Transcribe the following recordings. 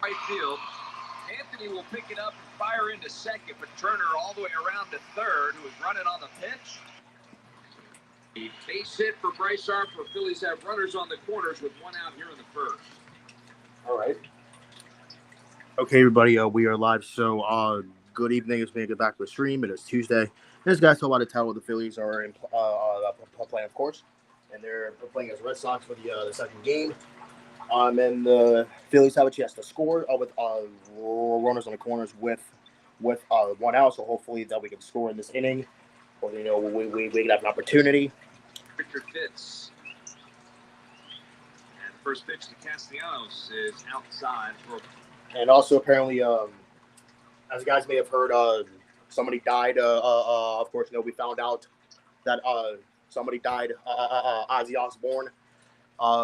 Right field. Anthony will pick it up and fire into second, but Turner all the way around to third, who is running on the pitch. A base hit for Bryce Harper. Phillies have runners on the corners with one out here in the first. All right. Okay, everybody, we are live. So, good evening. It's me to get back to the stream. It is Tuesday. This guy's told by the title the Phillies are in playing, of course, and they're playing as Red Sox for the second game. And the Phillies have a chance to score with runners on the corners with one out. So hopefully that we can score in this inning, or we can have an opportunity. Richard Fitz. And the first pitch to Castellanos is outside. And also apparently, as you guys may have heard, somebody died. Of course, we found out that somebody died. Ozzy Osbourne.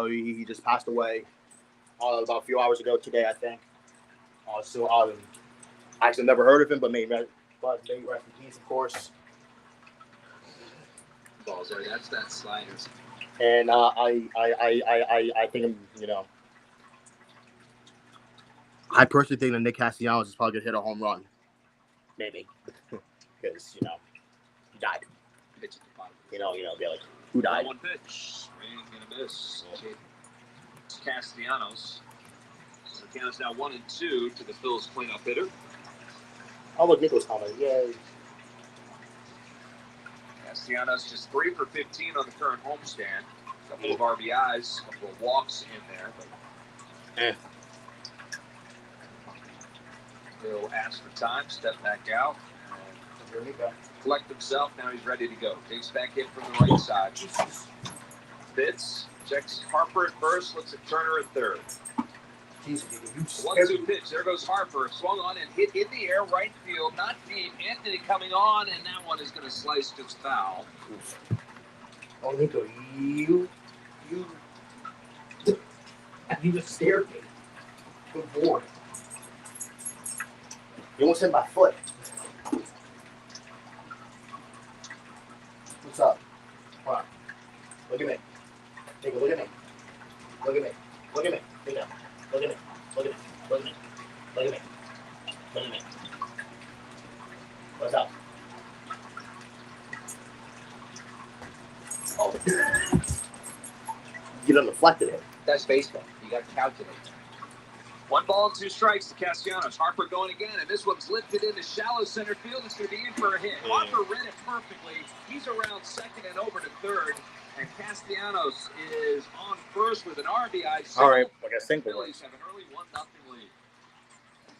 He just passed away about a few hours ago today, I think. So I actually never heard of him, but maybe rest in peace, of course. Balls there. That's that sliders. And I think I personally think that Nick Castellanos is probably gonna hit a home run, maybe, because he died. Pitch at the bottom. Be like, who died? One pitch, swing and a miss. It's Castellanos. So the count is now 1-2 to the Phillies cleanup hitter. Oh, look, Nicholas comment. Yay. Castellanos just 3 for 15 on the current homestand. A couple of RBIs, a couple of walks in there. But he'll ask for time, step back out, and collect himself. Now he's ready to go. Takes back in from the right side. Fitz checks Harper at first, looks at Turner at third. 1-2 pitch. There goes Harper. Swung on and hit in the air, right field, not deep. Anthony coming on, and that one is going to slice just foul. Oh, Nico, you just scared me. Good boy. You almost hit my foot. What's up? Come on. Look at me. Nico, look at me. Look at me. Look at me. Nico. Look at me. Look at me. Look at me. Look at me. Look at me. What's up? Oh. You done deflected it. That's baseball. You got to calculate. 1 ball, 2 strikes to Castellanos. Harper going again, and this one's lifted into shallow center field. It's going to be in for a hit. Harper read it perfectly. He's around second and over to third. And Castellanos is on first with an RBI. All right, I guess single Phillies works. have an early 1-0 lead.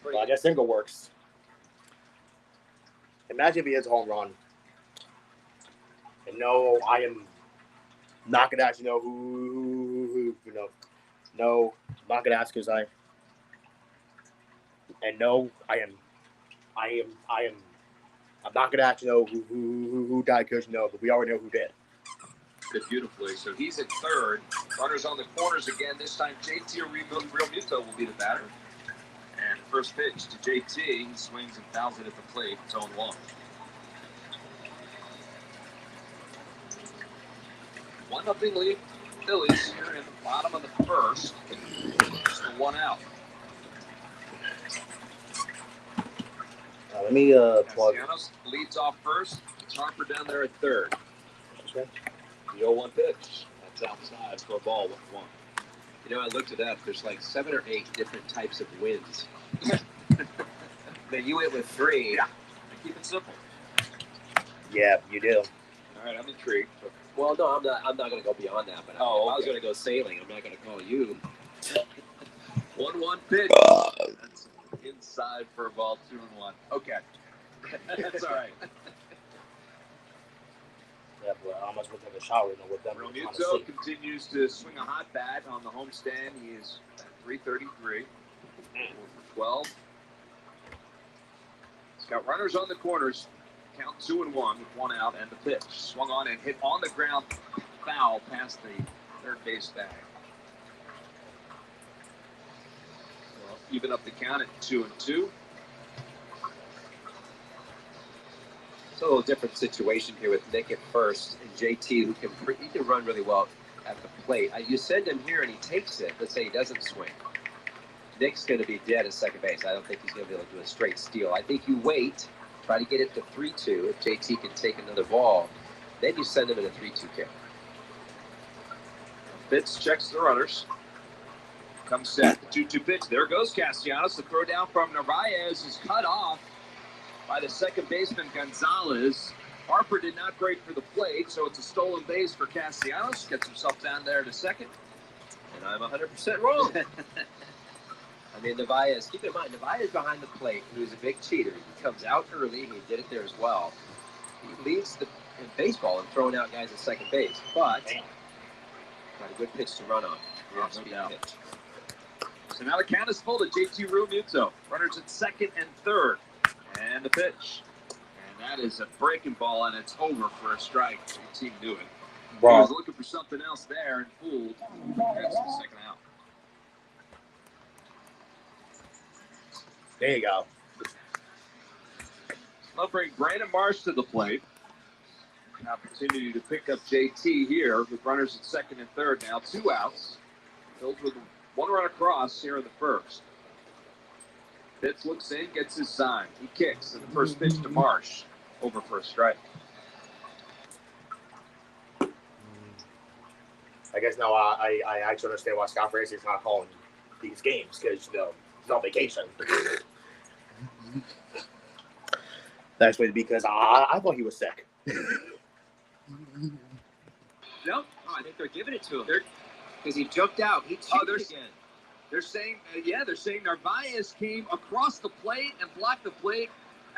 Well, I guess single works. Imagine if he hits a home run. And no, I am not gonna actually know who No, I'm not gonna ask because I'm not gonna actually know who died because but we already know who did. Did beautifully. So he's at third. Runners on the corners again. This time JT Realmuto will be the batter. And first pitch to JT. He swings and fouls it at the plate. It's 0-1. 1-0 lead. Phillies here in the bottom of the first. Just the 1 out. Let me plug. Castellanos leads off first. It's Harper down there at third. Okay. The 0-1 pitch. That's outside for a ball with 1. I looked it up. There's like 7 or 8 different types of wins. But you went with 3. Yeah. I keep it simple. Yeah, you do. All right, I'm intrigued. Well, no, I'm not going to go beyond that. But if I was going to go sailing, I'm not going to call you. 1-1 pitch. That's inside for a ball, 2-1. Okay. That's all right. Yeah, but I almost went to take a shower with them. Realmuto continues to swing a hot bat on the homestand. He is at 333. 12. He's got runners on the corners. Count 2-1 with 1 out and the pitch. Swung on and hit on the ground. Foul past the third base bag. Well, even up the count at 2-2. It's a little different situation here with Nick at first and JT, who can run really well at the plate. You send him here and he takes it. Let's say he doesn't swing. Nick's going to be dead at second base. I don't think he's going to be able to do a straight steal. I think you wait, try to get it to 3-2. If JT can take another ball, then you send him in a 3-2 kick. Fitz checks the runners. Comes set, the 2-2 pitch. There goes Castellanos. The throw down from Narvaez is cut off by the second baseman Gonzalez. Harper did not break for the plate, so it's a stolen base for Castellanos. Gets himself down there to second. And I'm 100% wrong. I mean, Narvaez, keep in mind, Narvaez behind the plate, who's a big cheater. He comes out early, and he did it there as well. He leads in baseball in throwing out guys at second base, but got a good pitch to run on. Off-speed pitch. So now the count is full to JT Realmuto. Runners at second and third. And the pitch. And that is a breaking ball, and it's over for a strike. The team knew it. He was looking for something else there and fooled. That's the second out. There you go. They'll bring Brandon Marsh to the plate. An opportunity to pick up JT here with runners at second and third now. 2 outs. Filled with 1 run across here in the first. Fitz looks in, gets his sign. He kicks, and the first pitch to Marsh. Over for a strike. I guess now I actually understand why Scott Fraser's not calling these games because he's on vacation. That's because I thought he was sick. No, I think they're giving it to him. Because he jumped out. He cheated again. They're saying, Narvaez came across the plate and blocked the plate.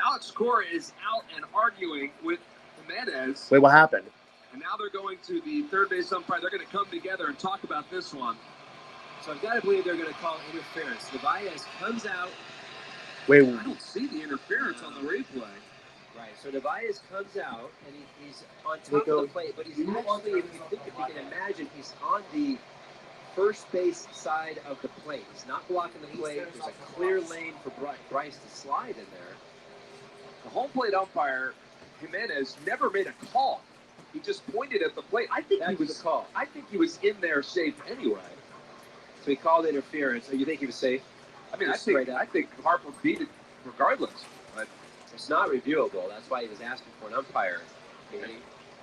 Alex Cora is out and arguing with Jimenez. Wait, what happened? And now they're going to the third base umpire. They're going to come together and talk about this one. So I've got to believe they're going to call interference. Narvaez comes out. Wait, I don't see the interference on the replay. Right, so Narvaez comes out, and he's on top of the plate, but he's actually, if you can imagine, he's on the first base side of the plate. He's not blocking the plate. There's a clear lane for Bryce to slide in there. The home plate umpire, Jimenez, never made a call. He just pointed at the plate. I think he was a call. I think he was in there safe anyway. So he called interference. So you think he was safe? I mean, I think Harper beat it regardless. But it's not reviewable. That's why he was asking for an umpire.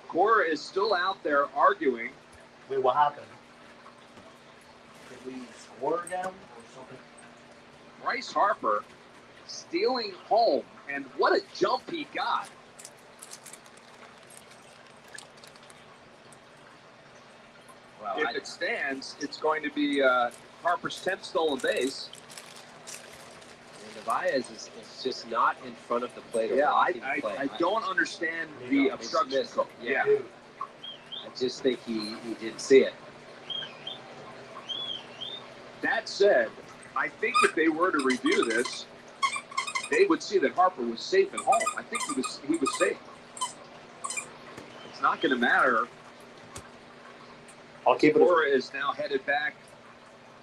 Cora is still out there arguing. Wait, what happened? Did we score again or something? Bryce Harper stealing home, and what a jump he got. Wow, if it stands, it's going to be Harper's 10th stolen base. And Narvaez is just not in front of the plate. Yeah, I don't understand the obstruction call. Yeah. I just think he didn't see it. That said, I think if they were to review this, they would see that Harper was safe at home. I think he was safe. It's not going to matter. I'll keep it. Cora is now headed back.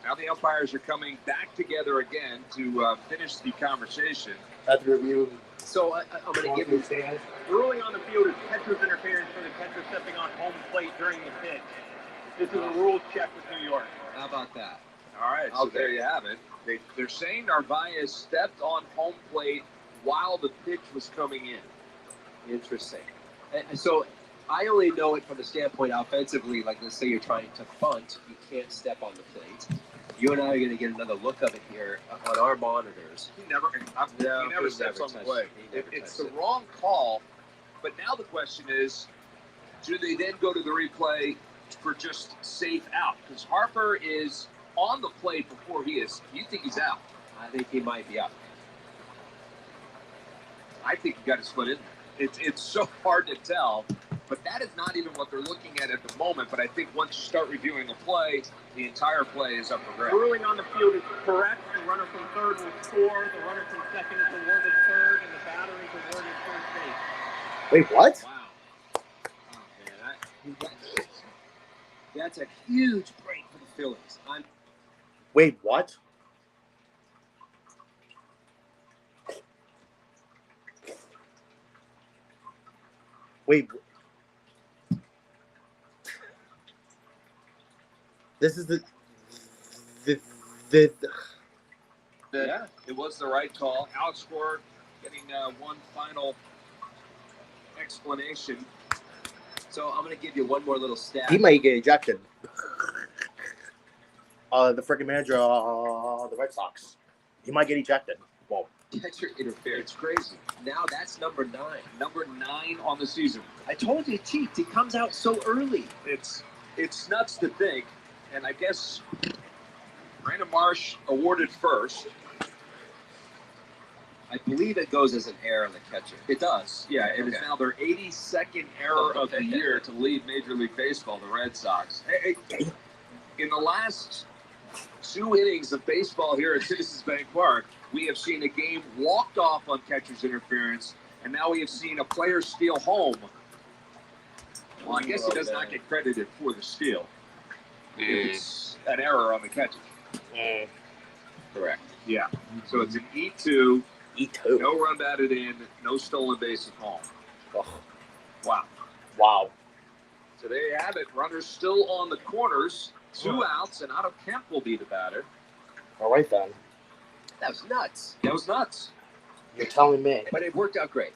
Now the umpires are coming back together again to finish the conversation. At the review. So I'm going to give you the ruling on the field is catcher's interference for the catcher stepping on home plate during the pitch. This is a rules check with New York. How about that? All right, so there you have it. They're saying Narvaez stepped on home plate while the pitch was coming in. Interesting. And so I only know it from the standpoint offensively, like let's say you're trying to bunt, you can't step on the plate. You and I are going to get another look of it here on our monitors. He never steps on the plate. It's the wrong call, but now the question is, do they then go to the replay for just safe out? Because Harper is on the plate before he is. You think he's out? I think he might be out. I think you got to split in there. It's so hard to tell, but that is not even what they're looking at the moment. But I think once you start reviewing the play, the entire play is up for grabs. The ruling on the field is correct. The runner from third will score. The runner from second is awarded third, and the batter is awarded first base. Wait, what? Wow. Oh, man, that's a huge break for the Phillies. Wait, what? Wait. This is the that it was the right call. Alex Cora getting one final explanation. So I'm going to give you one more little stat. He might get ejected. The freaking manager of the Red Sox. He might get ejected. Whoa. Catcher interference. It's crazy. Now that's number 9. Number 9 on the season. I told you, cheats. He comes out so early. It's nuts to think. And I guess Brandon Marsh awarded first. I believe it goes as an error on the catcher. It does, yeah. It is now their 82nd error of the year to lead Major League Baseball, the Red Sox. In the last 2 innings of baseball here at Citizens Bank Park, we have seen a game walked off on catcher's interference, and now we have seen a player steal home. Well, I guess he does not get credited for the steal. It's an error on the catcher. Correct. Yeah. So it's an E2. E2. No run batted in, no stolen base at home. Oh. Wow. So there you have it. Runners still on the corners. 2 outs, and Otto Kemp will be the batter. All right, then. That was nuts. That was nuts. You're telling me. But it worked out great.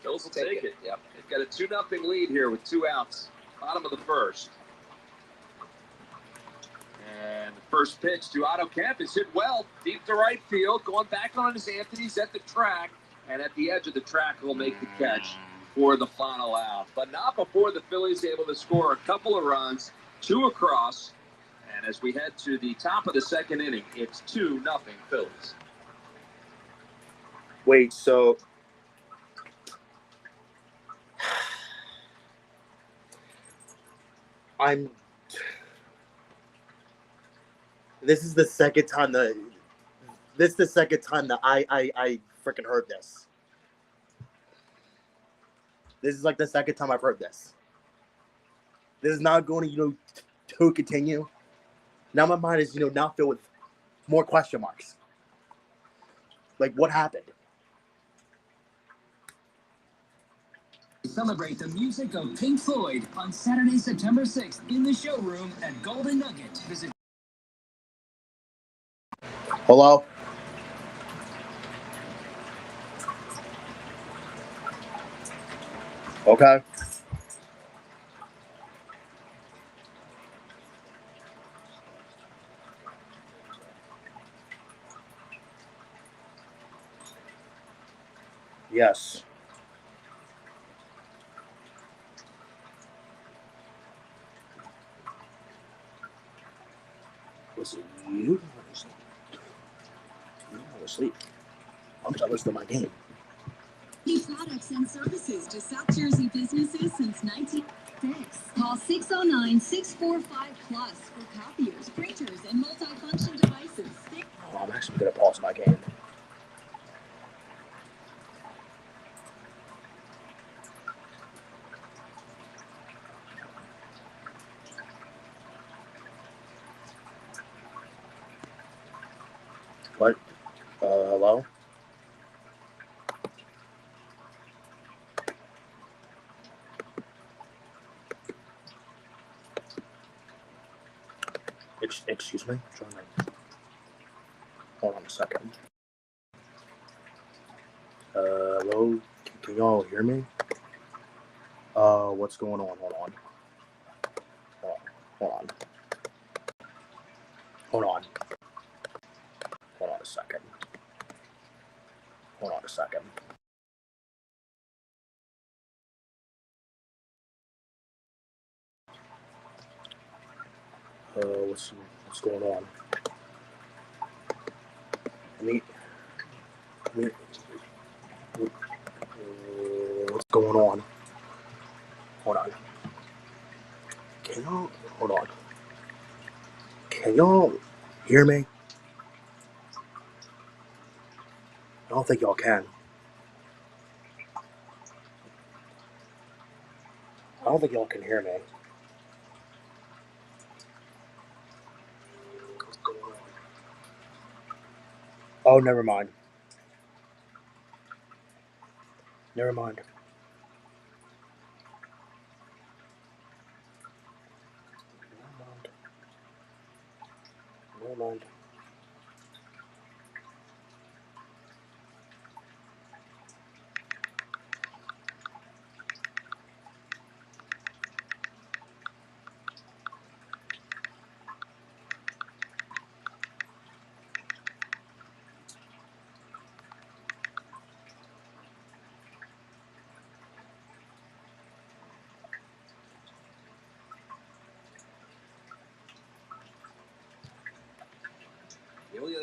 Phillies will take it. Yep. They've got a 2-0 lead here with 2 outs. Bottom of the first. And the first pitch to Otto Kemp is hit well, deep to right field, going back on his Anthony's at the track, and at the edge of the track will make the catch for the final out. But not before the Phillies able to score a couple of runs, 2 across, and as we head to the top of the second inning, it's 2-0 Phillies. Wait, so This is the second time that I freaking heard this. This is like the second time I've heard this. This is not going to, to continue. Now my mind is, now filled with more question marks. Like, what happened? Celebrate the music of Pink Floyd on Saturday, September 6th in the showroom at Golden Nugget. Visit. Hello? Okay. Yes. Was it you? I was asleep. I'm just listening to my game. Products and services to South Jersey businesses since 1996. Call 609-645-PLUS for copiers, printers, and multifunction devices. Oh, I'm actually going to pause my game. What? Hello? Excuse me? Hold on a second. Hello? Can y'all hear me? What's going on? Hold on. Hold on a second. What's going on? What's going on? Hold on. Can y'all hear me? I don't think y'all can. I don't think y'all can hear me. What's going on? Oh, never mind. Never mind.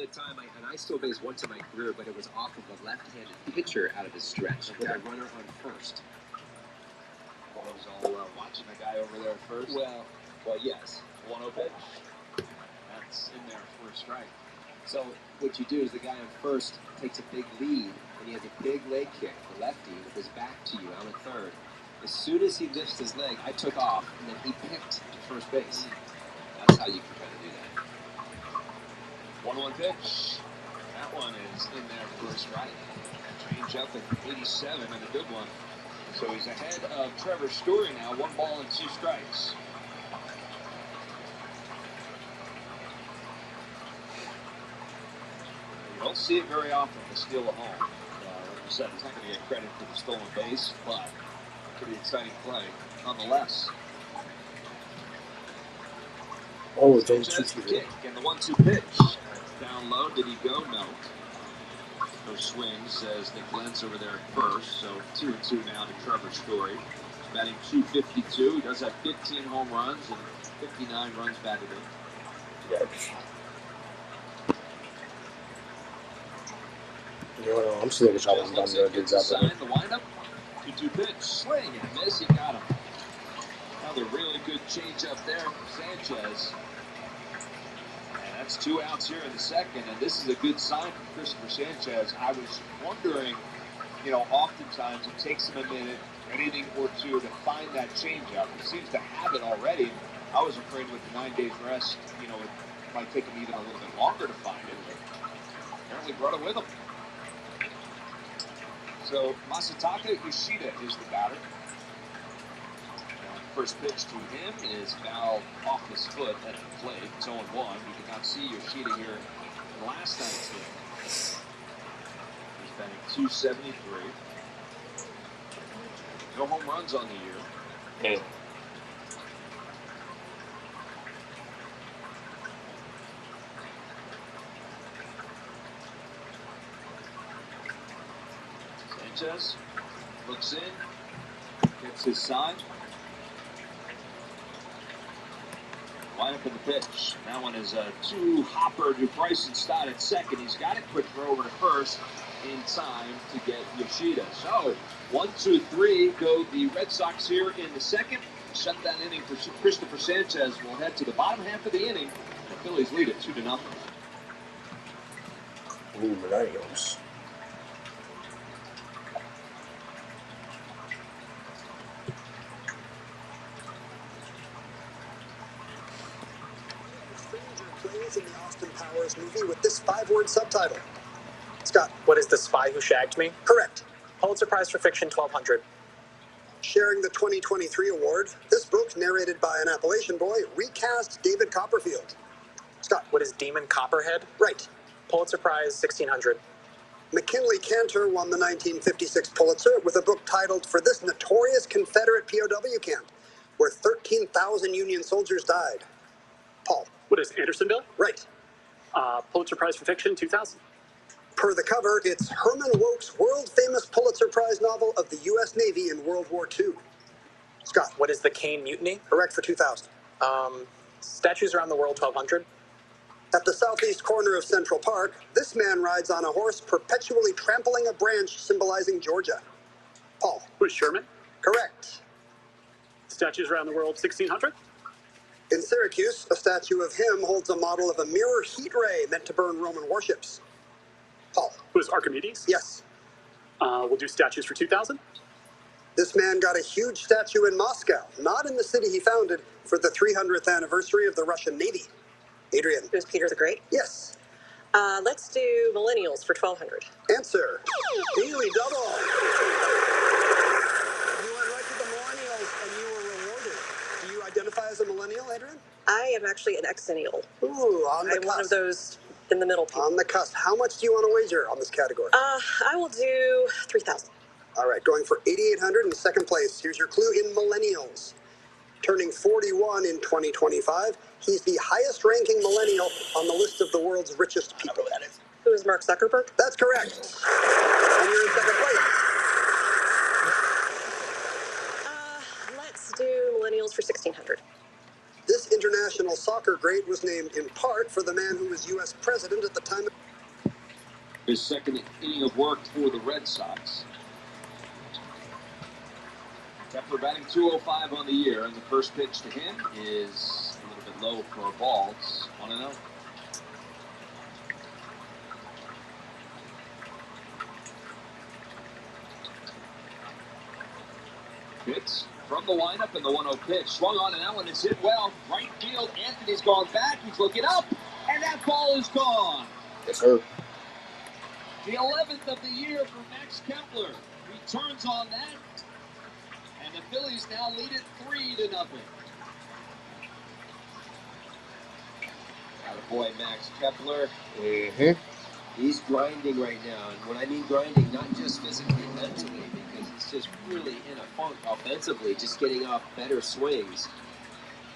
other time, I stole base once in my career, but it was off of a left-handed pitcher out of his stretch with a runner on first. I was all watching the guy over there at first. Well, yes. 1-0 pitch. That's in there for a strike. So what you do is the guy on first takes a big lead, and he has a big leg kick, the lefty, with his back to you on the third. As soon as he lifts his leg, I took off, and then he picked to first base. That's how you can try to do that. 1-1 pitch. That one is in there for a strike. Change up at 87 and a good one. So he's ahead of Trevor Story now. 1 ball and 2 strikes. You don't see it very often to steal a home. Like you said, it's not going to get credit for the stolen base, but pretty exciting play nonetheless. Oh, it's only Sanchez 2 kick and the 1-2 pitch. Down low, did he go? No. No swing, says Nick Lentz over there at first. So 2-2 now to Trevor Story. He's batting .252. He does have 15 home runs and 59 runs batted in. Yes. No, I'm still looking at Looks like it's a sign, the windup. 2-2 pitch, swing and miss. He got him. Another really good change up there from Sanchez. And that's 2 outs here in the second, and this is a good sign from Christopher Sanchez. I was wondering, oftentimes it takes him a minute, an inning or two to find that changeup. He seems to have it already. I was afraid with the 9 days rest, it might take him even a little bit longer to find it, but apparently brought it with him. So Masataka Yoshida is the batter. First pitch to him is fouled off his foot at the plate. It's 0-1. You did not see Yoshida here in last night's game. He's batting .273. No home runs on the year. Yeah. Sanchez looks in, gets his side. Line up in the pitch. That one is to Hopper to Bryson Stott at second. He's got it. Quick throw over to first in time to get Yoshida. So 1-2-3 go the Red Sox here in the second. Shutdown inning for Christopher Sanchez. We'll head to the bottom half of the inning. The Phillies lead it 2-0. Ooh, millennials. In the Austin Powers movie with this 5-word subtitle. Scott. What is The Spy Who Shagged Me? Correct. Pulitzer Prize for Fiction, 1200. Sharing the 2023 award, this book, narrated by an Appalachian boy, recast David Copperfield. Scott. What is Demon Copperhead? Right. Pulitzer Prize, 1600. McKinley Cantor won the 1956 Pulitzer with a book titled For This Notorious Confederate POW Camp, where 13,000 Union soldiers died. Paul. What is Andersonville? Right. Pulitzer Prize for Fiction, 2000. Per the cover, it's Herman Wouk's world-famous Pulitzer Prize novel of the U.S. Navy in World War II. Scott. What is The Caine Mutiny? Correct for 2000. Statues Around the World, 1200. At the southeast corner of Central Park, this man rides on a horse perpetually trampling a branch symbolizing Georgia. Paul. What is Sherman? Correct. Statues Around the World, 1600. In Syracuse, a statue of him holds a model of a mirror heat ray meant to burn Roman warships. Paul. Who is Archimedes? Yes. We'll do statues for 2000. This man got a huge statue in Moscow, not in the city he founded, for the 300th anniversary of the Russian Navy. Adrian. Is Peter the Great? Yes. Let's do millennials for 1200. Answer. Daily double. You went right to the millennials and you were rewarded. Do you identify as a millennial, Adrian? I am actually an exennial. Ooh, on the I'm cusp. one of those in the middle people. On the cusp. How much do you want to wager on this category? I will do 3,000. All right, going for 8,800 in second place. Here's your clue in millennials. Turning 41 in 2025, he's the highest-ranking millennial on the list of the world's richest people. That is. Who is Mark Zuckerberg? That's correct. And you're in second place. Let's do millennials for 1,600. This international soccer great was named in part for the man who was U.S. president at the time. His second inning of work for the Red Sox. Kepler batting .205 on the year, and the first pitch to him is a little bit low for a ball. It's 1-0. Hits from the lineup, and the 1-0 pitch. Swung on, and that one is hit well. Right field, Anthony's gone back. He's looking up, and that ball is gone. Yes, sir. The 11th of the year for Max Kepler. He turns on that, and the Phillies now lead it 3-0. Attaboy, Max Kepler. Mm-hmm. He's grinding right now, and when I mean grinding, not just physically, mentally, because he's just really in a funk offensively, just getting off better swings.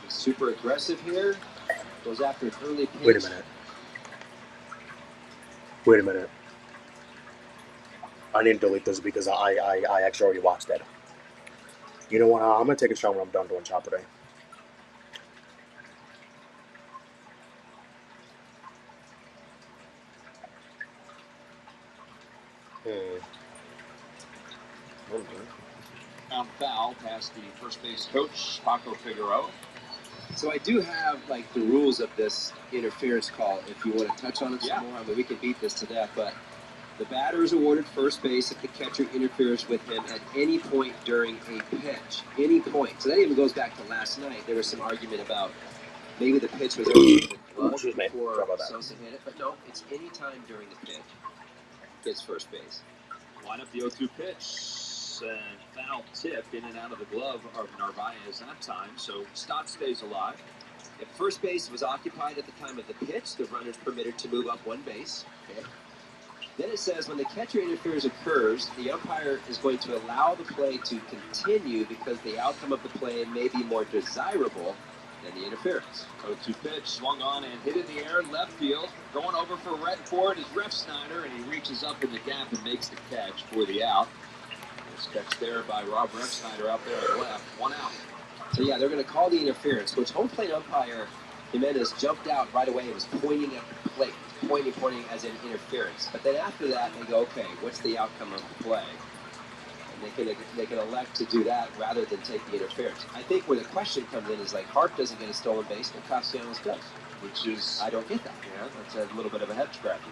He's super aggressive here. Goes after an early pitch. Wait a minute. Wait a minute. I need to delete this because I actually already watched it. You know what? I'm going to take a shower when I'm done doing Chopper Day. Found foul past the first base coach, Paco Figueroa. So I do have like the rules of this interference call. If you want to touch on it some more, I mean, we can beat this to death. But the batter is awarded first base if the catcher interferes with him at any point during a pitch. Any point. So that even goes back to last night. There was some argument about maybe the pitch was over the glove before Sosa hit it. But no, it's any time during the pitch. Gets first base. Line up the 0-2 pitch. And foul tip in and out of the glove of Narvaez that time, so Stott stays alive. If first base was occupied at the time of the pitch, the runner is permitted to move up one base. Okay. Then it says when the catcher interference occurs, the umpire is going to allow the play to continue because the outcome of the play may be more desirable than the interference. 0-2 pitch, swung on and hit in the air in left field. Going over for it is Ref Snyder, and he reaches up in the gap and makes the catch for the out. Catch there by Rob Refsnyder out there on the left. 1 out. So yeah, they're going to call the interference, which home plate umpire Jimenez jumped out right away and was pointing at the plate. Pointing as in interference. But then after that, they go, okay, what's the outcome of the play? And they can elect to do that rather than take the interference. I think where the question comes in is like Hart doesn't get a stolen base, but Castellanos does. Which is... I don't get that. Yeah, that's a little bit of a head scratcher.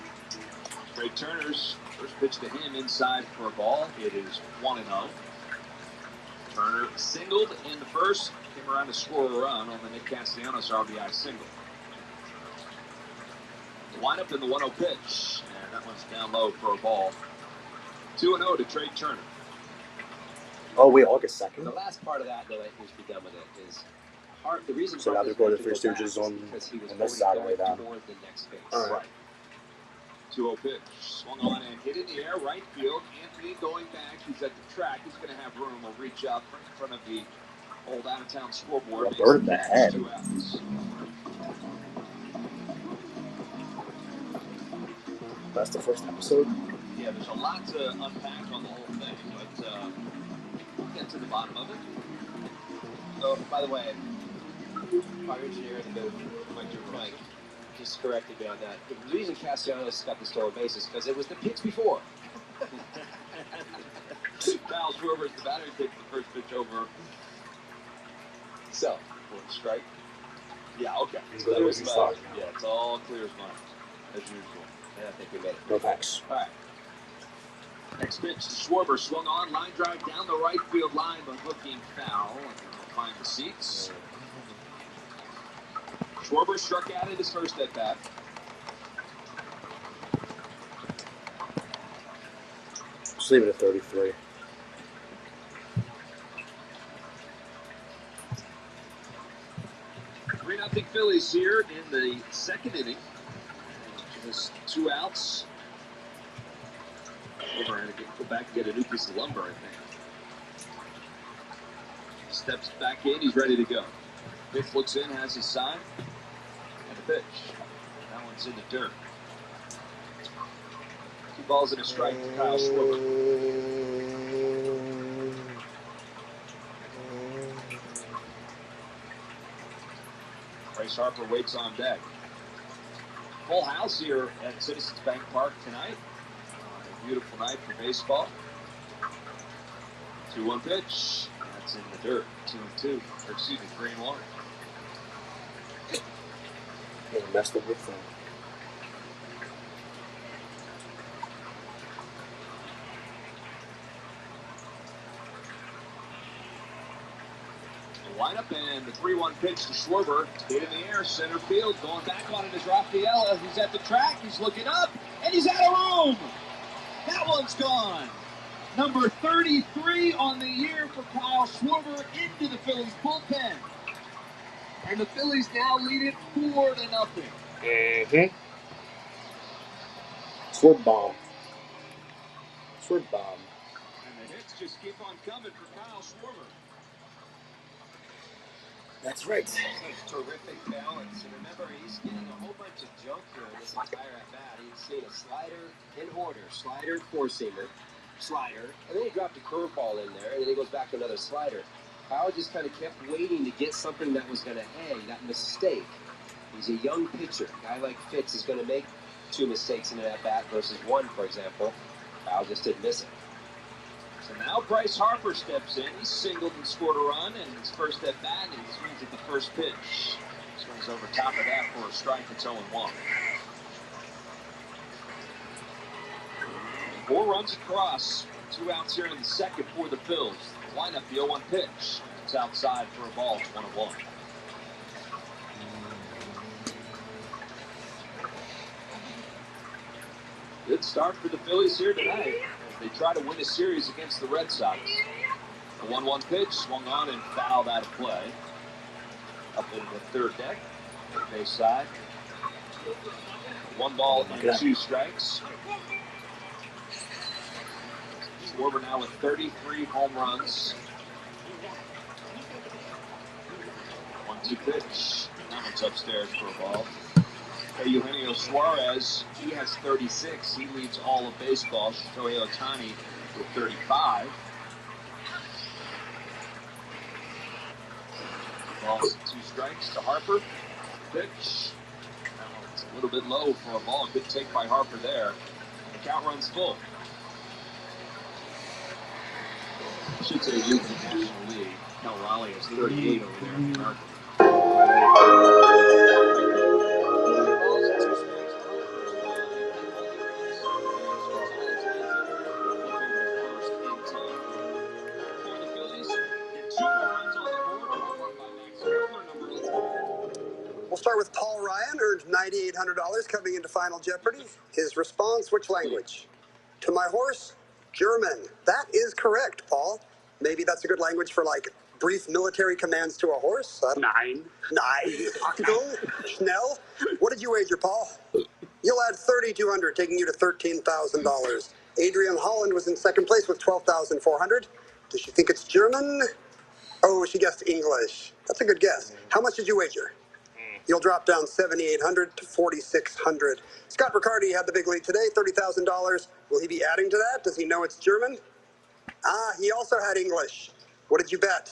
Trey Turner's first pitch to him inside for a ball. It is 1-0. Turner singled in the first, came around to score a run on the Nick Castellanos RBI single. The lineup in the 1-0 pitch, and that one's down low for a ball. 2-0 to Trey Turner. Oh, wait, August 2nd? The last part of that, though, we should be done with it, is Hart. The reason so now they're going to Three Stooges on this side right now. Toward the next base. All right. 2-0 pitch. Swung on and hit in the air, right field. Anthony going back. He's at the track. He's going to have room. He'll reach up in front of the old out-of-town scoreboard. Bird in the head. 2 outs. That's the first episode? Yeah, there's a lot to unpack on the whole thing, but we'll get to the bottom of it. So, by the way, our engineer in the booth, Mike, just corrected me on that. The reason Castellanos got the stolen base is because it was the pitch before. Val Schwarber's the batter takes the first pitch over. So, one strike. Yeah, okay. So that was yeah, it's all clear as mud, as usual. And I think we made it. No thanks. All right. Next pitch to Schwarber, swung on, line drive down the right field line, but hooking foul. Find the seats. Schwarber struck out at his first at bat. Just leave it at 33. Three-0 Phillies here in the second inning. Just 2 outs. Over and go back and get a new piece of lumber, I think. Steps back in, he's ready to go. Fifth looks in, has his sign. And the pitch. That one's in the dirt. 2 balls and a strike to Kyle Schwarber. Bryce Harper waits on deck. Full house here at Citizens Bank Park tonight. A beautiful night for baseball. 2-1 pitch. That's in the dirt. 2-2. Or excuse me, 3-1. Messed up with them. Lineup and the 3-1 pitch to Schwarber. Hit in the air, center field. Going back on it is Rafaela. He's at the track. He's looking up, and he's out of room. That one's gone. Number 33 on the year for Kyle Schwarber into the Phillies bullpen. And the Phillies now lead it 4-0. Mm-hmm. Sword bomb. Sword bomb. And the hits just keep on coming for Kyle Schwarber. That's right. Such terrific balance. And remember, he's getting a whole bunch of junk here in this entire at-bat. He's seen a slider in order. Slider, four-seamer, slider. And then he dropped a curveball in there, and then he goes back to another slider. Kyle just kind of kept waiting to get something that was going to hang, that mistake. He's a young pitcher. A guy like Fitz is going to make 2 mistakes in an at-bat versus 1, for example. Kyle just didn't miss it. So now Bryce Harper steps in. He singled and scored a run, and his first at bat, and he swings at the first pitch. Swings over top of that for a strike. It's 0-1. 4 runs across. 2 outs here in the second for the Phils. Line up the 0-1 pitch. It's outside for a ball. It's 1-1. Good start for the Phillies here tonight as they try to win a series against the Red Sox. The 1-1 pitch swung on and fouled out of play. Up into the third deck, base side. 1 ball and 2 strikes. Schwarber now with 33 home runs. 1-2 pitch. That one's upstairs for a ball. Eugenio Suarez, he has 36. He leads all of baseball. Shohei Ohtani with 35. Balls 2 strikes to Harper. Pitch. That one's a little bit low for a ball. Good take by Harper there. The count runs full. I should say youth in the National League. Cal Raleigh has 38 over there in America. We'll start with Paul Ryan, earned $9,800 coming into Final Jeopardy. His response, which language? To my horse, German. That is correct, Paul. Maybe that's a good language for, like, brief military commands to a horse? Nine. Achtung, schnell. What did you wager, Paul? You'll add $3,200, taking you to $13,000. Adrian Holland was in second place with $12,400. Does she think it's German? Oh, she guessed English. That's a good guess. How much did you wager? You'll drop down $7,800 to $4,600. Scott Riccardi had the big lead today, $30,000. Will he be adding to that? Does he know it's German? He also had English. What did you bet?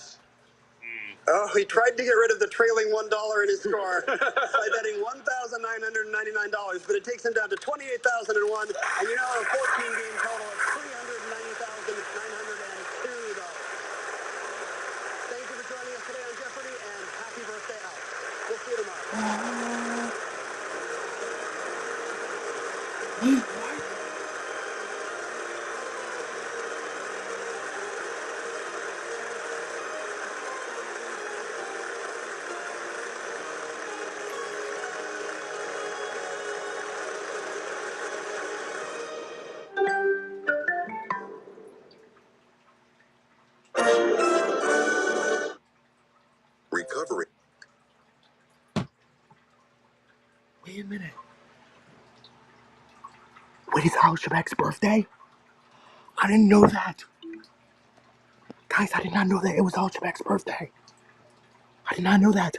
Oh, he tried to get rid of the trailing $1 in his score by betting $1,999, but it takes him down to $28,001, and you now have a 14-game total of $390,902. Thank you for joining us today on Jeopardy, and happy birthday, Al. We'll see you tomorrow. Recovery. Wait a minute. Wait, is Al Trebek's birthday? I didn't know that. Guys, I did not know that it was Al Trebek's birthday. I did not know that.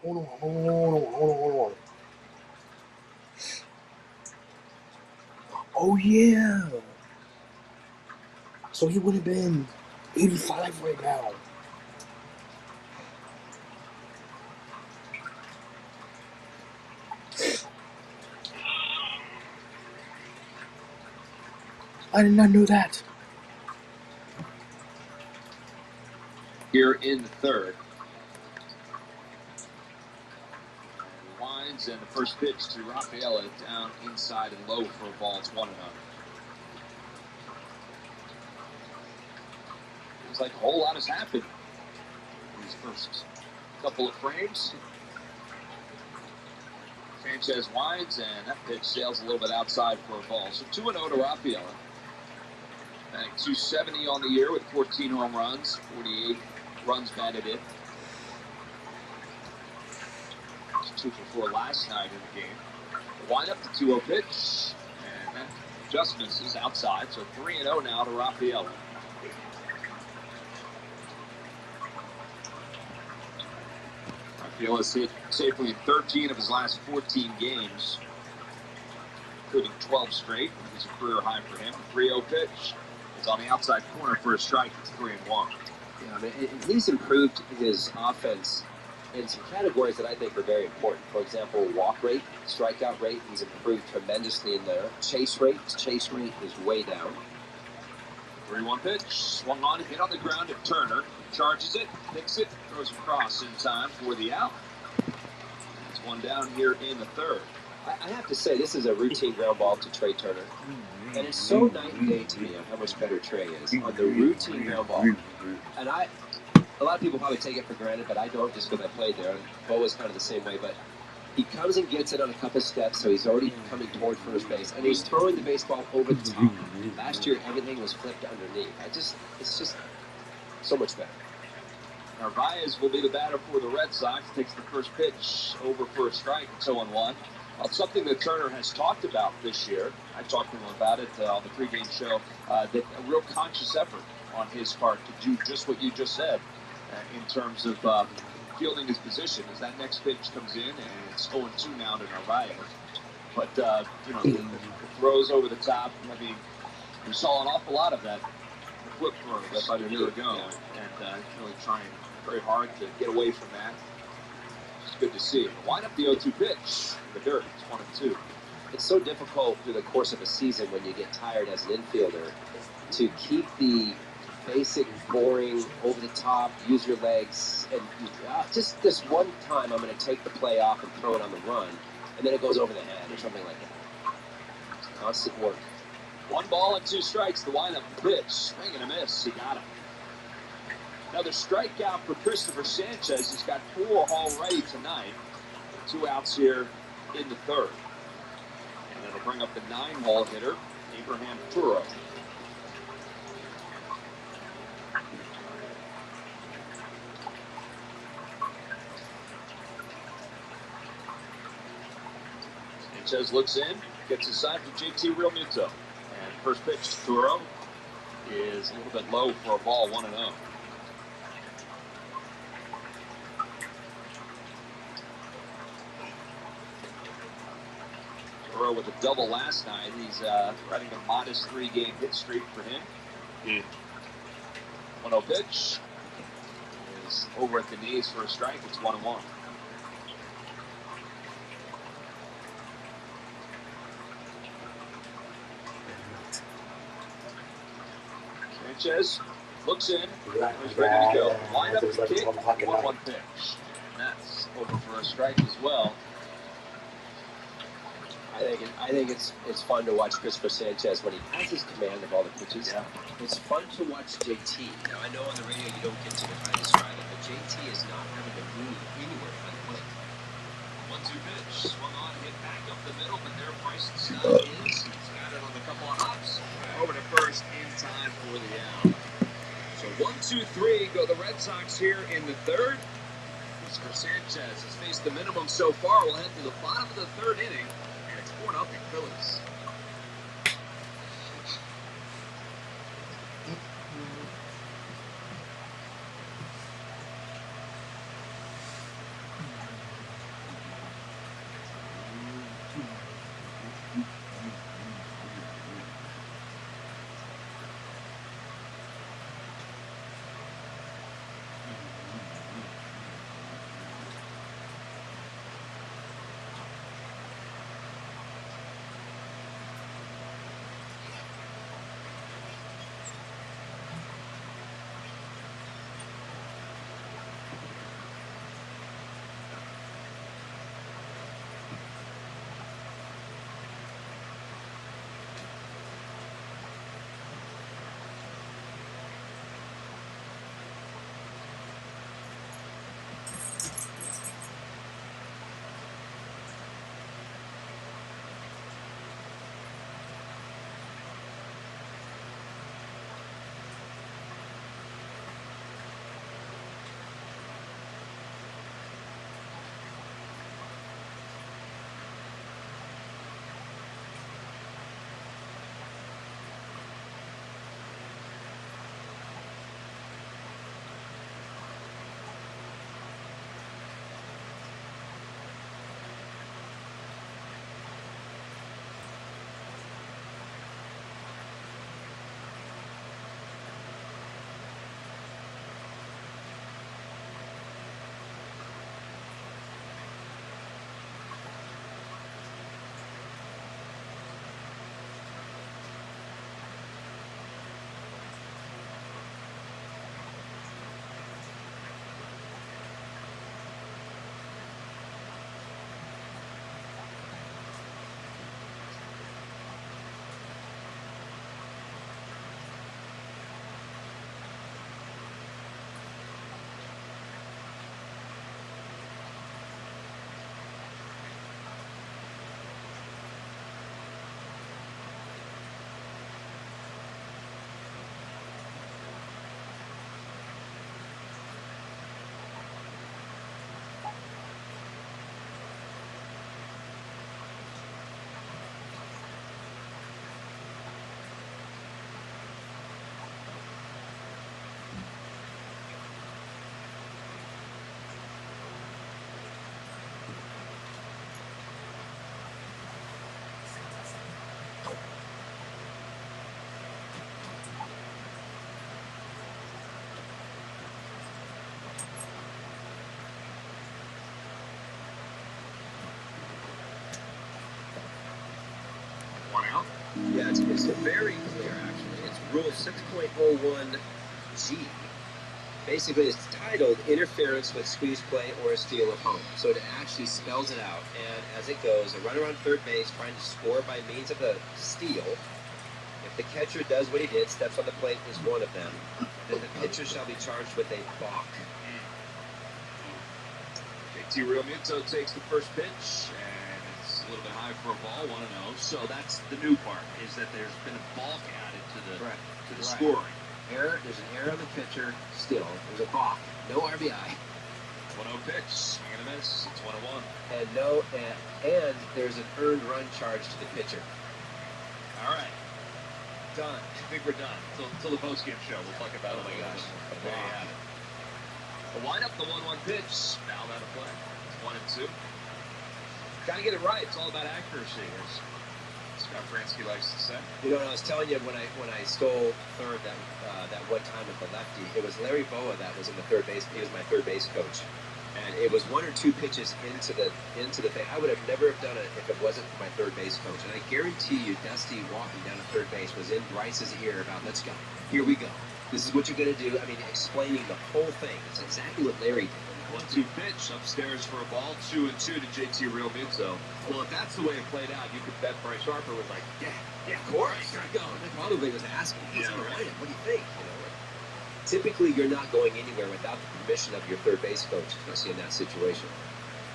Hold on. Oh, yeah. So he would have been 85 right now. I did not know that. Here in the third. Winds and the first pitch to Rafaela down inside and low for a ball. It's 1-0. Seems like a whole lot has happened in these first couple of frames. Sanchez winds, and that pitch sails a little bit outside for a ball. So 2-0 to Rafaela. Batting .270 on the year with 14 home runs, 48 runs batted in. 2 for 4 last night in the game. The wind up the 2-0 pitch, and that adjustments is outside. So 3-0 now to Rafaela. Rafaela's hit safely in 13 of his last 14 games, including 12 straight, which is a career high for him. The 3-0 pitch is on the outside corner for a strike. It's 3-1. Yeah, I mean, he's improved his offense in some categories that I think are very important. For example, walk rate, strikeout rate, he's improved tremendously in there. Chase rate is way down. 3-1 pitch, swung on, hit on the ground to Turner, charges it, picks it, throws across in time for the out. It's one down here in the third. I have to say, this is a routine ground ball to Trey Turner. And it's so night and day to me on how much better Trey is on the routine ground ball. And a lot of people probably take it for granted, but I don't, just because I played there. And Bo was kind of the same way, but he comes and gets it on a couple steps, so he's already coming toward first base, and he's throwing the baseball over the top. Last year, everything was flipped underneath. It's just so much better. Narvaez will be the batter for the Red Sox. Takes the first pitch over for a strike. It's 0-1. Well, it's something that Turner has talked about this year. I talked to him about it on the pregame show. That a real conscious effort on his part to do just what you just said in terms of fielding his position. As that next pitch comes in, and it's 0-2 now to Narvaez. But the throws over the top. I mean, we saw an awful lot of that flip throw about a year ago, and really trying very hard to get away from that. It's good to see. Wind up the 0-2 pitch. The dirt. It's 1-2. It's so difficult through the course of a season when you get tired as an infielder to keep the basic, boring, over the top, use your legs, and just this one time I'm going to take the play off and throw it on the run, and then it goes over the head or something like that. It's constant work. 1 ball and 2 strikes. The windup pitch. Swing and a miss. He got him. Another strikeout for Christopher Sanchez. He's got 4 already tonight. 2 outs here in the third. And it'll bring up the 9-hole hitter, Abraham Turo. Sanchez looks in, gets a sign for JT Realmuto. And first pitch to Turo is a little bit low for a ball, 1-0. Turo with a double last night. He's riding a modest 3-game hit streak for him. 1-0 pitch is over at the knees for a strike. It's 1-1. Sanchez looks in, he's ready to go. Line up the kick, 1-1 pitch. And that's over for a strike as well. I think it's fun to watch Christopher Sanchez when he has his command of all the pitches. Yeah. It's fun to watch JT. Now, I know on the radio you don't get to try to describe it, but JT is not having to move anywhere by the plate. 1-2 pitch, swung on, hit back up the middle, but there Bryson Stott is. He's got it on a couple of hops. Over to first in time for the out. So 1-2-3 go the Red Sox here in the third. Christopher Sanchez has faced the minimum so far. We'll head to the bottom of the third inning, and it's 4-0 Phillies. Yeah, it's very clear, actually. It's Rule 6.01G. Basically, it's titled Interference with Squeeze Play or a Steal of Home. So it actually spells it out. And as it goes, a runner on third base trying to score by means of a steal. If the catcher does what he did, steps on the plate is one of them, then the pitcher shall be charged with a balk. JT Realmuto takes the first pitch, and it's a little bit high for a ball, 1-0. So that's the new part, is that there's been a balk added to the scoring. There's an error on the pitcher, still. There's a balk. No RBI. 1-0 pitch, swing and a miss, it's 1-1. And there's an earned run charge to the pitcher. All right. Done. I think we're done. Till the post-game show. We'll talk about it. Oh, my gosh. There you have it. The windup, the 1-1 pitch. Fouled out of play. It's 1-2. Got to get it right. It's all about accuracy, as Scott Fransky likes to say. You know, I was telling you when I stole third that one time with the lefty, it was Larry Boa that was in the third base. He was my third base coach. And it was 1 or 2 pitches into the thing. I would have never have done it if it wasn't for my third base coach. And I guarantee you, Dusty walking down to third base was in Bryce's ear about, let's go. Here we go. This is what you're going to do. I mean, explaining the whole thing. It's exactly what Larry did. 1-2 pitch upstairs for a ball. 2-2 to JT Realmuto. Well, if that's the way it played out, you could bet Bryce Harper was like, yeah, of course. Gotta go. And probably was asking, Yeah, right. What do you think? You know, typically, you're not going anywhere without the permission of your third base coach, especially in that situation.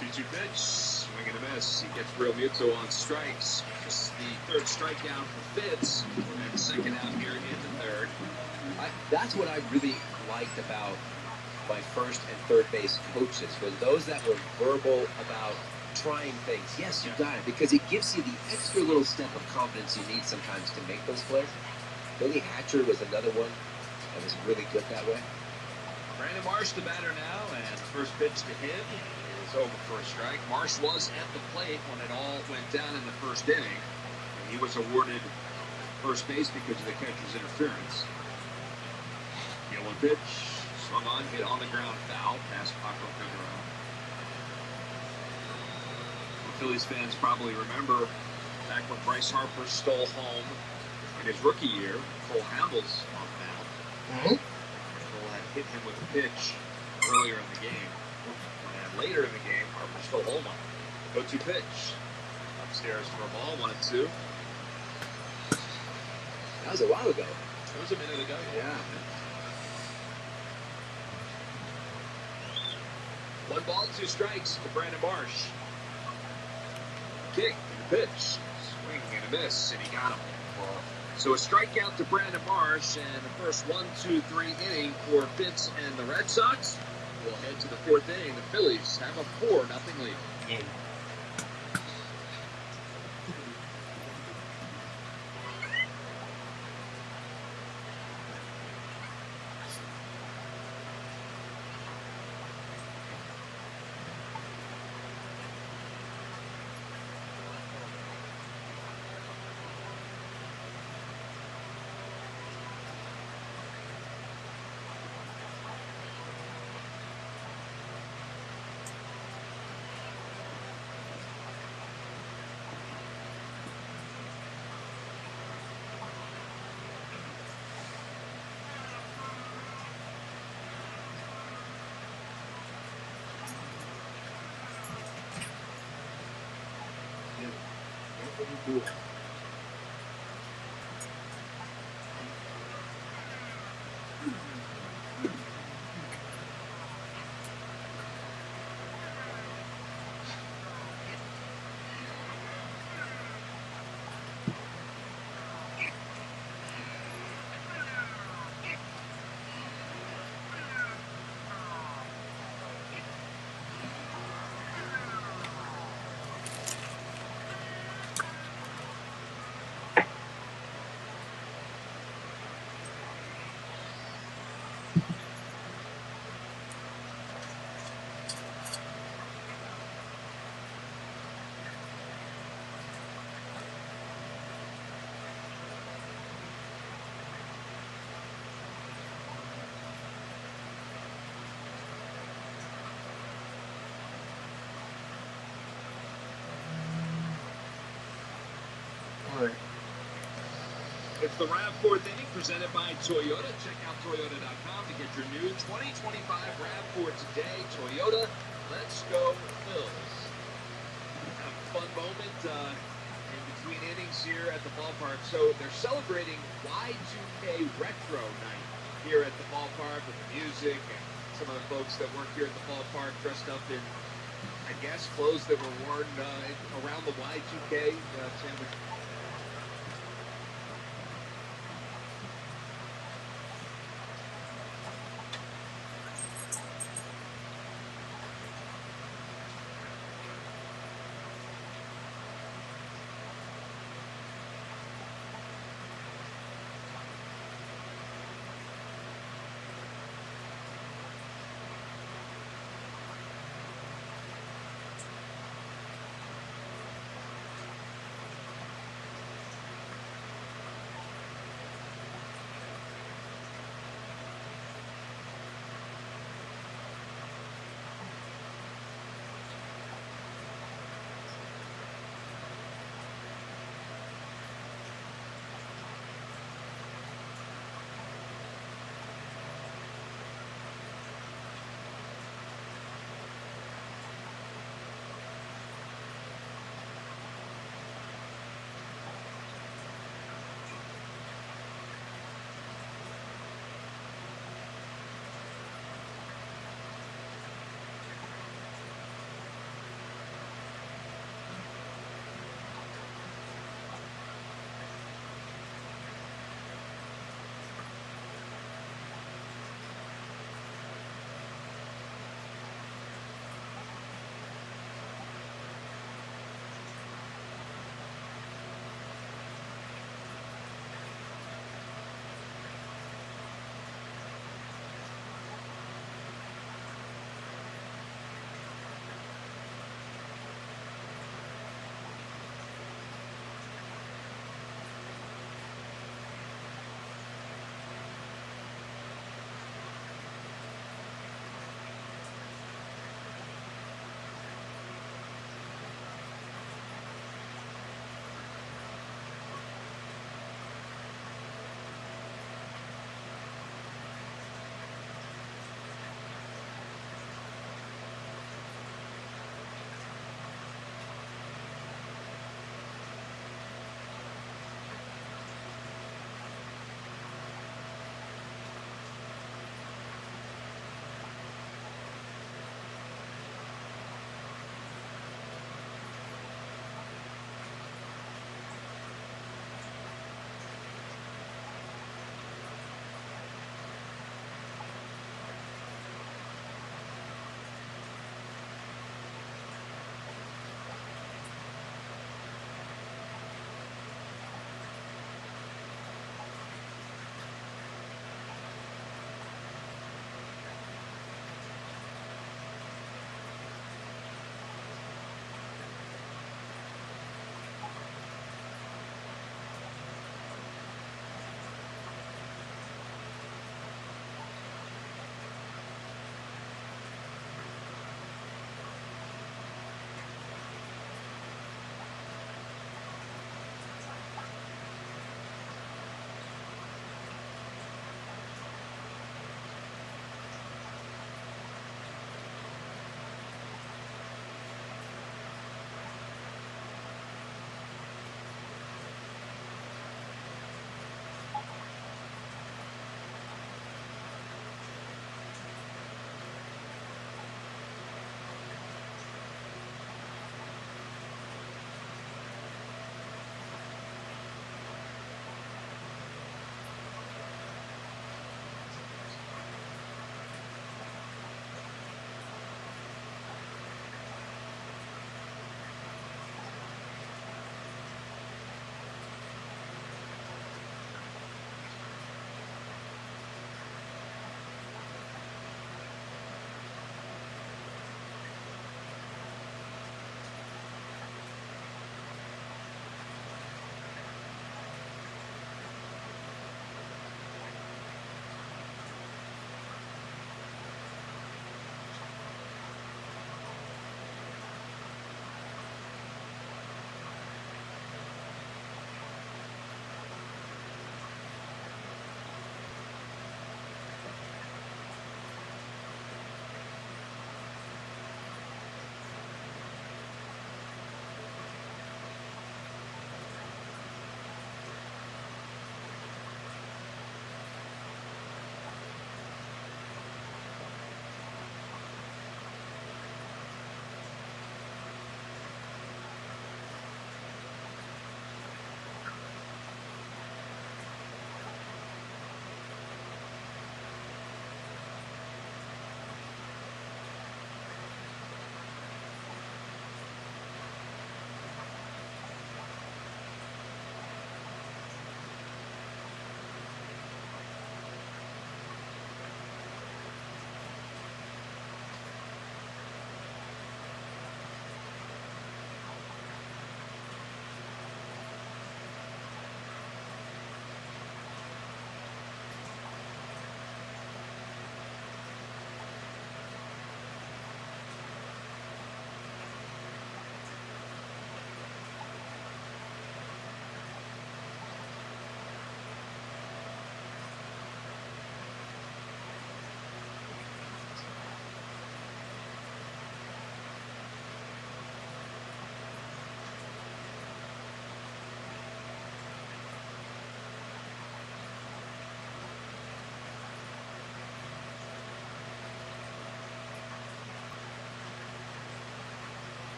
2-2 pitch, swing and a miss. He gets Realmuto on strikes. Just the third strikeout for Fitz, and second out here in the third. That's what I really liked about my first and third base coaches, was those that were verbal about trying things. Yes, you got it, because it gives you the extra little step of confidence you need sometimes to make those plays. Billy Hatcher was another one that was really good that way. Brandon Marsh, the batter now, and the first pitch to him is over for a strike. Marsh was at the plate when it all went down in the first inning, and he was awarded first base because of the catcher's interference. 1 pitch, swung on, hit on the ground, foul, past Paco Figueroa. Phillies fans probably remember back when Bryce Harper stole home in his rookie year, Cole Hamels on the mound. Cole had hit him with a pitch earlier in the game. And later in the game, Harper stole home on him. 0-2 pitch. Upstairs for a ball, 1-2. That was a while ago. That was a minute ago. Yeah. 1 ball, 2 strikes for Brandon Marsh. Kick and a pitch. Swing and a miss, and he got him. So a strikeout to Brandon Marsh, and the first 1-2-3 inning for Fitz and the Red Sox. We'll head to the 4th inning. The Phillies have a 4-0 lead. It's the RAV4 Inning presented by Toyota. Check out Toyota.com to get your new 2025 RAV4 today. Toyota, let's go Phillies. Kind of fun moment in between innings here at the ballpark. So they're celebrating Y2K Retro Night here at the ballpark with the music and some of the folks that work here at the ballpark dressed up in, I guess, clothes that were worn around the Y2K sandwich.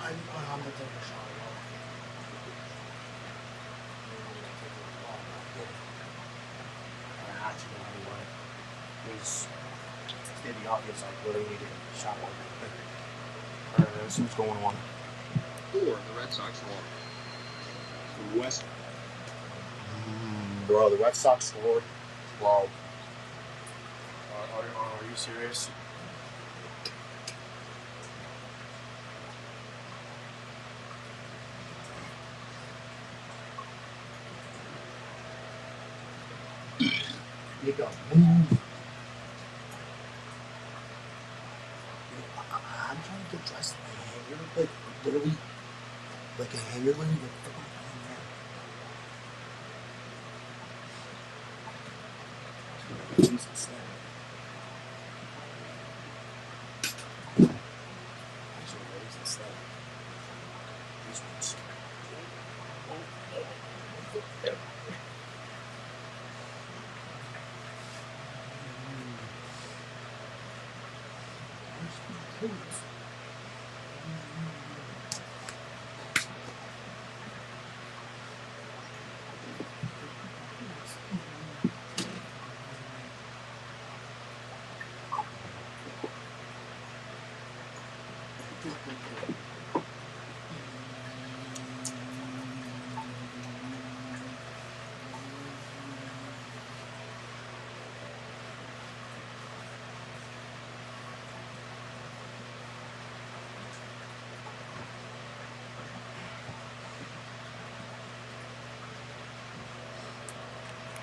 I'm gonna take a shot. I actually don't know what. It's gonna be obvious. I really need to get a shot like that. Alright, let's see what's going on. 4, the Red Sox won. From West. Bro, the Red Sox scored. Wow. Are you serious? Nico, move. I'm trying to get dressed like a hanger, like literally, like a hanger, literally, like Jesus, actually, what is this thing? These ones.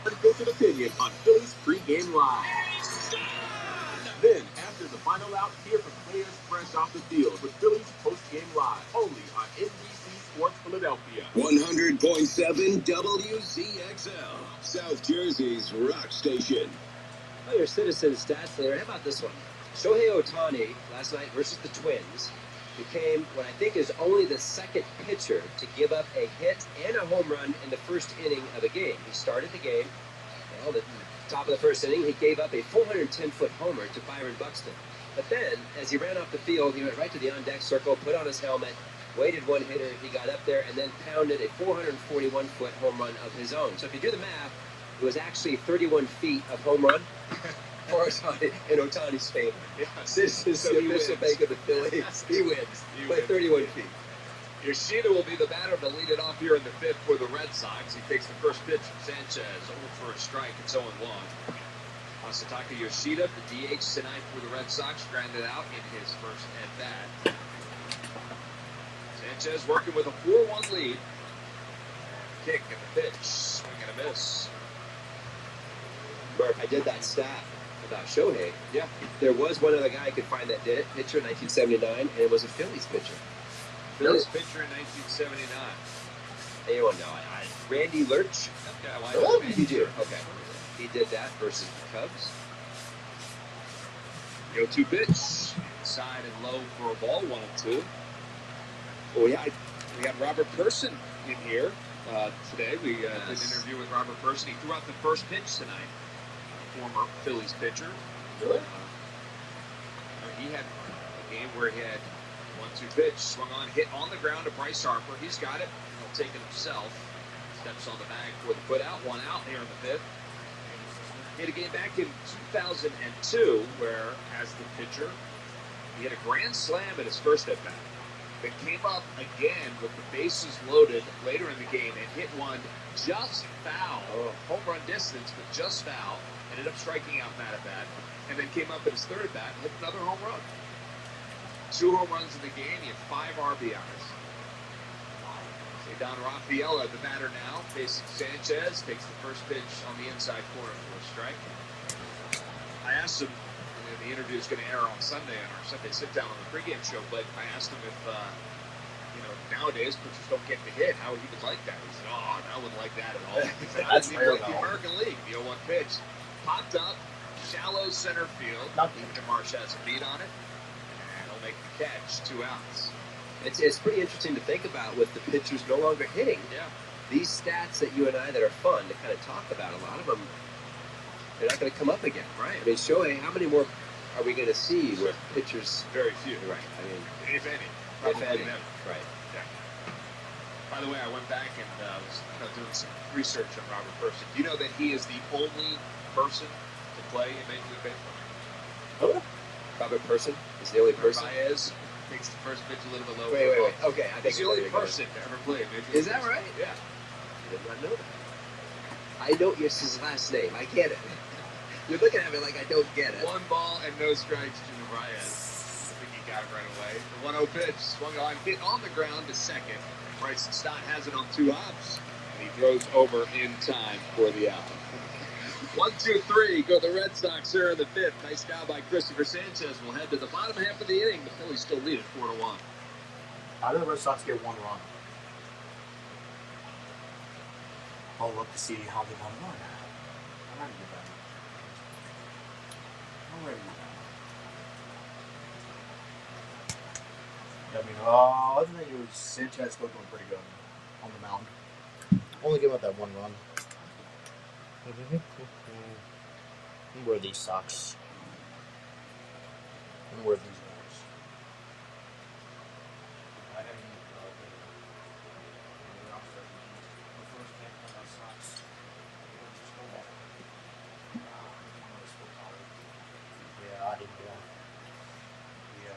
Unfiltered opinion on Phillies pregame live. Then, after the final out, hear from players fresh off the field with Phillies postgame live, only on NBC Sports Philadelphia. 100.7 WZXL, South Jersey's rock station. Oh, your citizen stats there. How about this one? Shohei Ohtani last night versus the Twins became what I think is only the second pitcher to give up a hit and a home run in the first inning of a game. He started the game, at the top of the first inning, he gave up a 410-foot homer to Byron Buxton. But then, as he ran off the field, he went right to the on-deck circle, put on his helmet, waited one hitter, he got up there, and then pounded a 441-foot home run of his own. So if you do the math, it was actually 31 feet of home run for Ohtani in Ohtani's favor. Yeah. This is the official bank of the Phillies. He wins by 31 feet. Yoshida will be the batter to lead it off here in the 5th for the Red Sox. He takes the first pitch from Sanchez, over for a strike. It's 0-1. Masataka Yoshida, the DH tonight for the Red Sox, grounded out in his first at-bat. Sanchez working with a 4-1 lead. Kick and the pitch, swing and a miss. Mark, I did that stat about Shohei. Yeah. There was one other guy I could find that did it, pitcher in 1979, and it was a Phillies pitcher. Phillies pitcher in 1979. Anyone know? Randy Lurch. Okay, well, You do. Okay. He did that versus the Cubs. 0-2 pitch. Inside and low for a ball, 1-2. Oh, yeah. We got Robert Person in here today. We did an interview with Robert Person. He threw out the first pitch tonight. Former Phillies pitcher. Really? He had a game where he had 1-2 pitch, swung on, hit on the ground to Bryce Harper. He's got it. He'll take it himself. Steps on the bag for the put out. 1 out here in the 5th. He had a game back in 2002 where, as the pitcher, he had a grand slam at his first at-bat. That came up again with the bases loaded later in the game and hit one just foul. Home run distance, but just foul. Ended up striking out that at-bat. And then came up in his third at-bat and hit another home run. 2 home runs in the game. He had 5 RBIs. Don Rafaela, the batter now, facing Sanchez, takes the first pitch on the inside corner for a strike. I asked him, and the interview is going to air on Sunday on our Sunday sit-down on the pregame show, but I asked him if, nowadays pitchers don't get the hit, how he would like that. He said, I wouldn't like that at all. That's rare, the American League. The 0-1 pitch. Popped up, shallow center field. DeMarsh has a beat on it, and he'll make the catch, 2 outs. It's pretty interesting to think about with the pitchers no longer hitting. Yeah. These stats that you and I that are fun to kind of talk about, a lot of them, they're not going to come up again. Right. I mean, Shohei, how many more are we going to see with pitchers? Very few. Right. I mean, If any. if Probably any. never. Right. Yeah. By the way, I went back and was doing some research on Robert Person. Do you know that he is the only person to play in Major League Baseball? Oh. Robert Person is the only person. Baez takes the first pitch a little bit low. Wait. Okay, I think he's the only person to ever play in Major League Is that Baseball. right? Yeah. I did not know that. I know it's his last name. I get it. You're looking at me like I don't get it. 1 ball and no strikes to Baez. I think he got it right away. The 1-0 pitch swung on, hit on the ground to second. Bryson Stott has it on 2 hops, and he throws over in time for the out. 1-2-3. Go the Red Sox here in the 5th. Nice job by Christopher Sanchez. We'll head to the bottom half of the inning. The Phillies still lead at 4-1. How did the Red Sox get 1 run? I'll look to see how they got 1. I'm ready to do that. I'm ready to do that. I mean, other than you, Sanchez still doing pretty good on the mound. Only give up that 1 run. Where are these socks? And where are these guys? I haven't yeah, I didn't do that.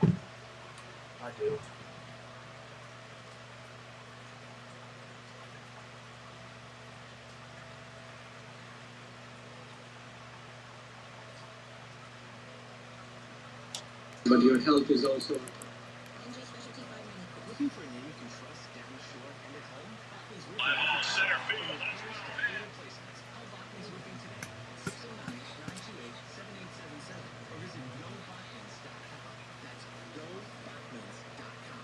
Yeah, I do. But your health is also. Looking for a name you can trust down short and at home? Buckley's Roofing. Live on center field. Replacements. Call Buckley's Roofing today. 609-928-7877 or visit gobachmans.com. That's gobachmans.com.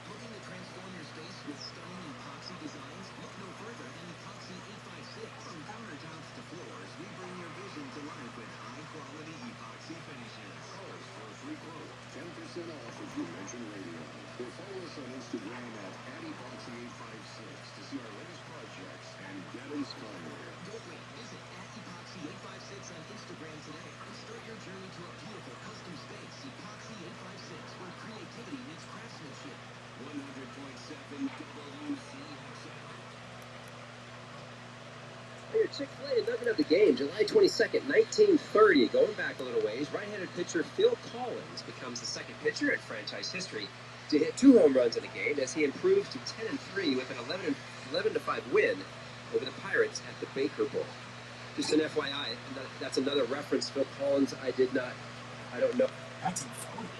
Looking to transform your space with stunning epoxy designs? Look no further than Epoxy 856. From countertops to floors, we bring your vision to life with high-quality epoxy finishes. Call us for a free quote. 10% off if you mention radio. Or follow us on Instagram at @epoxy856 to see our latest projects and get inspired. Don't wait. Visit @epoxy856 on Instagram today and start your journey to a beautiful custom space. Epoxy 856, where creativity meets craftsmanship. 100.7 WCXL. Your Chick-fil-A nugget of the game, July 22nd, 1930. Going back a little ways, right-handed pitcher Phil Collins becomes the second pitcher in franchise history to hit 2 home runs in a game as he improves to 10-3 with an 11-5 win over the Pirates at the Baker Bowl. Just an FYI, that's another reference. Phil Collins, I don't know. That's informative.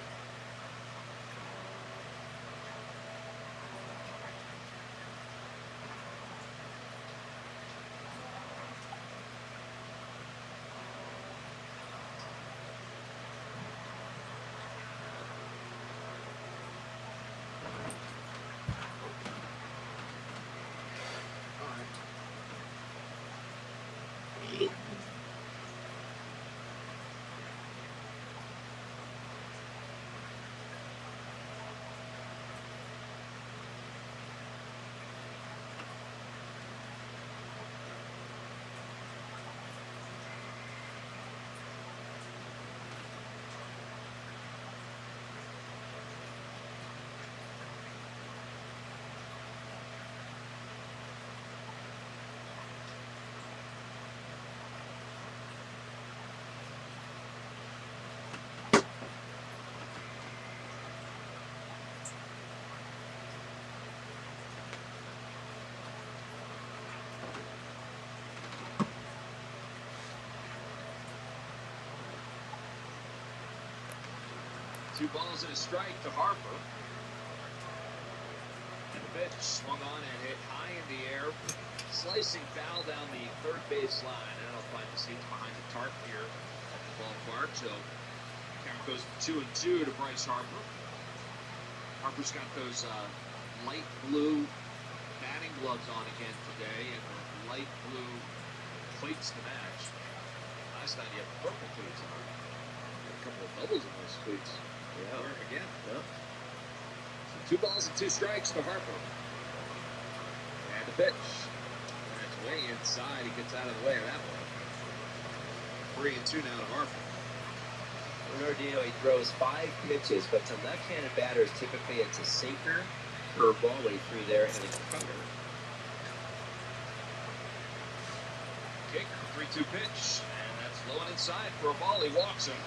Two balls and a strike to Harper. And the pitch swung on and hit high in the air. Slicing foul down the third base line. And I'll find the scenes behind the tarp here at the ballpark. So count goes 2-2 to Bryce Harper. Harper's got those light blue batting gloves on again today and the light blue cleats to match. Last night he had purple cleats on. A couple of doubles in those cleats. Yeah. Again. Yeah. So 2 balls and 2 strikes to Harper. And the pitch. And it's way inside. He gets out of the way of that one. 3-2 now to Harper. Bernardino, he throws 5 pitches, but to left-handed batters, typically it's a sinker, curveball when he threw there, and a cutter. Kick, 3-2 pitch, and that's low and inside for a ball. He walks him.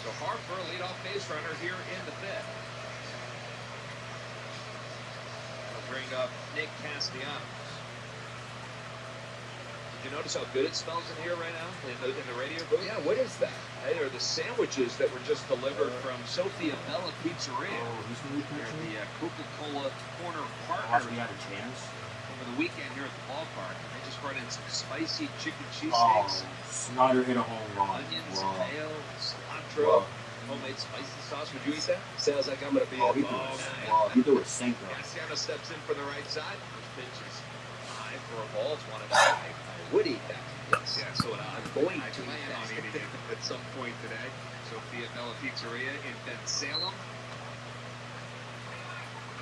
So Harper, leadoff base runner here in the 5th. I'll bring up Nick Castellanos. Did you notice how good it smells in here right now in the radio booth? Yeah, what is that? They are the sandwiches that were just delivered from Sophia Bella Pizzeria. They're the Coca-Cola corner partner We had a chance. over the weekend here at the ballpark. And they just brought in some spicy chicken Oh, cheesesteaks, Snyder hit a home run. onions, Wow. kale, cilantro, Wow. homemade spicy sauce. Would you eat that? Sounds like I'm going to be Oh, a he threw a sinker. Castellanos steps in from the right side. First pitch is high for a ball. It's 1-0. I would eat that. Yes. Yeah, so would I. I'm going I to plan eat on that. eating it at some point today. Sophia Bella Pizzeria in Ben Salem.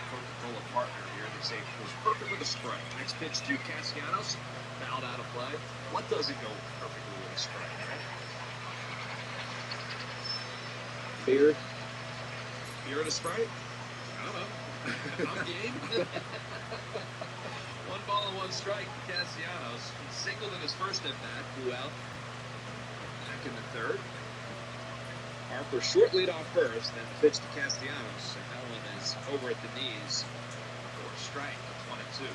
Coca-Cola partner here. They say it was perfect with a strike. Next pitch to Castellanos. Fouled out of play. What doesn't go perfectly with a strike, right? Beer. Beer and a strike? I don't know. I'm game. 1 ball and 1 strike to Castellanos. He singled in his first at bat, flew out back in the 3rd. Harper short lead off first, then the pitch to Castellanos. And that one is over at the knees for a strike. It's 1-2.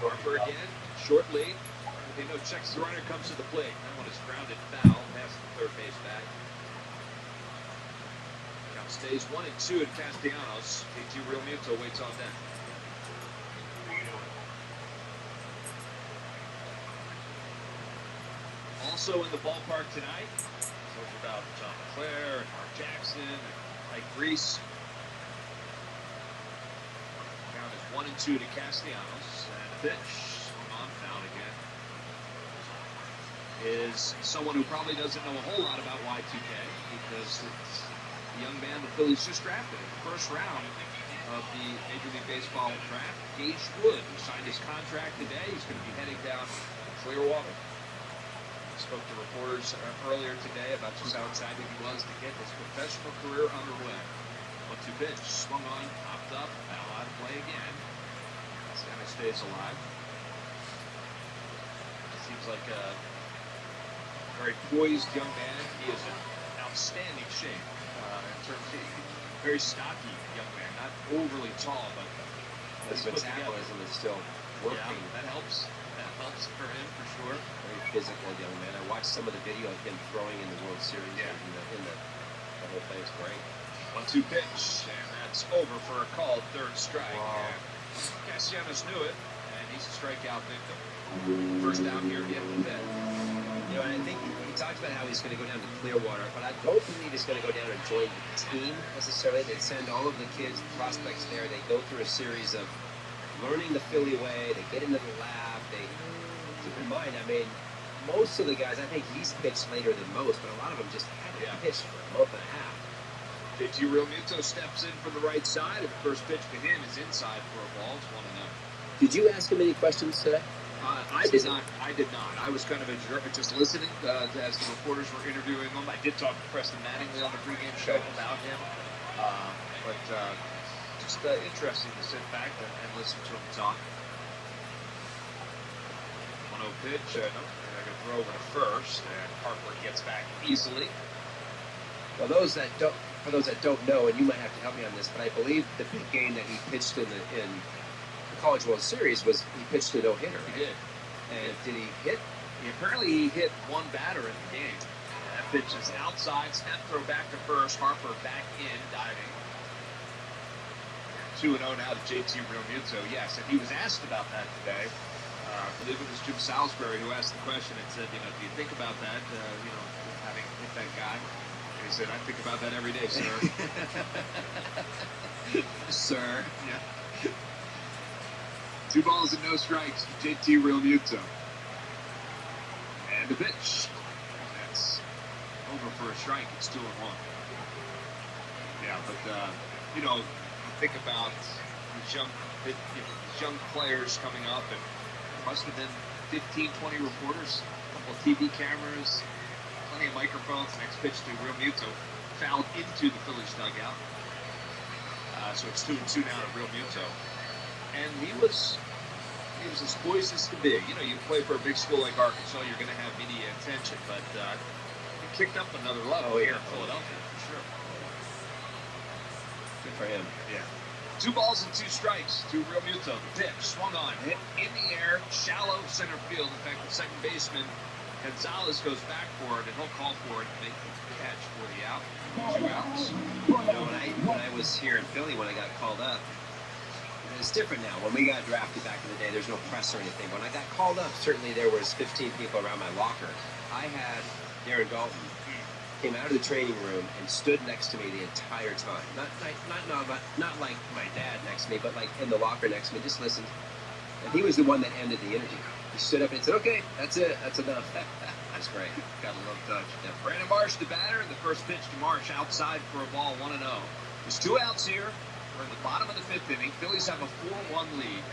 Harper again, short lead. Bernardino checks the runner, comes to the plate. That one is grounded foul past the third base back. Count stays 1-2 to Castellanos. JT Realmuto waits on deck. Also in the ballpark tonight, talked about John LeClaire and Mark Jackson and Mike Reese. Count is 1-2 to Castellanos. And the pitch, swung on, foul again, is someone who probably doesn't know a whole lot about Y2K because it's the young man the Phillies just drafted in the first round of the Major League Baseball draft. Gage Wood, who signed his contract today. He's going to be heading down to Clearwater. Spoke to reporters earlier today about just how excited he was to get his professional career underway. 1-2 pitch, swung on, popped up, foul out of play again. Sammy stays alive. Seems like a very poised young man. He is in outstanding shape in terms of very stocky young man, not overly tall, but His metabolism is still working. yeah, that helps. That helps for him for sure. Very physical young man. I watched some of the video of him throwing in the World Series. Yeah. The whole thing's great. 1-2 pitch, and that's over for a called 3rd strike. Wow. And Castellanos knew it, and he's a strikeout victim. First down here in the 5th. You know, and I think he talked about how he's going to go down to Clearwater, but I don't believe he's going to go down and join the team necessarily. They send all of the kids, prospects there. They go through a series of learning the Philly way. They get into the lab. They keep in mind, I mean, most of the guys, I think he's pitched later than most, but a lot of them just haven't pitched for a month and a half. JT Realmuto steps in from the right side, and the first pitch to him is inside for a ball. It's 1-0. Did you ask him any questions today? I did not. I was kind of just listening as the reporters were interviewing him. I did talk to Preston Mattingly on the pregame show about him, but just interesting to sit back and listen to him talk. 1-0 pitch. They're going to throw over to first, and Harper gets back easily. Well, for those that don't know, and you might have to help me on this, but I believe the big game that he pitched in the College World Series was he pitched a no-hitter. He did. And did he hit? Apparently he hit one batter in the game. That pitch is outside, snap throw back to first. Harper back in, diving. 2-0 now to JT Realmuto. Yes, and he was asked about that today. I believe it was Jim Salisbury who asked the question and said, do you think about that, having hit that guy? And he said, I think about that every day, sir. Sir. Yeah. 2 balls and no strikes to JT Realmuto. And the pitch. That's over for a strike. It's 2-1. Yeah, but, think about these young these young players coming up, and there must have been 15, 20 reporters, a couple of TV cameras, plenty of microphones. Next pitch to Real Muto, fouled into the Phillies dugout. So it's 2-2 now to Real Muto. And he was as poised as could be. You know, you play for a big school like Arkansas, you're going to have media attention, but he kicked up another level here in Philadelphia, for sure. Good for him. Yeah. 2 balls and 2 strikes to Real Muto. The pitch swung on, hit in the air, shallow center field. In fact, the second baseman Gonzalez goes back for it, and he'll call for it and make the catch for the out. 2 outs. You know, when I was here in Philly, when I got called up, it's different now. When we got drafted back in the day, there's no press or anything. When I got called up, certainly there was 15 people around my locker. I had Darren Dalton came out of the training room and stood next to me the entire time. Not like my dad next to me, but like in the locker next to me, just listened. And he was the one that ended the interview. He stood up and said, "Okay, that's it. That's enough." That's great. Got a love touch. Yeah. Brandon Marsh, the batter, and the first pitch to Marsh outside for a ball, 1-0. There's 2 outs here. We're in the bottom of the 5th inning. Phillies have a 4-1 lead.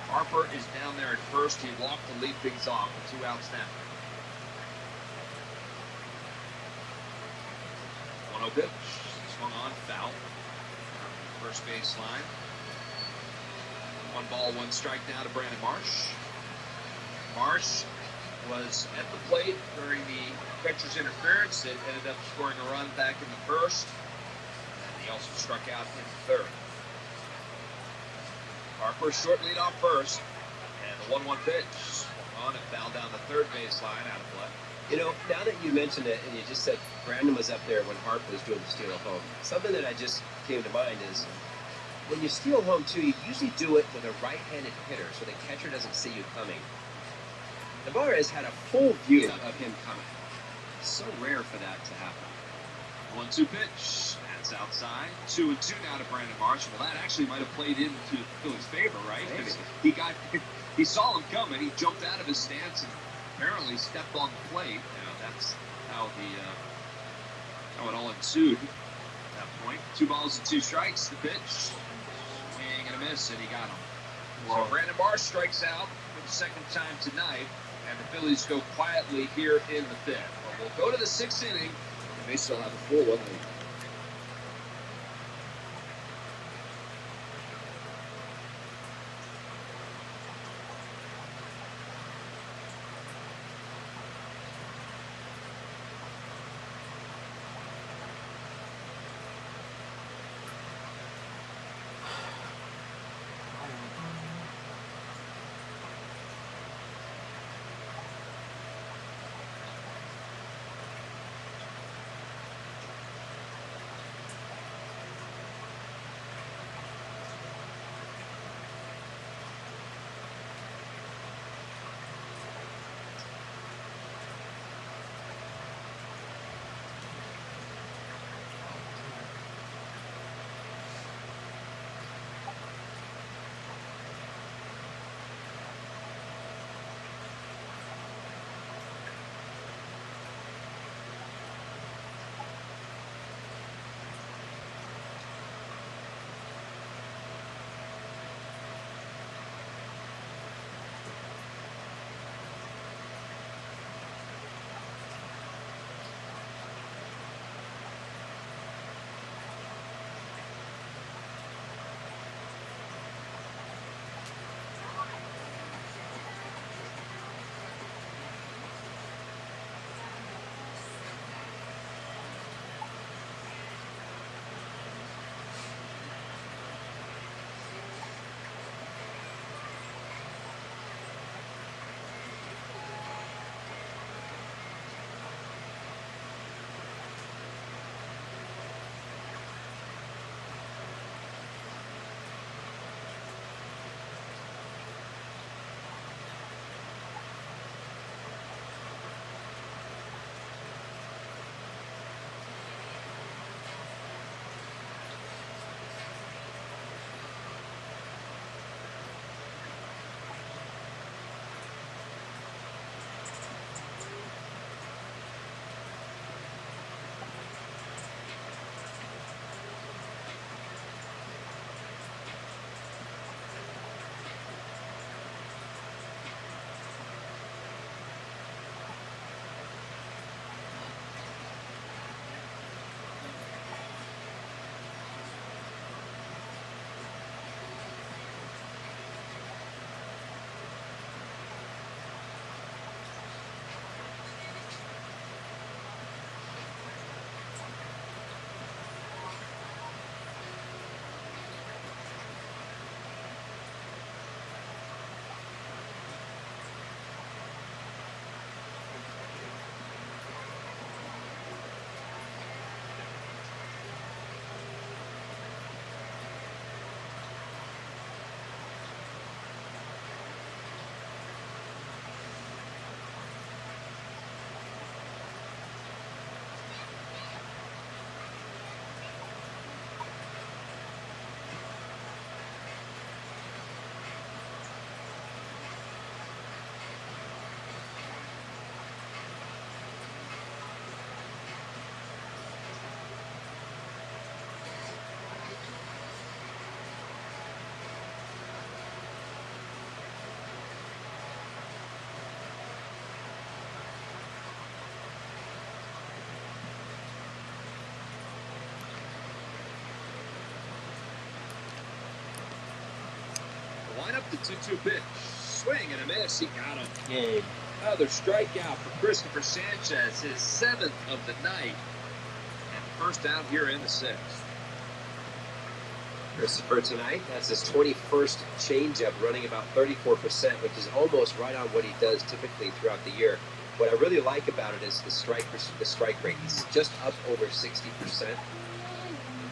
Harper is down there at first. He walked to lead things off with 2 outs now. 1-0 pitch. Swung on, foul. First baseline. 1 ball, 1 strike now to Brandon Marsh. Marsh was at the plate during the catcher's interference. It ended up scoring a run back in the first. And he also struck out in the third. Harper short lead off first. And the 1-1 pitch swung on and fouled down the third baseline out of play. You know, now that you mentioned it, and you just said Brandon was up there when Harper was doing the steal home, something that I just came to mind is when you steal home, too, you usually do it with a right-handed hitter so the catcher doesn't see you coming. Navarez had a full view of him coming. It's so rare for that to happen. 1-2 pitch. That's outside. 2-2 now to Brandon Marsh. Well, that actually might have played into the Phillies' favor, right? Because he saw him coming. He jumped out of his stance and apparently stepped on the plate. You know, that's how it all ensued at that point. 2 balls and 2 strikes. The pitch. Swing and a miss, and he got him. So Brandon Marsh strikes out for the second time tonight, and the Phillies go quietly here in the 5th. Well, we'll go to the 6th inning, and they still have a 4-1 lead. The 2-2 pitch. Swing and a miss. He got him. Yay. Another strikeout for Christopher Sanchez, his 7th of the night. And first out here in the 6th. Christopher tonight has his 21st changeup, running about 34%, which is almost right on what he does typically throughout the year. What I really like about it is the strike rate. He's just up over 60%.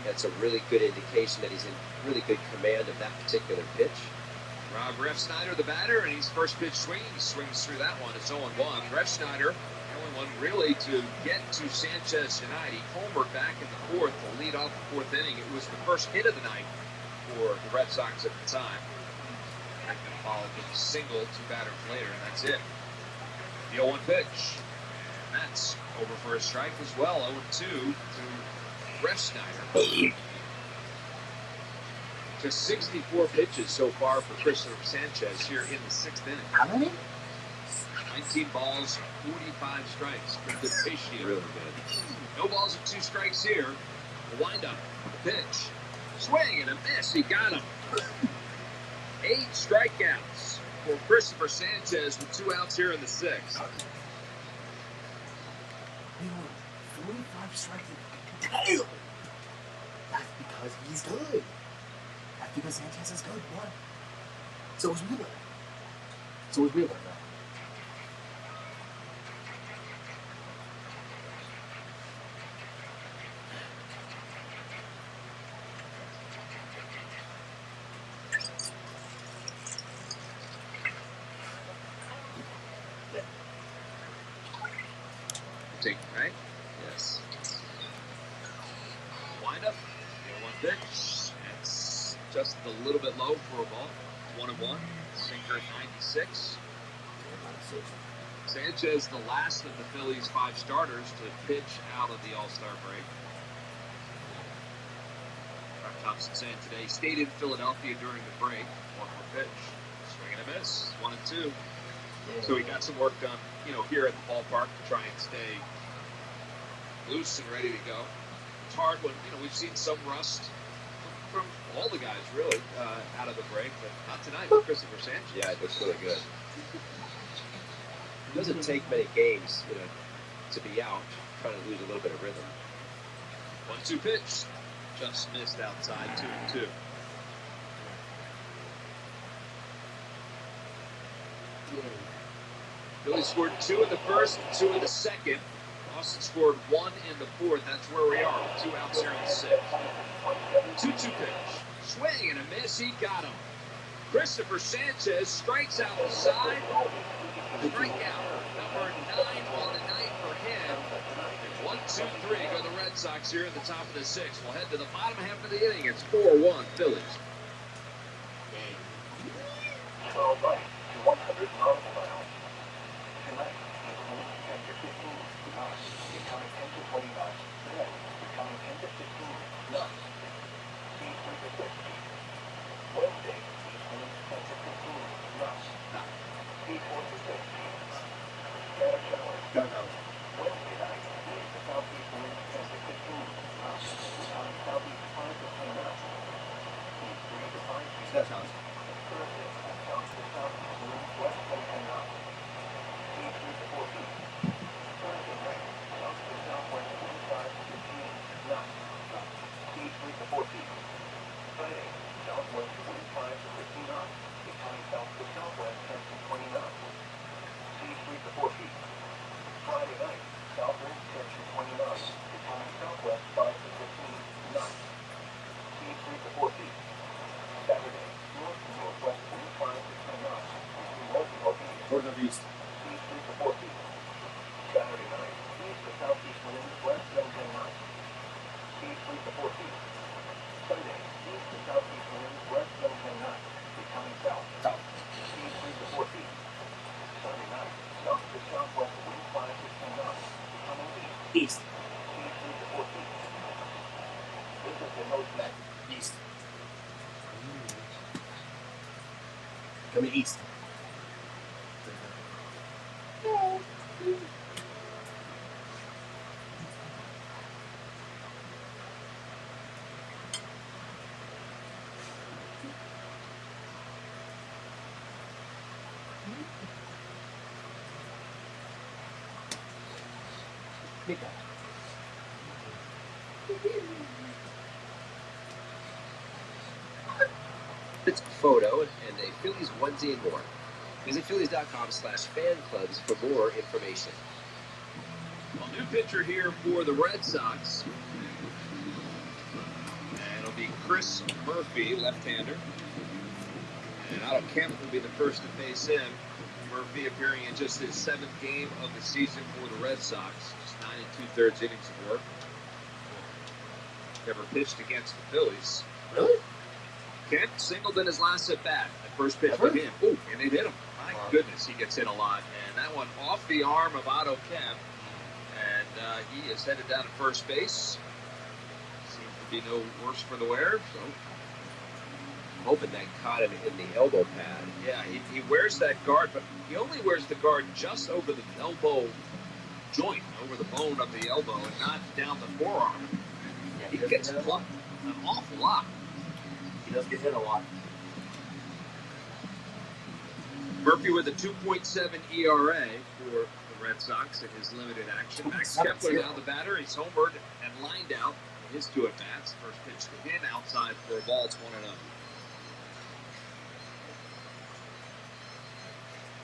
That's a really good indication that he's in really good command of that particular pitch. Rob Refsnyder, the batter, and he's first pitch swing. He swings through that one. It's 0-1. Refsnyder, the only one really to get to Sanchez tonight. He homered back in the 4th to lead off the 4th inning. It was the first hit of the night for the Red Sox at the time. Bregman followed with a single 2 batters later, and that's it. The 0-1 pitch. And that's over for a strike as well. 0-2 to Refsnyder. Just 64 pitches so far for Christopher Sanchez here in the 6th inning. How many? 19 balls, 45 strikes. Pretty good ratio. Really good. No balls and 2 strikes here. The windup, the pitch, swing and a miss. He got him. 8 strikeouts for Christopher Sanchez with 2 outs here in the 6th. 45 strikes. Damn. That's because he's good. That's because Sanchez is good. What? So is Wheeler. Take right? Yes. Wind up. The 0-1 pitch. It's just a little bit low for a ball. 1-1. Sinker at 96. Sanchez, the last of the Phillies' 5 starters to pitch out of the All-Star break. Rob Thompson saying today he stayed in Philadelphia during the break. 1-1 pitch. Swing and a miss. 1-2. So he got some work done, here at the ballpark to try and stay loose and ready to go. It's hard when, we've seen some rust from all the guys, really, out of the break, but not tonight with Christopher Sanchez. Yeah, it looks really good. It doesn't take many games, to be out, trying to lose a little bit of rhythm. 1-2 pitch. Just missed outside. 2-2. Phillies scored 2 in the first, 2 in the second. Boston scored 1 in the 4th. That's where we are with 2 outs here in the 6th. 2-2 pitch. Swing and a miss. He got him. Christopher Sanchez strikes out the side. Strikeout number 9 on the night for him. 1-2-3 go the Red Sox here at the top of the 6th. We'll head to the bottom half of the inning. It's 4-1 Phillies. East. East. East. Coming east. It's a photo and a Phillies onesie and more. Visit Phillies.com/fan clubs for more information. Well, new pitcher here for the Red Sox. And it'll be Chris Murphy, left-hander. And Otto Kemp will be the first to face him. Murphy appearing in just his 7th game of the season for the Red Sox. Just 9 2/3 innings of work. Never pitched against the Phillies. Really? Kemp singled in his last at bat. That first pitch to him. Ooh, and it hit him. My goodness, he gets hit a lot. And that one off the arm of Otto Kemp. And he is headed down to first base. Seems to be no worse for the wear. So, Hoping that caught him in the elbow pad. yeah, he wears that guard, but he only wears the guard just over the elbow joint, over the bone of the elbow, and not down the forearm. He gets plucked an awful lot. He does get hit a lot. Murphy with a 2.7 ERA for the Red Sox in his limited action. Max Kepler now the batter. He's homered and lined out in his 2 at-bats. First pitch to him outside for a ball. It's 1-0.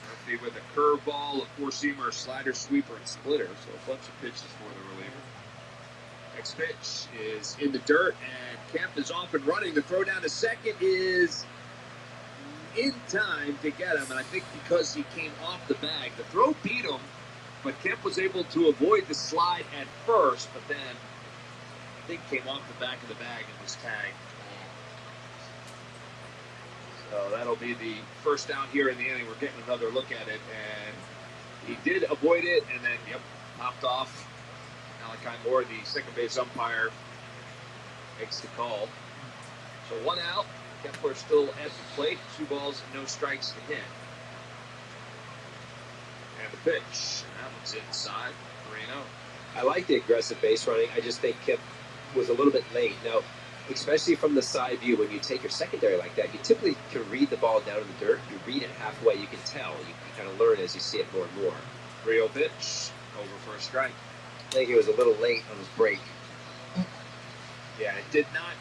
Murphy with a curveball, a four-seamer, slider, sweeper, and splitter. So a bunch of pitches for the reliever. Next pitch is in the dirt, and Kemp is off and running. The throw down to second is in time to get him, and I think because he came off the bag. The throw beat him, but Kemp was able to avoid the slide at first, but then I think came off the back of the bag and was tagged. So that'll be the first down here in the inning. We're getting another look at it, and he did avoid it, and then, popped off. Malachi Moore, the second base umpire, makes the call. So 1 out. Kepler still at the plate. 2 balls and no strikes to hit. And the pitch. That one's inside. 3-0. I like the aggressive base running. I just think Kemp was a little bit late. Now, especially from the side view, when you take your secondary like that, you typically can read the ball down in the dirt. You read it halfway. You can tell. You kind of learn as you see it more and more. 3-0 pitch. Over for a strike. I think he was a little late on his break. Yeah, it did not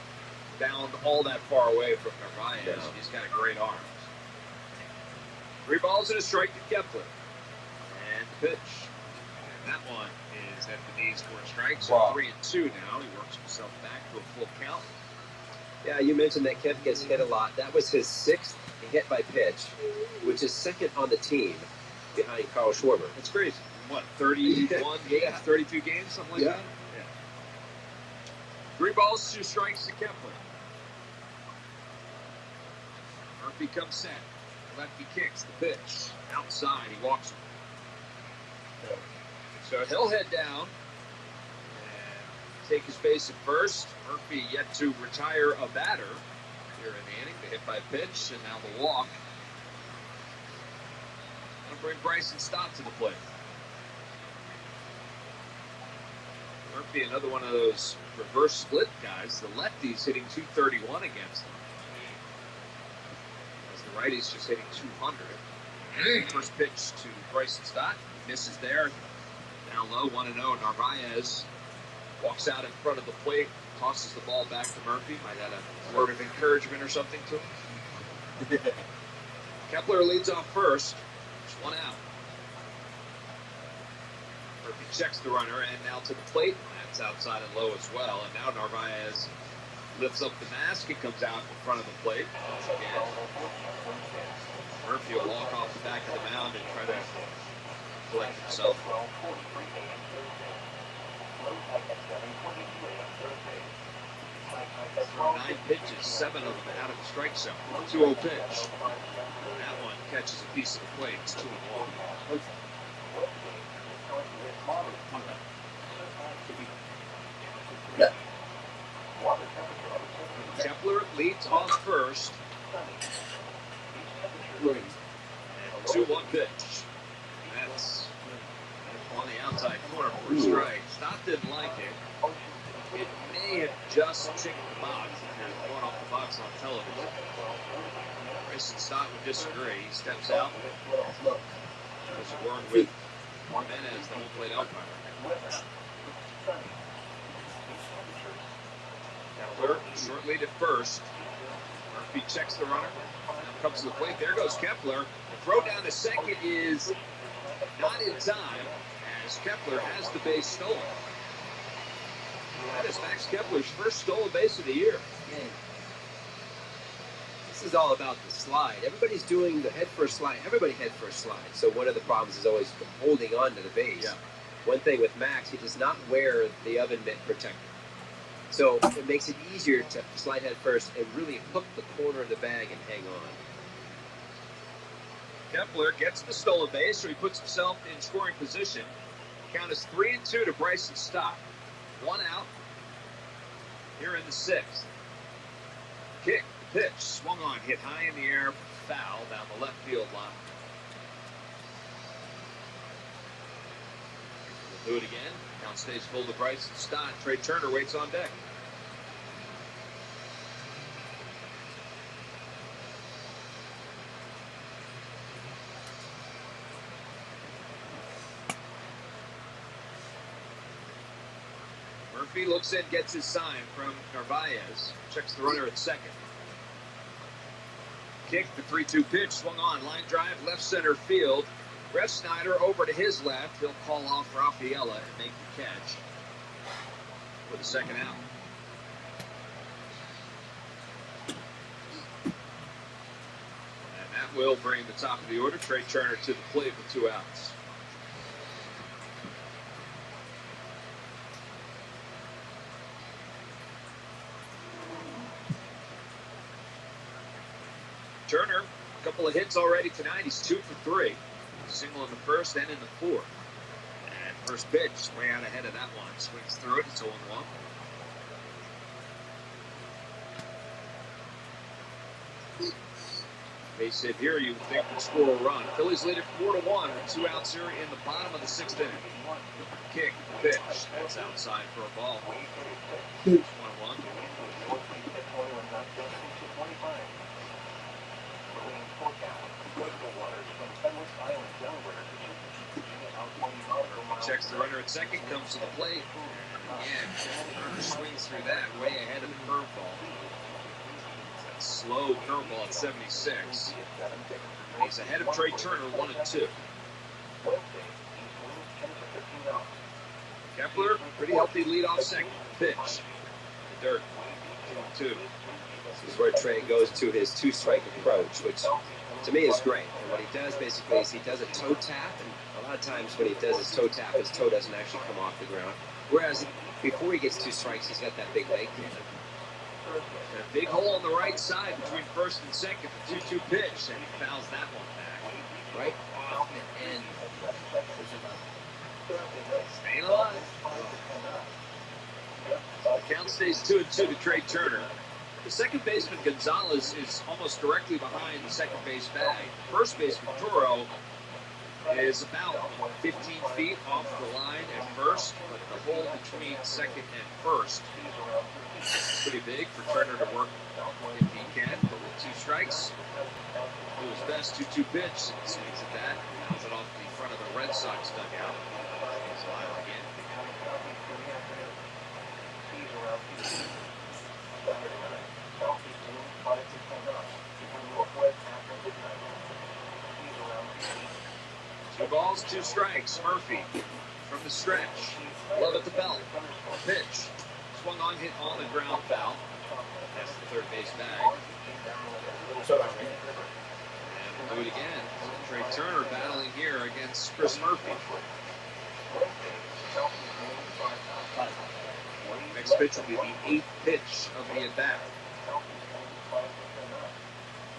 bound all that far away from Narvaez. No. He's got a great arm. 3 balls and a strike to Kepler. And the pitch. And that one is at the knees for a strike. So 3-2 now. He works himself back to a full count. Yeah, you mentioned that Kemp gets hit a lot. That was his 6th hit by pitch, which is 2nd on the team behind Carl Schwarber. That's crazy. What, 31 games, 32 games, something like that? Yeah. 3 balls, 2 strikes to Kepler. Murphy comes set. Lefty kicks the pitch. Outside, he walks him. So he'll head down and take his base at first. Murphy yet to retire a batter here in the inning. The hit by pitch, and now the walk. Gonna bring Bryson Stott to the plate. Murphy, another one of those reverse split guys. The lefty's hitting 231 against him. As the righty's just hitting 200. First pitch to Bryson Stott. Misses there. Down low, 1-0. Narvaez walks out in front of the plate. Tosses the ball back to Murphy. Might have a word of encouragement or something to him. Kepler leads off first. Just 1 out. Murphy checks the runner, and now to the plate. That's outside and low as well. And now Narvaez lifts up the mask and comes out in front of the plate. Again. Murphy will walk off the back of the mound and try to collect himself. 9 pitches, 7 of them out of the strike zone. 2-0 pitch. That one catches a piece of the plate. It's 2-1. Kepler leads off first. 2-1 pitch. That's on the outside corner for a strike. Stott didn't like it. It may have just chicked the box if you're going off the box on television. Bryson Stott would disagree. He steps out. There's a word with Jimenez, the home plate umpire. Kepler short lead at first. Murphy checks the runner. Now comes to the plate. There goes Kepler. The throw down to second is not in time as Kepler has the base stolen. That is Max Kepler's first stolen base of the year. Man, this is all about the slide. Everybody's doing the head first slide. Everybody head first slide. So one of the problems is always holding on to the base. Yeah. One thing with Max, he does not wear the oven mitt protector. So it makes it easier to slide head first and really hook the corner of the bag and hang on. Kepler gets the stolen base, so he puts himself in scoring position. Count is 3-2 to Bryson Stott. 1 out here in the 6th. Kick, pitch, swung on, hit high in the air, foul down the left field line. We'll do it again. Count stays full to Bryson Stott. Trey Turner waits on deck. Murphy looks in, gets his sign from Narvaez. Checks the runner at second. Kick, the 3-2 pitch, swung on, line drive, left center field. Brett Snyder over to his left. He'll call off Rafaela and make the catch with a second out. And that will bring the top of the order. Trey Turner to the plate with 2 outs. Turner, a couple of hits already tonight. He's 2 for 3. Single in the first and in the 4th. And first pitch, way out ahead of that one. Swings through it. It's 0-1. Base hit here, you would think would score a run. Phillies lead it 4-1 with 2 outs here in the bottom of the 6th inning. Kick, pitch. That's outside for a ball. 1-1. Checks the runner at second, comes to the plate. And Turner swings through that way ahead of the curveball. That slow curveball at 76. He's ahead of Trey Turner, 1-2. Kepler, pretty healthy lead off second. Pitch. The dirt. 2-2. This is where Trey goes to his 2-strike approach, which to me is great. And what he does basically is he does a toe tap, and a lot of times when he does his toe tap, his toe doesn't actually come off the ground. Whereas before he gets 2 strikes, he's got that big leg kick. And a big hole on the right side between first and second. The 2-2 pitch, and he fouls that one back. Right off the end. Staying alive. Count stays 2-2 to Trey Turner. The second baseman, Gonzalez, is almost directly behind the second base bag. First baseman, Toro, is about 15 feet off the line at first, but the hole between second and first is pretty big for Turner to work if he can. But with 2 strikes, do his best. 2-2 pitch, and swings at that, fouls it off the front of the Red Sox dugout. He's alive again. Two balls, 2 strikes. Murphy from the stretch. Love at the belt. Pitch. Swung on, hit on the ground, foul. That's the third base bag. And we'll do it again. Trey Turner battling here against Chris Murphy. Next pitch will be the 8th pitch of the at-bat.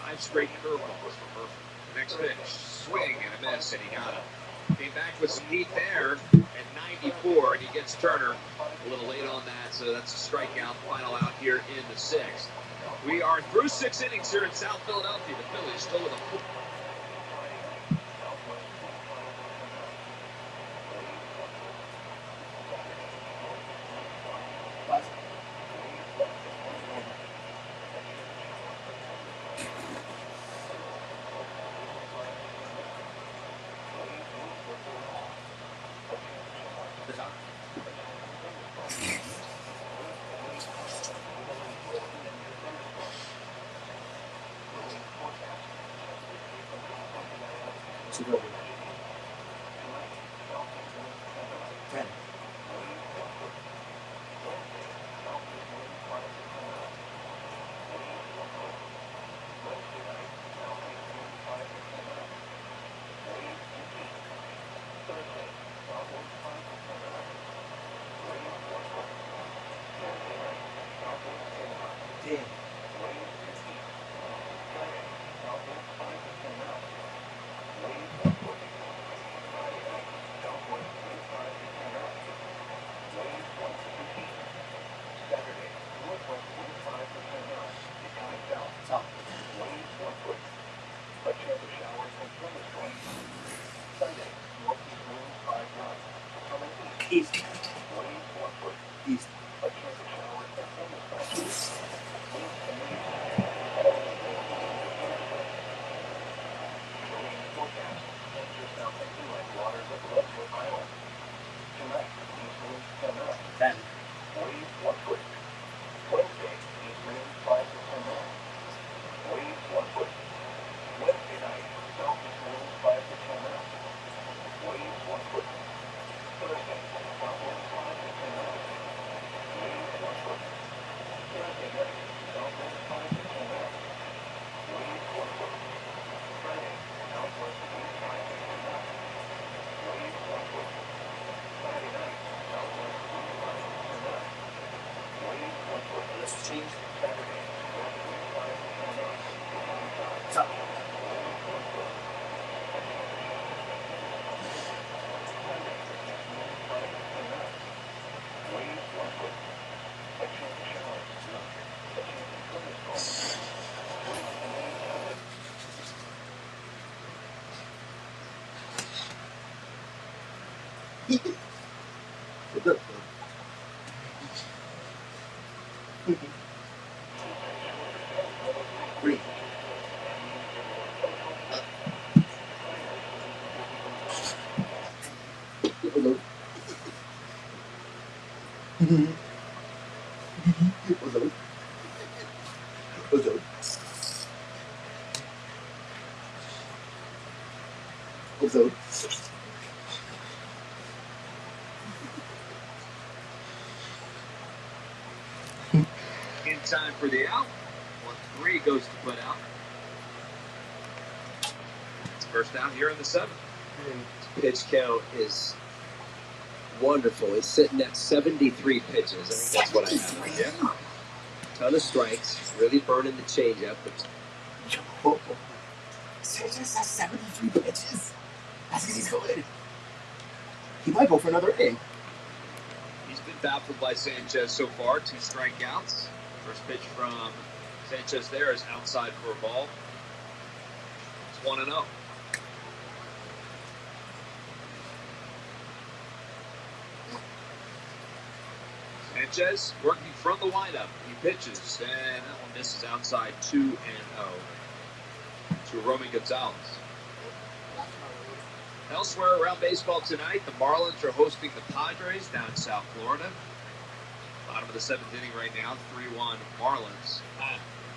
5 straight curveballs for Murphy. Next pitch, swing and a miss, and he got it. Came back with some heat there at 94, and he gets Turner a little late on that, so that's a strikeout. Final out here in the 6th. We are through 6 innings here in South Philadelphia. The Phillies still with a 10. East. East. Ten. Let's change. Top. Good. Three. Hello. Hello. Hello. Hello. In time for the out. 1-3 goes to put out. It's first out here in the 7th. Pitch count is wonderful. He's sitting at 73 pitches. I think that's what I have right now. Ton of strikes, really burning the changeup. Sanchez has 73 pitches. That's because he's good. He might go for another inning. He's been baffled by Sanchez so far. 2 strikeouts. First pitch from Sanchez there is outside for a ball. It's 1-0. Sanchez working from the windup. He pitches, and that one misses outside 2-0 to Romy Gonzalez. Elsewhere around baseball tonight, the Marlins are hosting the Padres down in South Florida. Bottom of the 7th inning right now, 3-1 Marlins.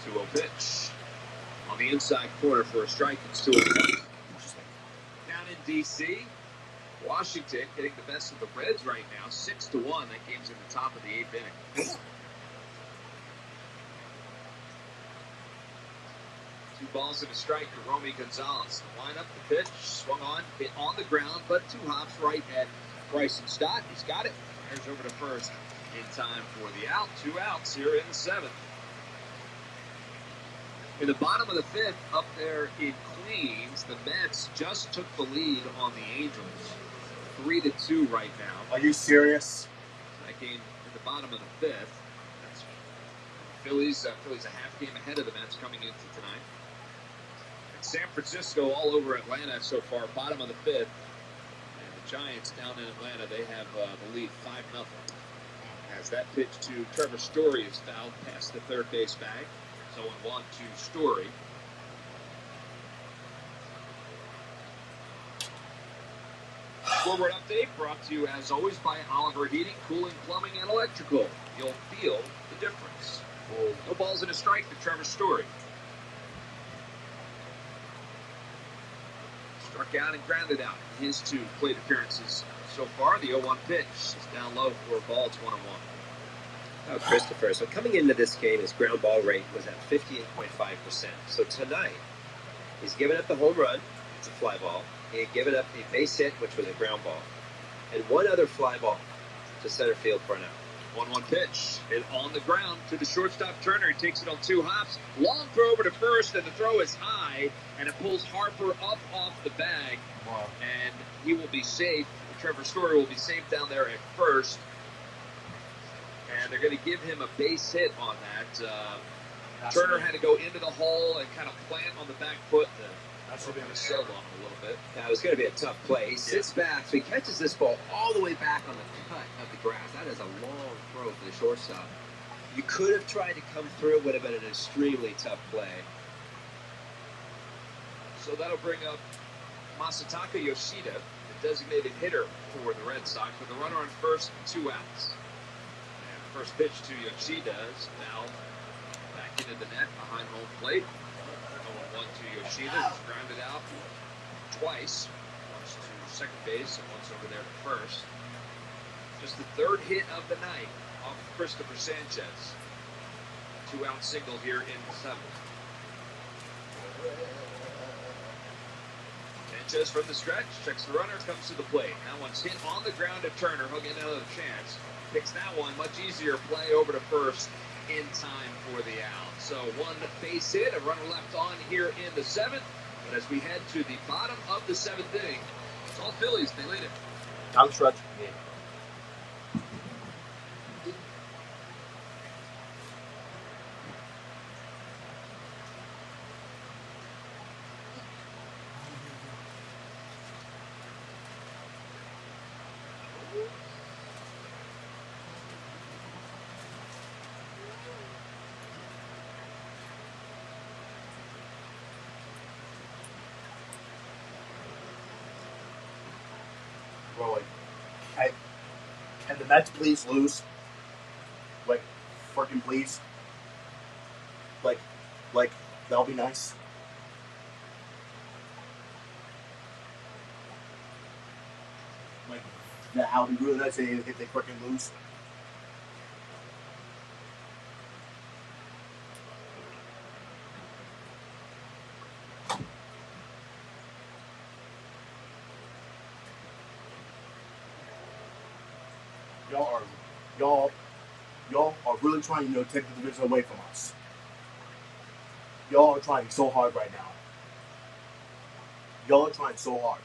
2-0 pitch. On the inside corner for a strike, it's 2-0. Down in D.C., Washington getting the best of the Reds right now, 6-1. That game's in the top of the 8th inning. 2 balls and a strike to Romy Gonzalez. The lineup, the pitch, swung on, hit on the ground, but 2 hops right at Bryson Stott. He's got it. Fires over to first in time for the out. 2 outs here in the 7th. In the bottom of the 5th, up there in Queens, the Mets just took the lead on the Angels. 3-2 right now. Are you serious? That game at the bottom of the 5th. That's Phillies a half game ahead of the Mets coming into tonight. And San Francisco all over Atlanta so far, bottom of the 5th. And the Giants down in Atlanta, they have the lead 5-0. As that pitch to Trevor Story is fouled past the third base bag. 0-1 to Story. Forward update brought to you as always by Oliver Heating, Cooling, Plumbing, and Electrical. You'll feel the difference. No balls and a strike to Trevor Story. struck out and grounded out in his 2 plate appearances so far. The 0-1 pitch is down low for a ball. It's 1-1. Oh, Christopher. So coming into this game, his ground ball rate was at 58.5%. So tonight, he's given up the home run. It's a fly ball. He had given up a base hit, which was a ground ball, and 1 other fly ball to center field for an out. 1-1 pitch. Hit on the ground to the shortstop Turner. He takes it on 2 hops. Long throw over to first, and the throw is high, and it pulls Harper up off the bag. Wow. And he will be safe. Trevor Story will be safe down there at first. And they're going to give him a base hit on that. Turner had to go into the hole and kind of plant on the back foot. That's going to settle on him a little bit. That was going to be a tough play. He sits back, so he catches this ball all the way back on the cut of the grass. That is a long throw for the shortstop. You could have tried to come through. It would have been an extremely tough play. So that'll bring up Masataka Yoshida, the designated hitter for the Red Sox, with a runner on first and 2 outs. And the first pitch to Yoshida is now back into the net behind home plate. 0-1 to Yoshida, who's grounded out twice, once to second base and once over there to first. Just the 3rd hit of the night off of Christopher Sanchez. 2-out single here in the 7th. Sanchez from the stretch, checks the runner, comes to the plate. That one's hit on the ground to Turner. He'll get another chance. Picks that one, much easier play over to first in time for the out. So 1 base hit, a runner left on here in the 7th. But as we head to the bottom of the 7th inning, it's all Phillies. They lead it. Down stretch. Yeah. Bro, like, can the Mets please lose? Like, freaking please. Like, that'll be nice. Like, that'll be really nice if they freaking lose. Y'all are really trying, to take the division away from us. Y'all are trying so hard right now. Y'all are trying so hard.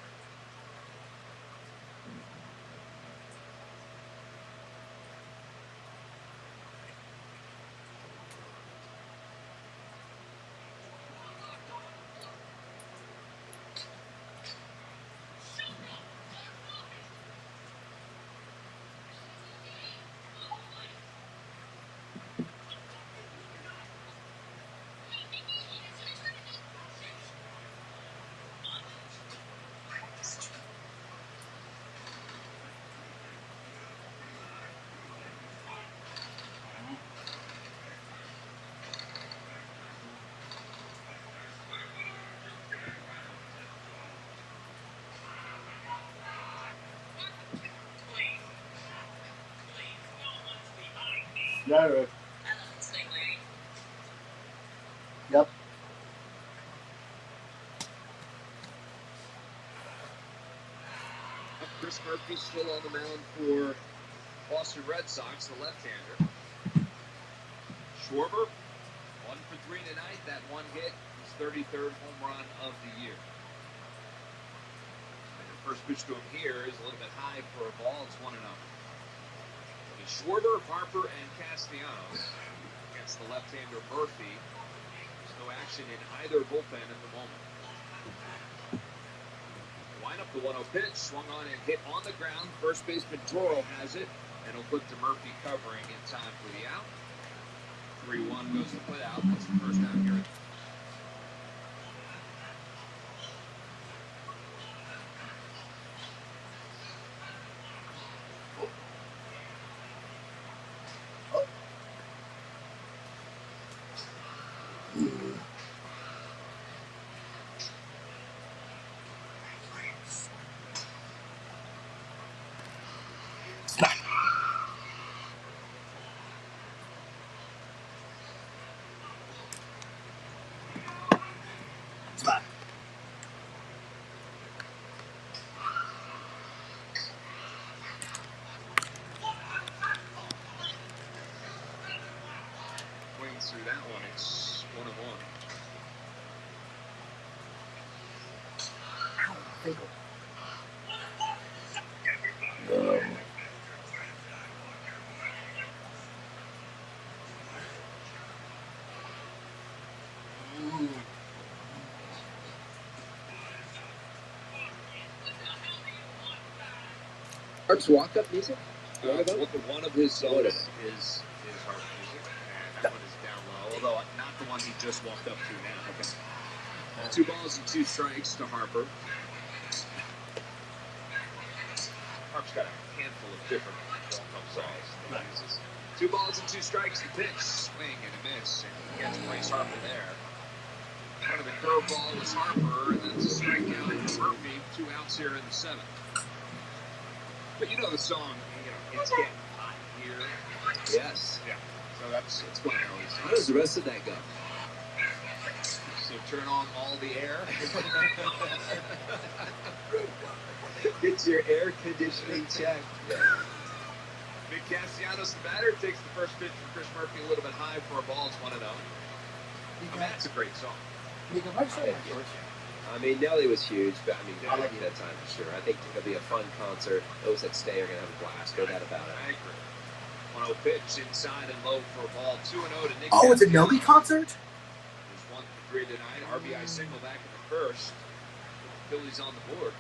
Yeah, right. Yep. Chris Murphy still on the mound for Boston Red Sox, the left-hander. Schwarber, 1 for 3 tonight. That one hit, his 33rd home run of the year. And the first pitch to him here is a little bit high for a ball. It's 1-0. It's Schwarber, Harper, and Castellanos against the left-hander Murphy. There's no action in either bullpen at the moment. Line up the 1-0 pitch, swung on and hit on the ground. First baseman Toro has it, and he'll put to Murphy covering in time for the out. 3-1 goes to put out. That's the first out here. that one. It's 1-1. Harp's walk-up music? One of his songs is Harp music, and that one is down low, although not the one he just walked up to now. Okay. 2 balls and 2 strikes to Harper. Harp's got a handful of different walk-up songs that he uses. 2 balls and 2 strikes to pitch, swing and a miss, and he gets Bryce Harper there. Part of the curveball was Harper, and that's a strikeout for Murphy. 2 outs here in the 7th. But you know the song, it's getting hot here. Yes. Yeah. So that's one of those. How does the rest of that go? So turn on all the air. It's your air conditioning check. Nick Castellanos, the batter, takes the first pitch from Chris Murphy a little bit high for a ball. It's 1-0. That's a great song. I mean, Nelly was huge, but I mean, I like that time for sure. I think it'll be a fun concert. Those that stay are going to have a blast. No doubt about it. I agree. 1-0 pitch inside and low for a ball. 2-0 to Nick. Oh, it's a Nelly concert? There's 1 for 3 tonight. RBI single back in the first. Phillies on the board.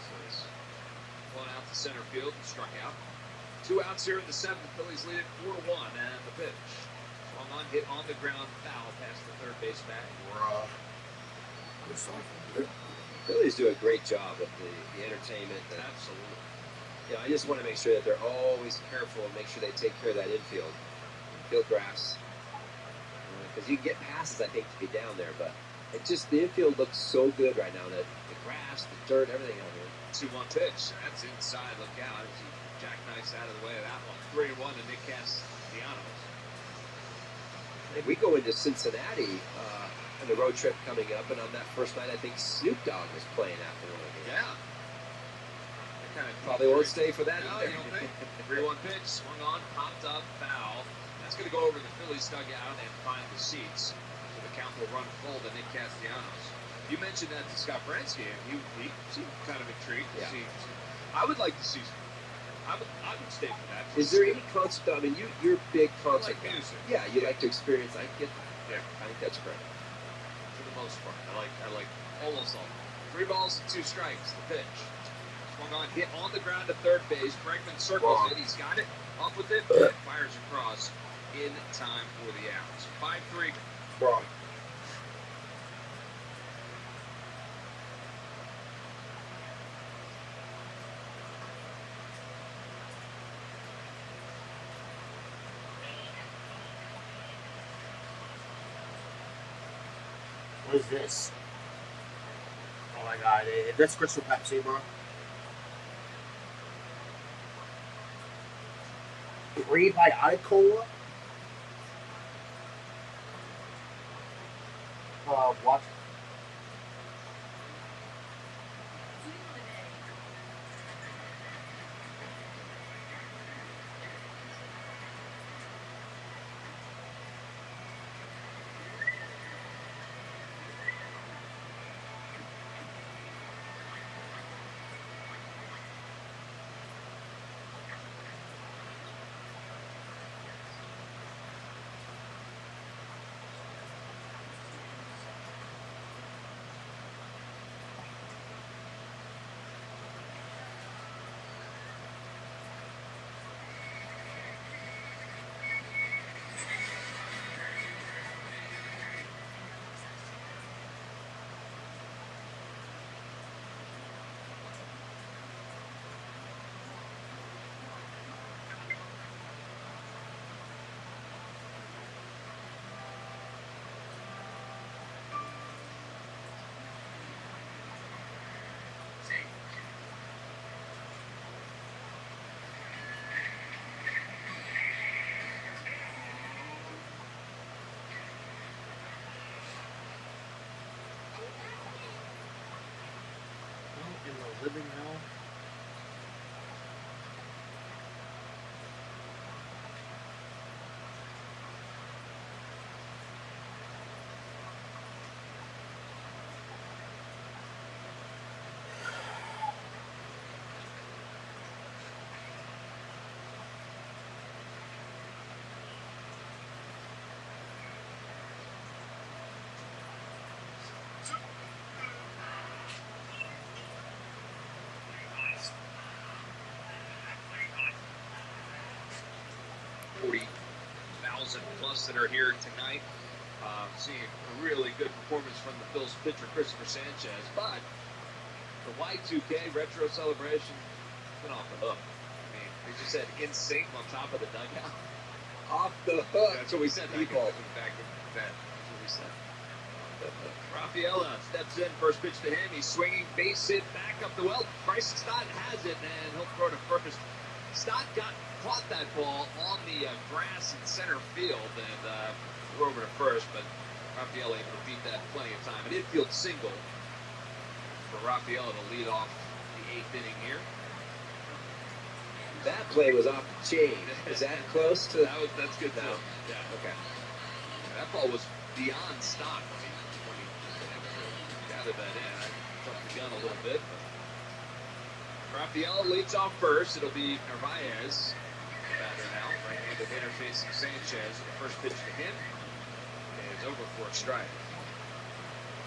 So it's one out to center field and struck out. 2 outs here in the 7th. Phillies lead it 4-1, and the pitch. Swung on, hit on the ground, foul past the third base bag. Phillies do a great job of the entertainment. Absolutely. Yeah, I just want to make sure that they're always careful and make sure they take care of that infield grass. Because you can get passes, I think, to get down there, but it just the infield looks so good right now. That the grass, the dirt, everything out here. 2-1 pitch. That's inside. Look out. He jackknifes out of the way of that one. 3-1 to Nick Castellanos. And we go into Cincinnati on the road trip coming up, and on that first night, I think Snoop Dogg was playing after one of the games. Yeah. Probably won't stay for that No, either. you don't think? 3-1 pitch, swung on, popped up, foul. That's going to go over the Phillies dugout and find the seats. So the count will run full to Nick Castellanos. You mentioned that to Scott Bransky, and he seemed kind of intrigued. Yeah. I would like to see. I would stay for that. Is there any concert? I mean, you're a big concert like guy. music. Yeah, you like to experience. I get. Yeah. I think that's great. For the most part, I like almost all. 3 balls and 2 strikes. The pitch. Swung on, hit on the ground to third base. Bregman circles it. He's got it. Up with it. And fires across in time for the outs. 5-3. Wrong. What is this? Oh my god, that's Crystal Pepsi, bro. Breed by Icola? What? Living hell. 40,000 plus that are here tonight. Seeing a really good performance from the Phillies pitcher, Christopher Sanchez. But the Y2K retro celebration been off the hook. I mean, they just had in sync on top of the dugout. Off the hook. That's what we said People. back then. That's what we said. Rafaela steps in, first pitch to him. He's swinging, base hit, back up the well. Bryson Stott has it, and he'll throw to first. Stott caught that ball on the grass in center field and threw over to first, but Rafaela able to beat that plenty of time. An infield single for Rafaela to lead off the 8th inning here. That play was off the chain. Is that close to? That's good now. Yeah. Okay. That ball was beyond Stott when he gathered that in. I jumped the gun a little bit. But Rafaela leads off first. It'll be Narvaez, the batter now. Right-handed hitter facing Sanchez. The first pitch to him is over for a strike.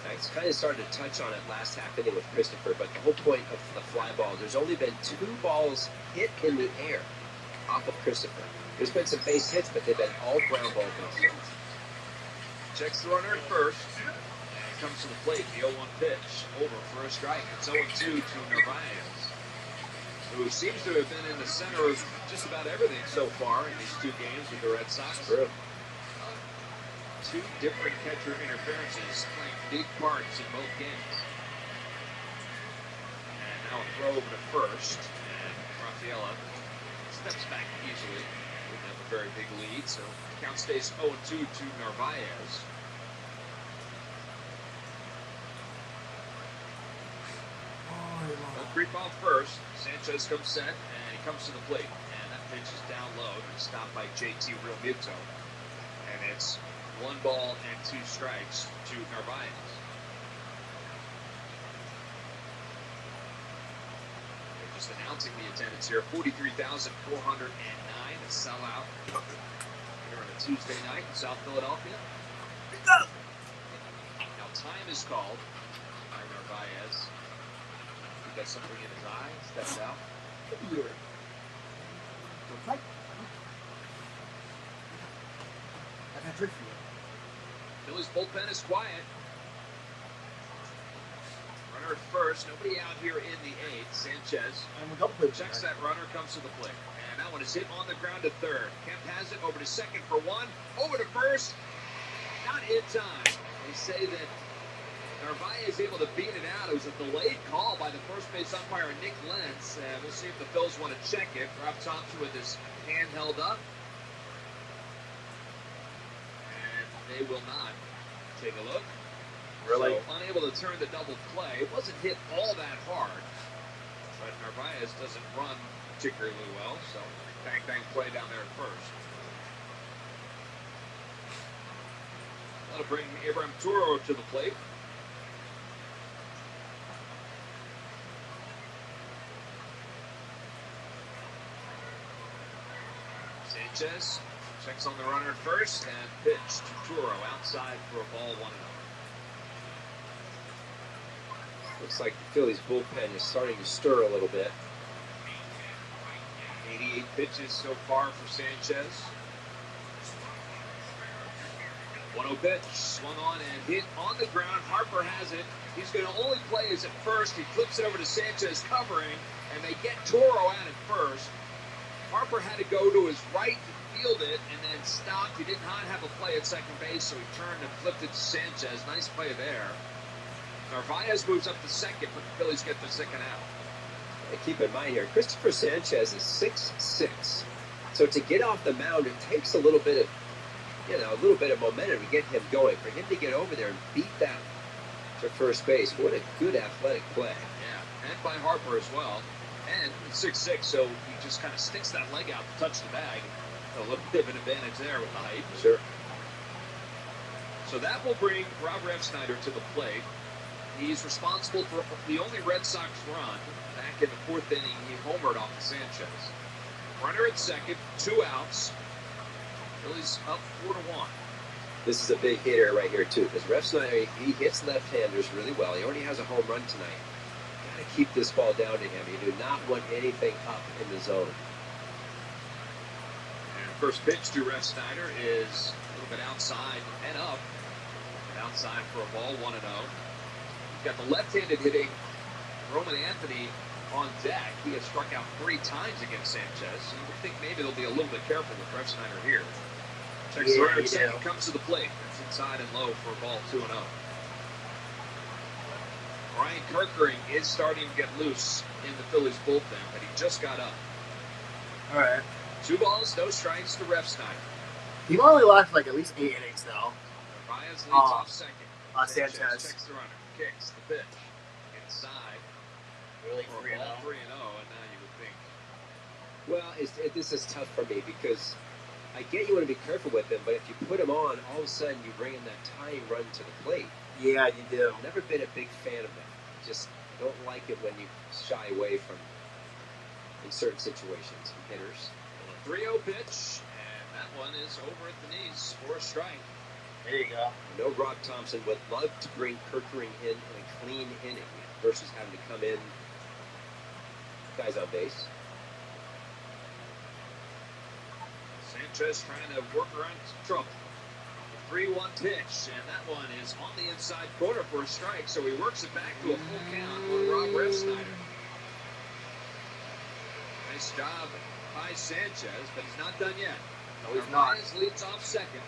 I kind of started to touch on it last half inning with Christopher, but the whole point of the fly ball, there's only been 2 balls hit in the air off of Christopher. There's been some base hits, but they've been all ground ball hits. Checks the runner at first. And comes to the plate. The 0-1 pitch. Over for a strike. It's 0-2 to Narvaez, who seems to have been in the center of just about everything so far in these 2 games with the Red Sox. True. 2 different catcher interferences playing big parts in both games. And now a throw over to first. And Rafaela steps back easily. Didn't have a very big lead, so count stays 0-2 to Narvaez. They'll creep off first. Sanchez comes set, and he comes to the plate. And that pitch is down low. And stopped by JT Realmuto. And it's 1 ball and 2 strikes to Narvaez. They're just announcing the attendance here. 43,409, a sellout here on a Tuesday night in South Philadelphia. Now time is called by Narvaez. He got something in his eye, steps out. Phillies bullpen is quiet. Runner at first, nobody out here in the 8th. Sanchez checks that runner, comes to the plate. And that one is hit on the ground to third. Kemp has it over to second for 1. Over to first. Not in time. They say that Narvaez is able to beat it out. It was a delayed call by the first base umpire, Nick Lentz. We'll see if the Phils want to check it. Rob Thompson with his hand held up. They will not. Take a look. Really? So, unable to turn the double play. It wasn't hit all that hard, but Narvaez doesn't run particularly well, so bang, bang play down there at first. That'll bring Abraham Turo to the plate. Sanchez checks on the runner at first and pitch to Turo outside for a ball 1-0. Looks like the Phillies bullpen is starting to stir a little bit. 88 pitches so far for Sanchez. 1-0 pitch, swung on and hit on the ground. Harper has it. He's going to only play as at first. He flips it over to Sanchez covering, and they get Toro out at first. Harper had to go to his right to field it and then stopped. He did not have a play at second base, so he turned and flipped it to Sanchez. Nice play there. Narvaez moves up to second, but the Phillies get the second out. And keep in mind here, Christopher Sanchez is 6'6". So to get off the mound, it takes a little bit of, a little bit of momentum to get him going. For him to get over there and beat that to first base, what a good athletic play. Yeah, and by Harper as well. And 6'6", so he just kind of sticks that leg out to touch the bag. A little bit of an advantage there with the height. Sure. So that will bring Rob Refsnyder to the plate. He's responsible for the only Red Sox run. Back in the 4th inning, he homered off of Sanchez. Runner at second, 2 outs. Phillies up 4-1. This is a big hitter right here, too, because Refsnyder, he hits left-handers really well. He already has a home run tonight. Got to keep this ball down to him. You do not want anything up in the zone. First pitch to Rev Snyder is a little bit outside and up. And outside for a ball, 1-0. You've got the left-handed hitting Roman Anthony on deck. He has struck out 3 times against Sanchez. So you would think maybe they'll be a little bit careful with Rev Snyder here. Checks the runner at second, comes to the plate. That's inside and low for a ball, 2-0. Brian Kirkering is starting to get loose in the Phillies bullpen, but he just got up. All right. 2 balls, no strikes to Rev Snyder. He only lasted like at least 8 innings, though. Narvaez leads off second. Sanchez checks the runner, kicks the pitch. Inside. Really For a ball, 3-0, and now you would think. Well, this is tough for me because I get you want to be careful with him, but if you put him on, all of a sudden you bring in that tying run to the plate. Yeah, you do. I've never been a big fan of that. Just don't like it when you shy away from in certain situations from hitters. 3-0 pitch, and that one is over at the knees for a strike. There you go. I know Rob Thompson would love to bring Kirkering in a clean inning versus having to come in guys on base. Sanchez trying to work around some trouble. 3-1 pitch, and that one is on the inside corner for a strike, so he works it back to a full count on Rob Rev Snyder. Nice job by Sanchez, but he's not done yet. No, he's not. Narvaez leads off second.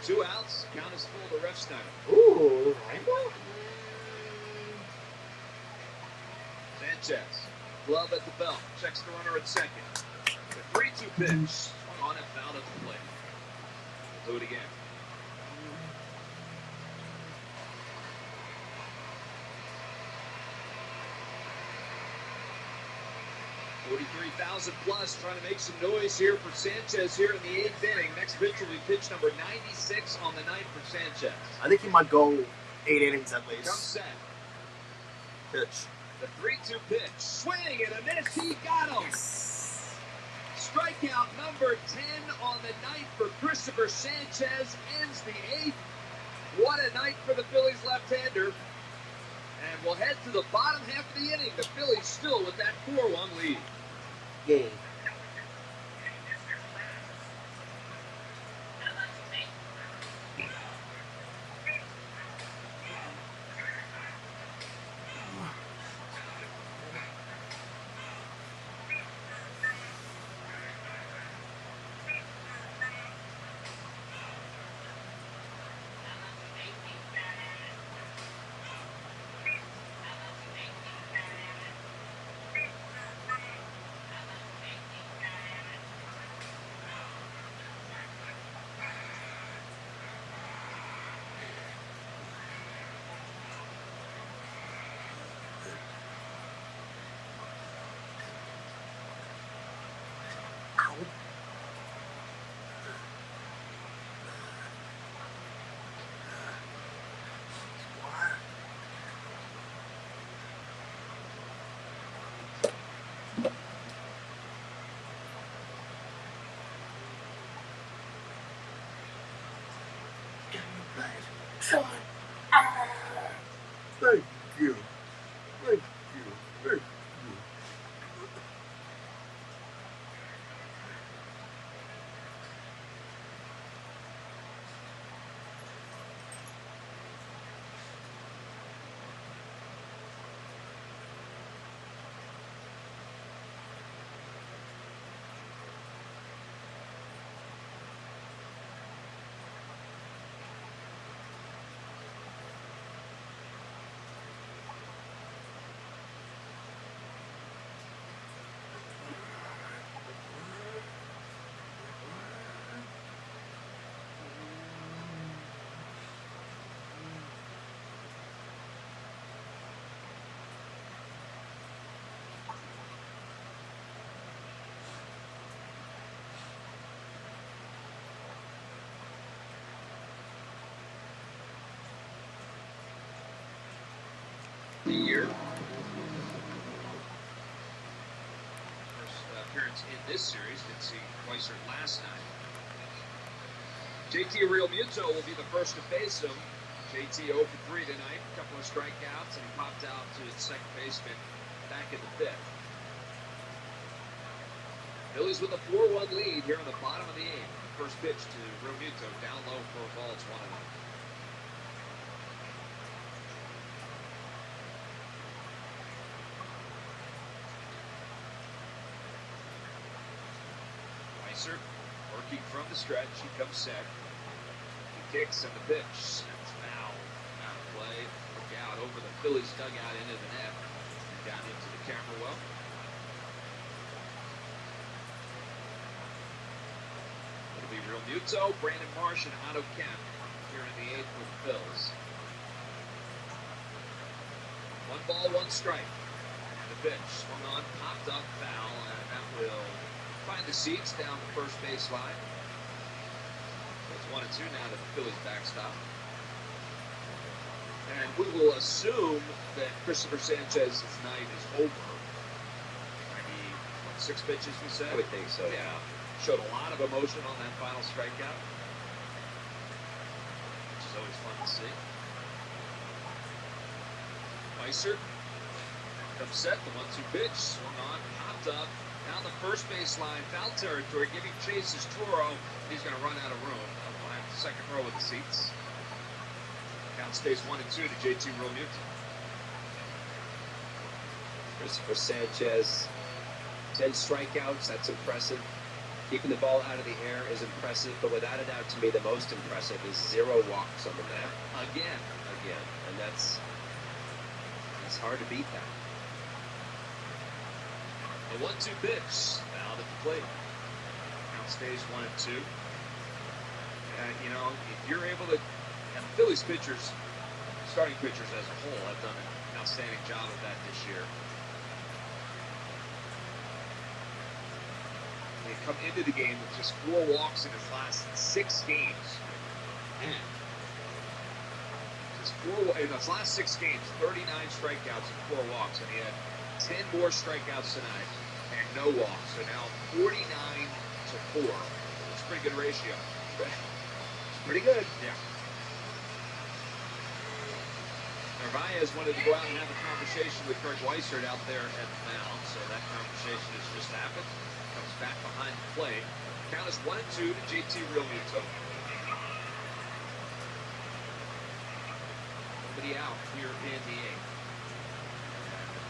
2 outs, count is full to Rev Snyder. Ooh, rainbow? Sanchez, glove at the belt, checks the runner at second. The 3-2 pitch, swung on and fouled at the plate. We'll do it again. $43,000 plus, trying to make some noise here for Sanchez here in the 8th inning. Next pitch will be pitch number 96 on the night for Sanchez. I think he might go 8 innings at least. Comes set. Pitch. The 3-2 pitch. Swing and a miss. He got him. Strikeout number 10 on the night for Christopher Sanchez. Ends the 8th. What a night for the Phillies left-hander. And we'll head to the bottom half of the inning. The Phillies still with that 4-1 lead. Game. Thank you. Thank you. Thank you. The year. First appearance in this series. Didn't see Weiser last night. JT Realmuto will be the first to face him. JT 0 for 3 tonight. A couple of strikeouts, and he popped out to his second baseman back in the 5th. Phillies with a 4-1 lead here in the bottom of the 8th. First pitch to Realmuto, down low for a ball. It's 1-0. Weiser working from the stretch. He comes set. He kicks and the pitch. That's foul. Out of play. Look out over the Phillies dugout into the net. And down into the camera well. It'll be Realmuto, Brandon Marsh, and Otto Kemp here in the 8th with the Phils. 1 ball, 1 strike. And the pitch swung on, popped up, foul, and that will find the seats down the first base line. It's 1-2 now to the Phillies backstop. And we will assume that Christopher Sanchez's night is over. Maybe 6 pitches, we said? I would think so. Yeah. Showed a lot of emotion on that final strikeout, which is always fun to see. Weiser comes set, the 1-2 pitch, swung on, popped up, down the first base line, foul territory, giving chase is Toro. He's going to run out of room up behind the second row of the seats. Count stays 1-2 to JT Realmuto. Christopher Sanchez, 10 strikeouts, that's impressive. Keeping the ball out of the air is impressive, but without a doubt, to me, the most impressive is 0 walks on the mat. Again. And that's hard to beat that. The 1-2 pitch, fouled at the plate. Count stays 1-2. You know, if you're able to, and the Phillies pitchers, starting pitchers as a whole, have done an outstanding job of that this year. They come into the game with just 4 walks in his last 6 games. Man. Just 4 in his last 6 games, 39 strikeouts and 4 walks, and he had 10 more strikeouts tonight and no walks. So now 49-4. It's a pretty good ratio. It's pretty good. Yeah. Narvaez wanted to go out and have a conversation with Craig Weissert out there at the mound, so that conversation has just happened. Comes back behind the plate. Count is 1-2 to JT Realmuto. Nobody out here in the 8th.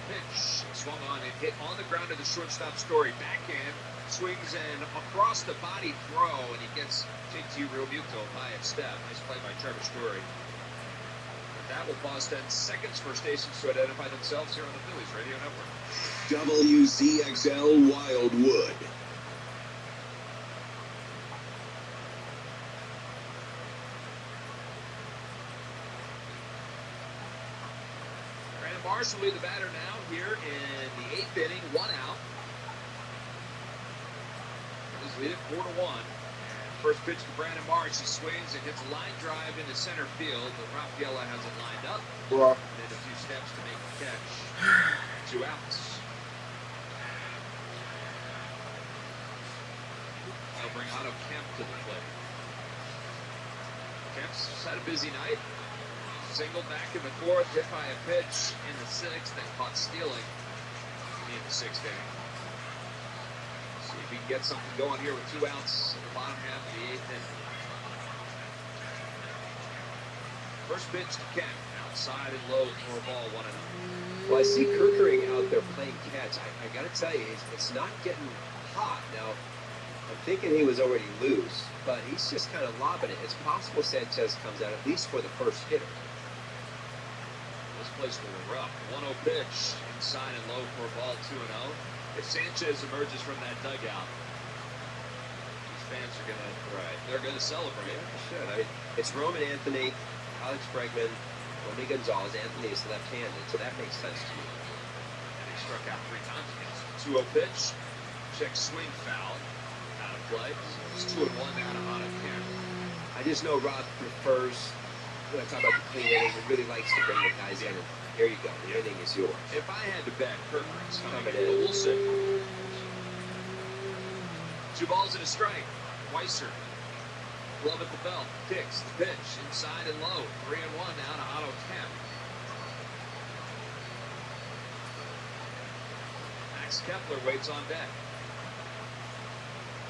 Pitch swung on and hit on the ground to the shortstop Story. Backhand swings and across the body throw, and he gets JT Realmuto by a step. Nice play by Trevor Story. And that will pause 10 seconds for stations to identify themselves here on the Phillies Radio Network. WZXL Wildwood. Brandon Marsh will be the batter now here in the 8th inning, 1 out. Phillies lead it 4-1. First pitch to Brandon Marsh. He swings and hits a line drive into center field, but Rafaela has it lined up. And then a few steps to make the catch. 2 outs. They'll bring Otto Kemp to the plate. Kemp's just had a busy night. Single back in the 4th, hit by a pitch in the 6th, then caught stealing in the 6th inning. See if he can get something going here with 2 outs in the bottom half of the 8th inning. First pitch to Kemp, outside and low for a ball, 1-0. Well, I see Kerkering out there playing catch. I got to tell you, it's not getting hot. Now, I'm thinking he was already loose, but he's just kind of lobbing it. It's possible Sanchez comes out at least for the first hitter. This place will erupt. 1-0 pitch, inside and low for a ball, 2-0. If Sanchez emerges from that dugout, these fans are they're gonna celebrate. Yeah, they should. It's Roman Anthony, Alex Bregman, Tony Gonzalez. Anthony is left-handed, so that makes sense to me. And he struck out 3 times against him. 2-0 pitch, check swing foul, out of play. It's 2-1 now to Otto Kemp. I just know Rob prefers, when I talk about the clean inning, he really likes to bring the guys in. And here you go, the inning is yours. If I had to bet, Kerkering's coming in, in. but we'll see. 2 balls and a strike. Weiser, glove at the belt, kicks the pitch, inside and low. 3-1 now to Otto Kemp. Max Kepler waits on deck.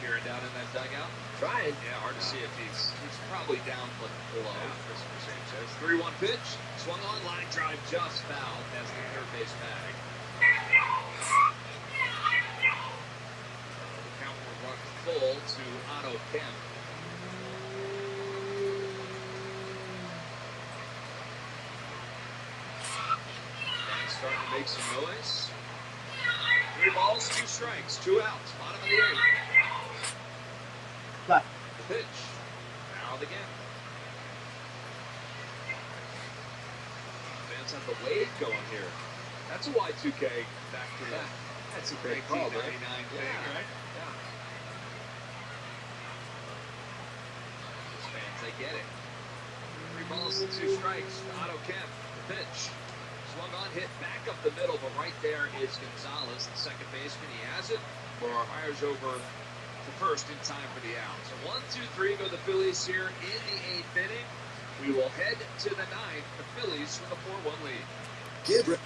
Peering down in that dugout. Trying. Yeah, hard to see if he's probably down but below. Christopher Sanchez. 3-1 pitch. Swung on, line drive just fouled as the third base bag. The count will run full to Otto Kemp. And starting to make some noise. 3 balls, 2 strikes, 2 outs. Bottom of the 8th. Back. The pitch. Fouled again. Fans have the wave going here. That's a Y2K back to that. That's a great call, man. 1999 thing, Yeah. right? Yeah. Those fans, they get it. 3 balls and 2 strikes. Otto Kemp, the pitch. Swung on, hit back up the middle, but right there is Gonzalez, the second baseman. He has it, or fires over to first in time for the out. So 1, 2, 3 go the Phillies here in the 8th inning. We will head to the 9th. The Phillies with a 4-1 lead.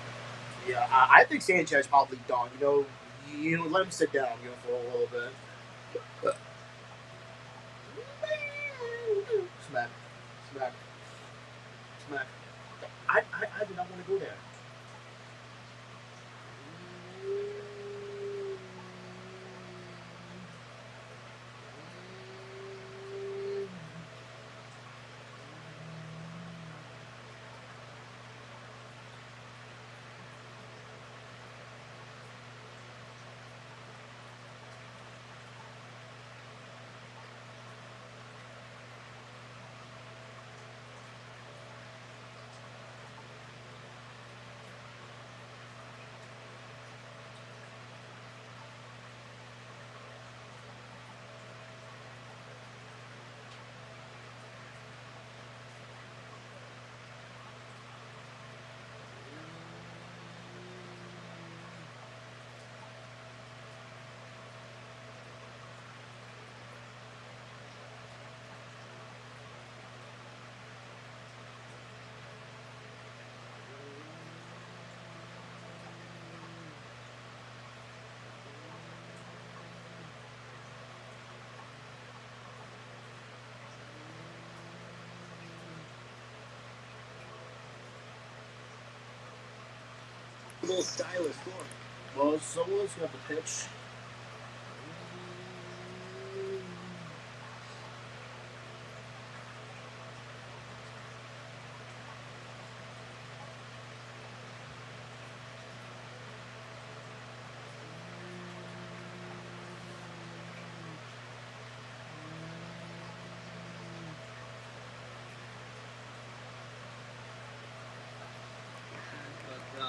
Yeah, I think Sanchez probably done. You know, let him sit down, for a little bit. Smack, smack, smack. I did not want to go there. Little stylish form. Well, someone's got the pitch.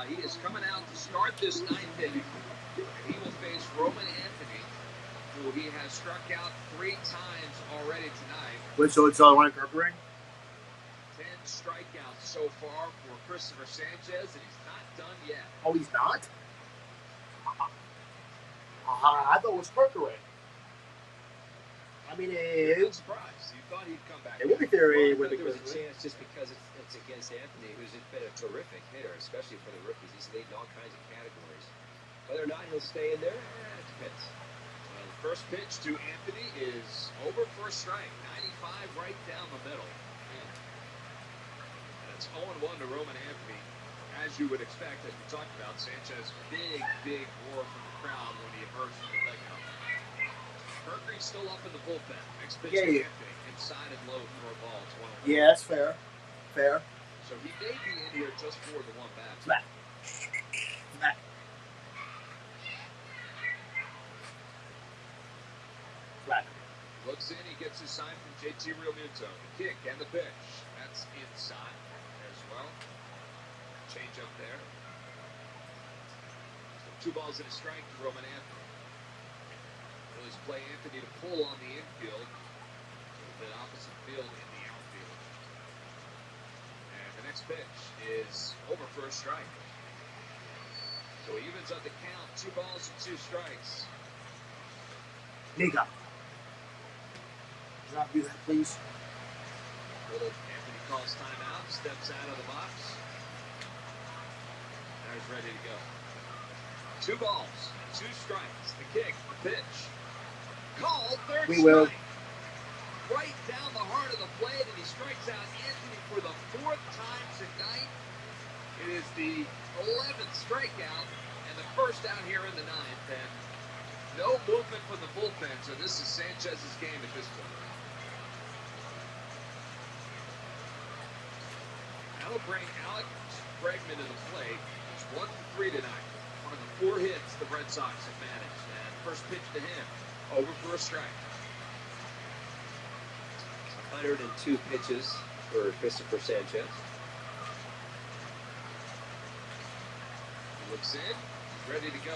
He is coming out to start this 9th inning. He will face Roman Anthony, who he has struck out 3 times already tonight. Wait, so it's Ryan Kerpering? 10 strikeouts so far for Christopher Sanchez, and he's not done yet. Oh, he's not? I thought it was Kerpering. I mean, I'm surprised. You thought he'd come back. It would be theory. Well, I thought there was a chance just because it's against Anthony, who's been a terrific hitter, especially for the rookies. He's leading all kinds of categories. Whether or not he'll stay in there, it depends. Well, the first pitch to Anthony is over for a strike. 95 right down the middle. And it's 0-1 to Roman Anthony. As you would expect, as we talked about, Sanchez, big roar from the crowd when he emerged from the dugout. Mercury's still up in the bullpen. Next pitch to Anthony. Inside and low for a ball. It's 1-1. Yeah, that's fair. Fair. So he may be in here just for the 1 bat. Smack. Smack. Smack. Looks in, he gets his sign from JT Realmuto. The kick and the pitch. That's inside as well. Change up there. So 2 balls and a strike to Roman Anthony. Phillies play Anthony to pull on the infield. The opposite field in the outfield. And the next pitch is over for a strike. So he evens up the count. 2 balls and 2 strikes. Nigga. Can I do that, please? Anthony calls timeout, steps out of the box. Now he's ready to go. 2 balls, 2 strikes. The kick, the pitch. Called third We will. strike. Right down the heart of the plate, and he strikes out Anthony for the 4th time tonight. It is the 11th strikeout and the first out here in the 9th, and no movement from the bullpen, so this is Sanchez's game at this point. That'll bring Alex Bregman to the plate. He's 1 for 3 tonight. One of the 4 hits the Red Sox have managed. And first pitch to him, over for a strike. 102 pitches for Christopher Sanchez. He looks in, he's ready to go.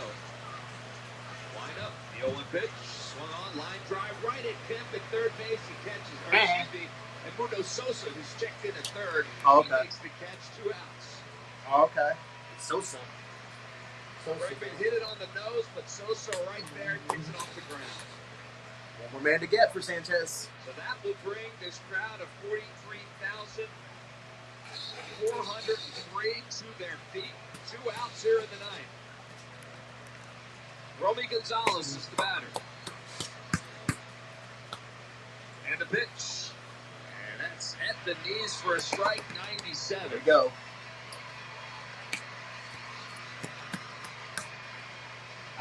Line up, the 0-1 pitch, swung on, line drive, right at Kemp at third base. He catches, or excuse me, Edmundo Sosa, who's checked in at third. Oh, He okay. makes the catch, 2 outs. Oh, okay. It's Sosa. Bregman hit it on the nose, but Sosa right there kicks it off the ground. One more man to get for Sanchez. So that will bring this crowd of 43,403 to their feet. 2 outs here in the 9th. Romy Gonzalez is the batter. And the pitch. And that's at the knees for a strike, 97. There we go.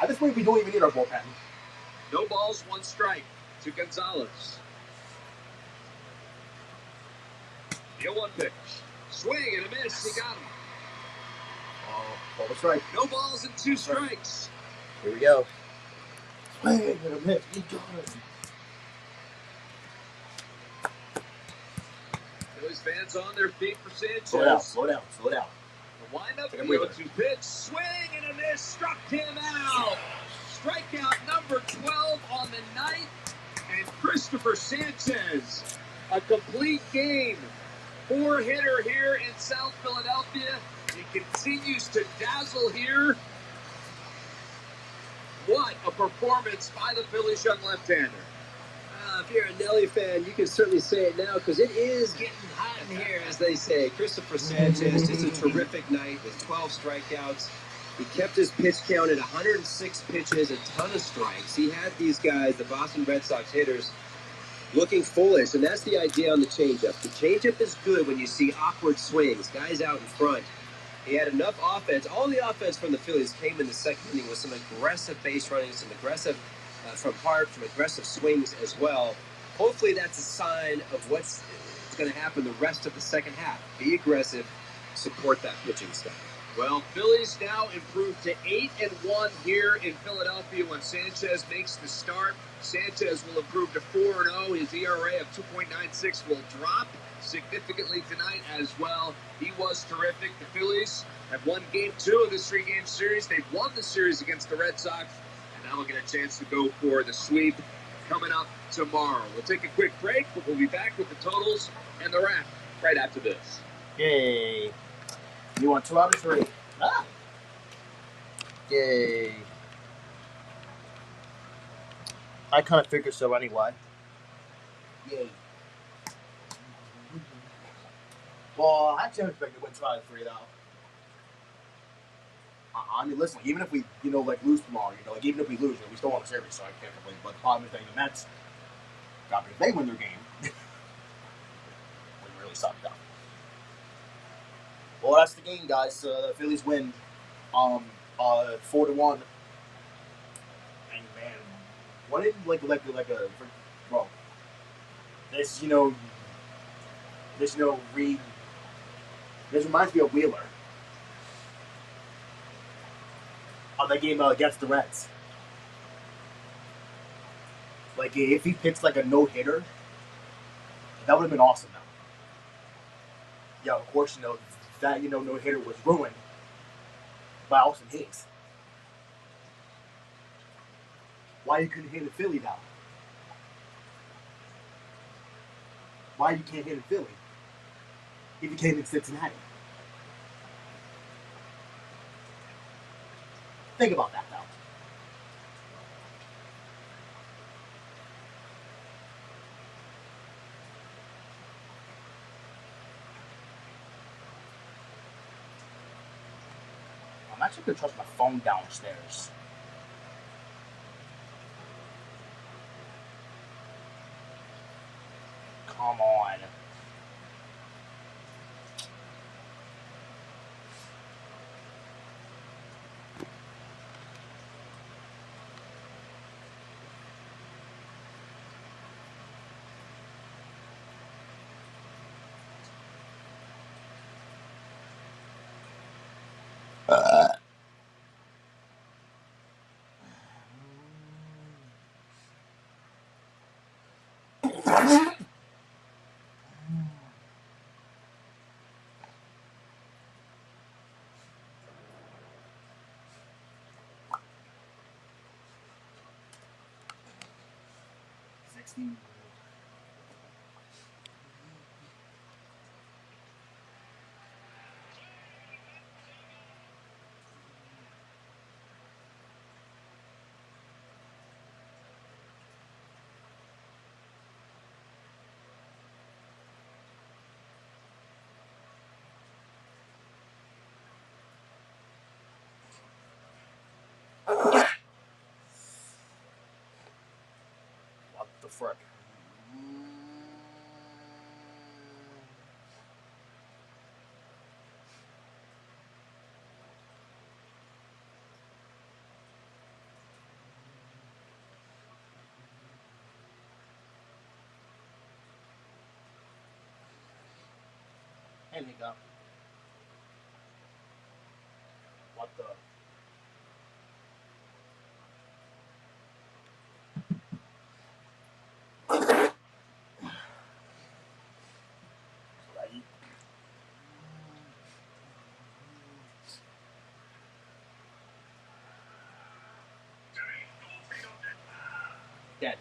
At this point, we don't even need our bullpen. No balls, 1 strike to Gonzalez. The 0-1 pitch. Swing and a miss. He got him. Oh, double strike. No balls and 2 strikes. Here we go. Swing and a miss. He got him. Phillies fans on their feet for Sanchez. Slow down, slow down, slow down. The windup, the Take a breather. 0-2 pitch, swing and a miss, struck him out. Strikeout number 12 on the night, and Christopher Sanchez, a complete game. 4-hitter here in South Philadelphia. He continues to dazzle here. What a performance by the Phillies young left-hander. If you're a Nelly fan, you can certainly say it now because it is getting hot in here, as they say. Christopher Sanchez, just a terrific night with 12 strikeouts. He kept his pitch count at 106 pitches, a ton of strikes. He had these guys, the Boston Red Sox hitters, looking foolish, and that's the idea on the changeup. The changeup is good when you see awkward swings, guys out in front. He had enough offense. All the offense from the Phillies came in the second inning with some aggressive base running, some aggressive from aggressive swings as well. Hopefully that's a sign of what's going to happen the rest of the second half. Be aggressive, support that pitching staff. Well, Phillies now improved to 8-1 here in Philadelphia when Sanchez makes the start. Sanchez will improve to 4-0. His ERA of 2.96 will drop significantly tonight as well. He was terrific. The Phillies have won Game 2 of this 3-game series. They've won the series against the Red Sox, and now we'll get a chance to go for the sweep coming up tomorrow. We'll take a quick break, but we'll be back with the totals and the wrap right after this. Yay. You want 2 out of 3? Ah. Yay. I kind of figured so anyway. Yay. Well, I actually expect to win 2 out of 3 though. I mean, listen, even if we, lose tomorrow, even if we lose, we still won the series, so I can't complain. But the problem is that the Mets, God, if they win their game, would really suck though. Well, that's the game, guys. The Phillies win, 4-1. And man, what did bro? This reminds me of Wheeler on the game against the Reds. Like if he pitched like a no-hitter, that would have been awesome. Though. Yeah, of course, that no-hitter was ruined by Austin Hicks. Why you couldn't hit in Philly now? Why you can't hit in Philly? He became in Cincinnati. Think about that now. I'm actually going to trust my phone downstairs. Come on. What the frick? There you go. What the? Right. Dead.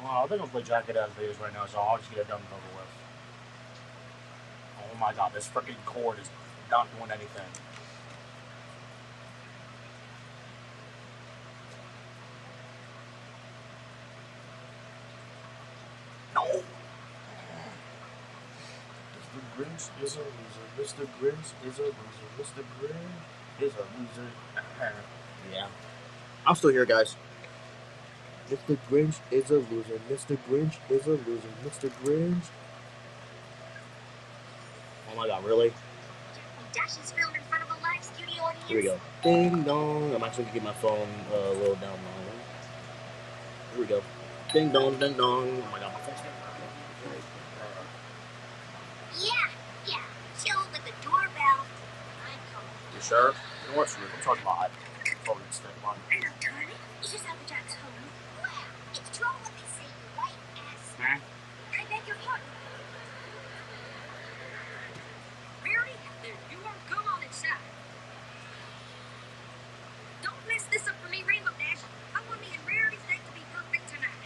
Well, I think I'll play Jacket as videos right now, so I'll just get it done and over with. Oh my god, this freaking cord is not doing anything. No! Mr. Grinch is a loser. Mr. Grinch is a loser. Mr. Grinch is a loser. Yeah. I'm still here, guys. Mr. Grinch is a loser. Mr. Grinch is a loser. Mr. Grinch. Oh my god, really? Dash is filmed in front of a live studio audience. Here we go. Ding dong. I'm actually gonna get my phone a little down low. Here we go. Ding dong, ding dong. Oh my god, my phone's Yeah. Chill with the doorbell. I'm home. You sure? You know what? I'm talking about phone instead. Come on. I know, darling. It's just Applejack's home. Wow. It's true what they say, you white ass. Huh? I beg your pardon. Rarity, there you are. Come on inside. Don't mess this up for me, Rainbow Dash. I want me and Rarity's date to be perfect tonight.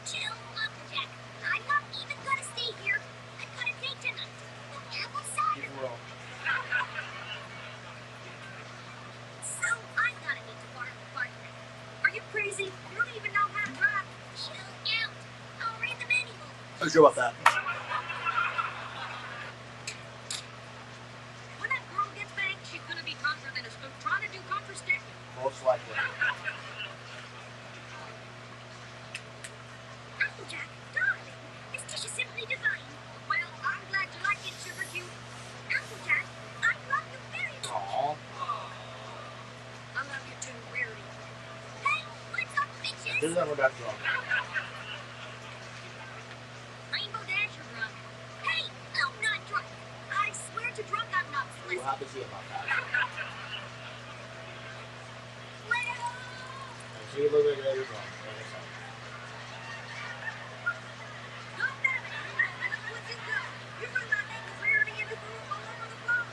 Chill, Applejack. I'm not even gonna stay here. I've got a date tonight. Apple cider. So I'm gonna need to borrow a partner. Are you crazy? You don't even know how to drive. Chill out. I'll read the manual. I'm sure about that. When that girl gets back, she's gonna be drunker than a spook trying to do contraception. Most likely. Applejack, darling, this dish is simply divine. Well, I'm glad you like it, Sugar Cube. Applejack, I love you very much. Aww. I love you too, Rarity. Hey, what's up, bitches? This is never got drunk. Rainbow Dash, you're drunk. Hey, I'm not drunk. I swear to drunk, I'm not. We'll have to see about that. Well, See you later, you're drunk. don't damn it. What's it go? You bring my name with Rarity in the room all over the floor.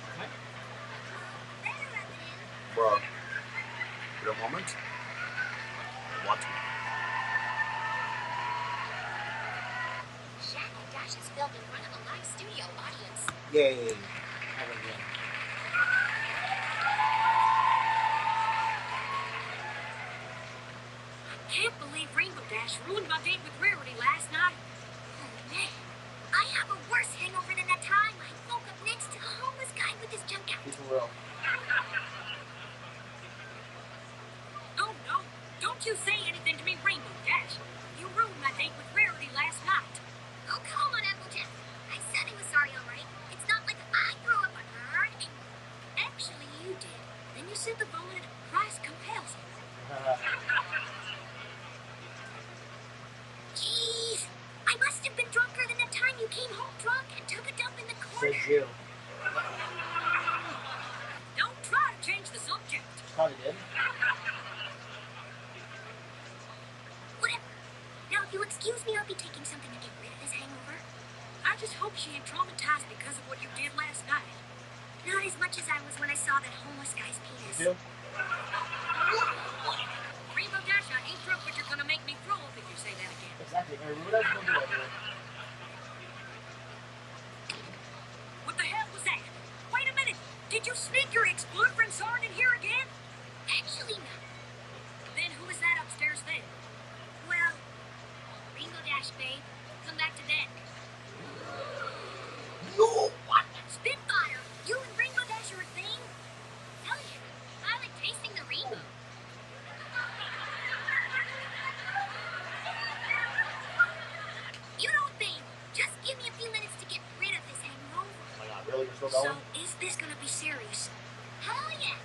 Better rub it in. Bro. For a moment. Watch me. Jack and Dash is filmed in front of a live studio audience. Yay. Can't believe Rainbow Dash ruined my date with Rarity last night. Oh, man. I have a worse hangover than that time I woke up next to a homeless guy with his junk out. He's for real. Oh, no. Don't you say anything to me, Rainbow Dash. You ruined my date with Rarity last night. Oh, come on, Applejack. I said I was sorry, all right? It's not like I grew up on her. Actually, you did. Then you said the moment Christ compels you. Jeez. I must have been drunker than the time you came home drunk and took a dump in the corner. Says you. Don't try to change the subject. Probably did. Whatever. Now, if you'll excuse me, I'll be taking something to get rid of this hangover. I just hope she ain't traumatized because of what you did last night. Not as much as I was when I saw that homeless guy's penis. You? Rainbow Dash, I ain't drunk, but you're gonna make me throw up if you say that again. Exactly. Hey, what else gonna do that here? What the hell was that? Wait a minute. Did you sneak your ex-boyfriend Soren in here again? Actually, no. Then who is that upstairs then? Well, Rainbow Dash, babe. Come back to deck. No! What? Spitfire, you and Rainbow Dash are a thing? Hell yeah. I like tasting the rainbow. You know what, babe? Just give me a few minutes to get rid of this hangover. Oh my god, really? You're still So, going? is this gonna be serious? Hell yeah.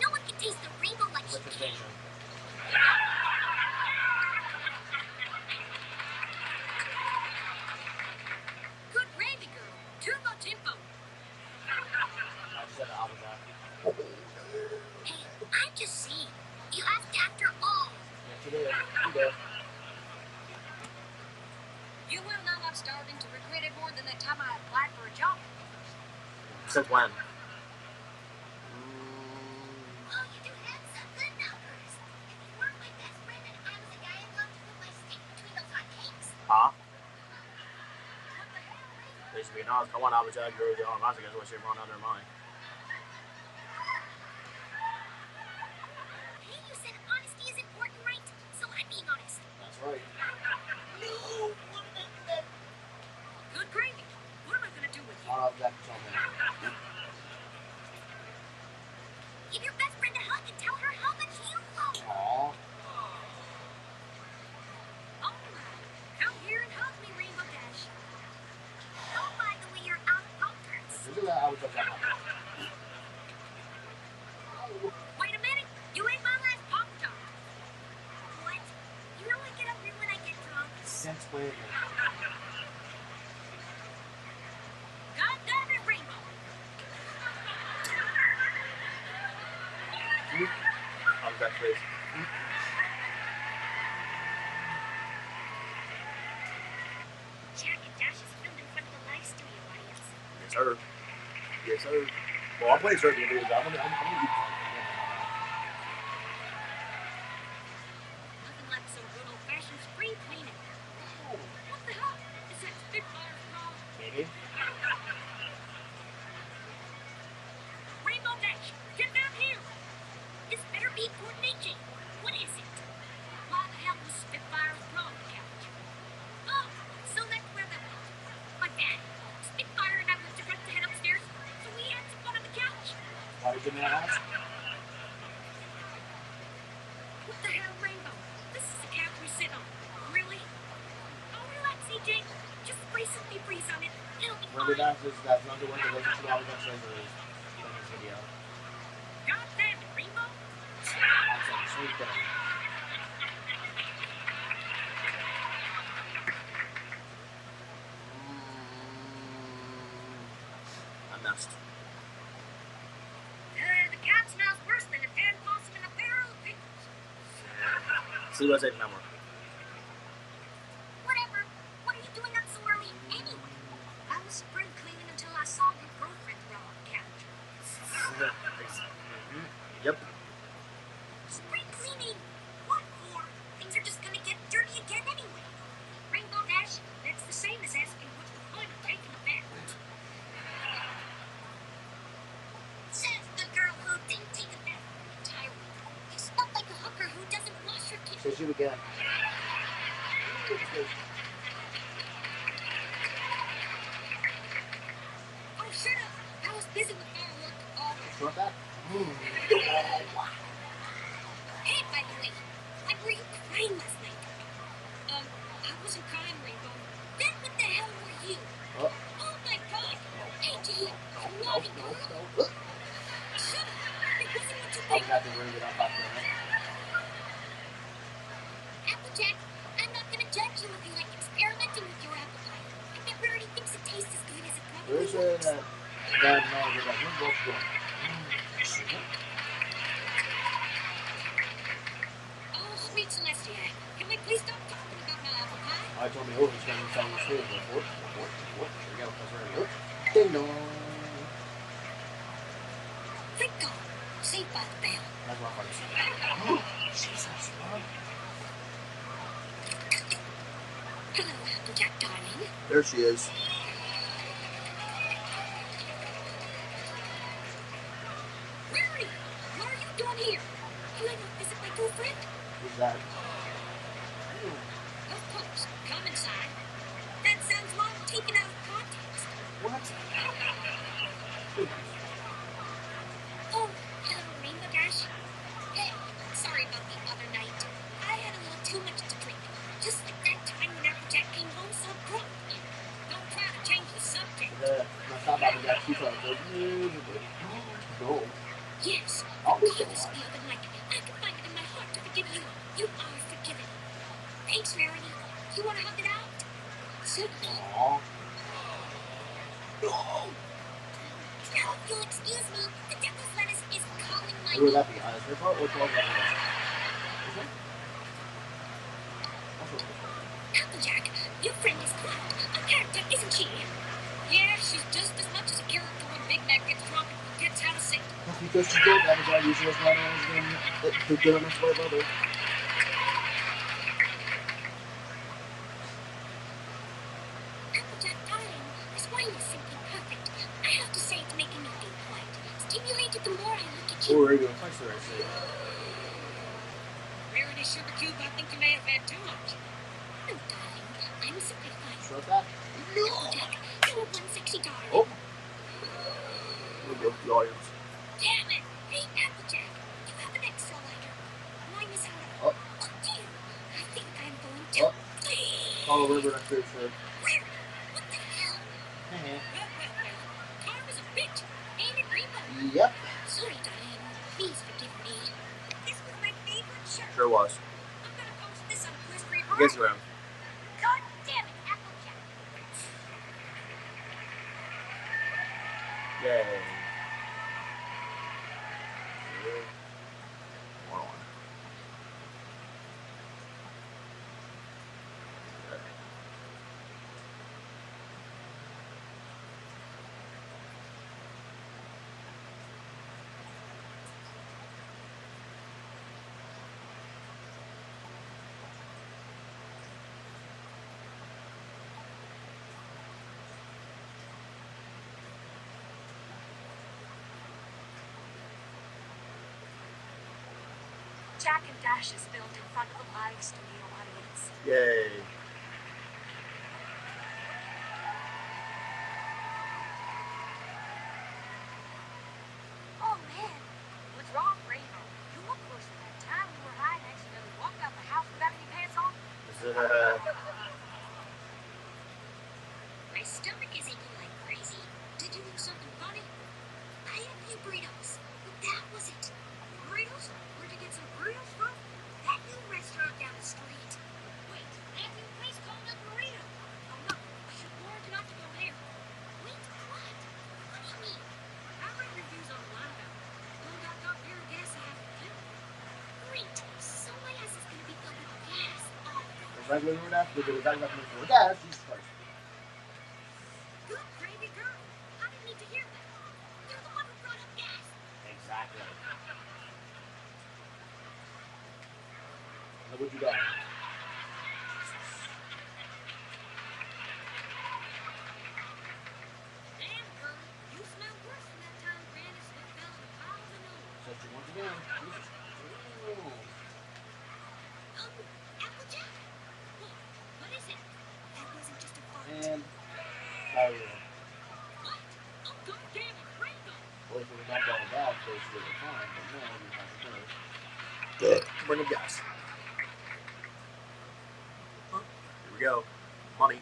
No one can taste the rainbow like she What's your can. station? Good gravy, girl. Too much info. I just said the Applejack. Hey, I'm just saying. You asked after all. Yes, you did. You did. You will know I'm starving to regret it more than that time I applied for a job. Since when? Well, you do have some good numbers. If you weren't my best friend and I was a guy who loved to put my stick between those hot cakes. this to be honest. Come on, Applejack, you're the I guess what should run under mine. Hey, you said honesty is important, right? So I'm being honest. That's right. No! Good gravy. What am I gonna do with you? Applejack, something. Give your best friend a hug and tell her how much you love her. Aww. All right. Come here and hug me, Rainbow Dash. Oh, by the way, you're out of Pop-Tarts. Wait a minute. You ate my last Pop-Tart. What? You know I get up here when I get drunk. Since when? God damn it, Rainbow. Applejack, please. Jack and Dash is filmed in front of the live studio audience. Yes, sir. Yes, sir. Well, I'm playing certain videos. I'm gonna Nothing like some good old-fashioned spring cleaning. Oh, what the hell? Is that Spitfire's car? maybe. Rainbow Dash, get down here! This better be coordination. What is it? Why the hell was Spitfire's car on the couch? Oh, so that's where that was. My bad. Spitfire and I went to head upstairs, so we had some fun on the couch. Why did you give me that house? What the hell, Rainbow? This is the couch we sit on. Really? Oh, relax, CJ. Just spray some deep freeze on it. It'll be Remember fine. that's not the one that doesn't show Applejack Treasures in this video. God damn it, Rainbow. That's like sweet thing. I messed. The couch smells worse than a dead possum in a barrel of pickles. See what I say to number. Whatever. What are you doing up so early anyway? I was spring cleaning until I saw your girlfriend throw on the couch. Yep. Spring cleaning? What for? Things are just gonna get dirty again anyway. Rainbow Dash, that's the same as asking what's the point of taking a bath. Says the girl who didn't take a bath for an entire week. You smell like a hooker who doesn't wash her teeth. Says you again. Oh, shut up. I was busy with firework. Short that? Hey, by the way, why were you crying last night? I wasn't crying, Rainbow. Then what the hell were you? Oh. Oh my God! Hey, Jay, you naughty girl. Shut up. It wasn't what you I'll think. have to bring it up after that. Applejack, I'm not gonna judge you if you like experimenting with your apple pie. I bet Rarity thinks it tastes as good as it probably Where's works. that knowledge about him both going? Oh, sweet Celestia, can we please stop talking about my apple pie? I told me, oh, he's going to tell me too. What? There we go. That's where we go. Ding dong. Thank God. Saved by the bell. That's what I'm saying. Jesus, man. Hello, Applejack, darling. There she is. Rarity, what are you doing here? You ever visit my girlfriend? Who's that? Of course, come inside. That sounds long taken out of context. What? Oh, hello, Rainbow Dash. Hey, sorry about the other night. I had a little too much to drink. Just like that time when Applejack came home so drunk. Don't try to change the subject. Cool. Yes, I'll be because so the other night, I can find it in my heart to forgive you. You are forgiven. Thanks, Rarity. You want to hug it out? Certainly. Aww. Now, if you'll excuse me, the devil's lettuce is calling my Who would name. that be? Your part or 12 Applejack, your friend is quite a character, isn't she? Yeah, she's just as much as a character when Big Mac gets drunk and forgets how to sing. That's because she's good. That was our usual runners and the good next way brother. Applejack, darling, this wine is cute. Oh, radio. Thanks for that shit. Rarity Sugar Cube, I think you may have had too much. No, darling. I'm simply fine. Sure that? No, Jack. You were one sexy darling. Oh. We'll go to the audience. Damn it! Hey, Applejack, you have an extra lighter. Mine is out of... Oh. Oh, dear. I think I'm going to... Oh. Follow River next to your shirt. Where? What the hell? Hey. Well. Karma's a bitch. Ain't it, Reba? Yep. Sorry, darling. Please forgive me. This was my favorite shirt. Sure was. I'm gonna post this on Blizzard. Against around. God damn it, Applejack. Yay. One on. Jack and Dash is filmed in front of a live studio audience. Yay. Oh man, what's wrong, Rainbow? You look worse than that time you were high and accidentally walked out the house without any pants on. My stomach is aching like crazy. Did you do something funny? I had a few burritos, but that was it. Burritos? Where'd you get some burritos from? That new restaurant down the street. Wait, that new place called El Burrito. Oh no, I should warn you not to go there. Wait, what? What do you mean? I read reviews online about it. One got beer and gas I have to do. Great, so my ass is gonna be filled with gas. Oh, Regular room after the back up for gas. Jesus Christ. good gravy girl. I didn't need to hear that. You're the one who brought up gas. Exactly. Look what you got. Damn, girl, you smell worse than that time Granny slipped down the piles of nose. Touch it once again. Jesus. Ooh. Applejack? What is it? That wasn't just a fart. And diarrhea. What? Oh, God damn it, Rainbow! Well, if we were not going back, so it's really fine, but no, we have to finish. Bring up gas. Here we go. Money.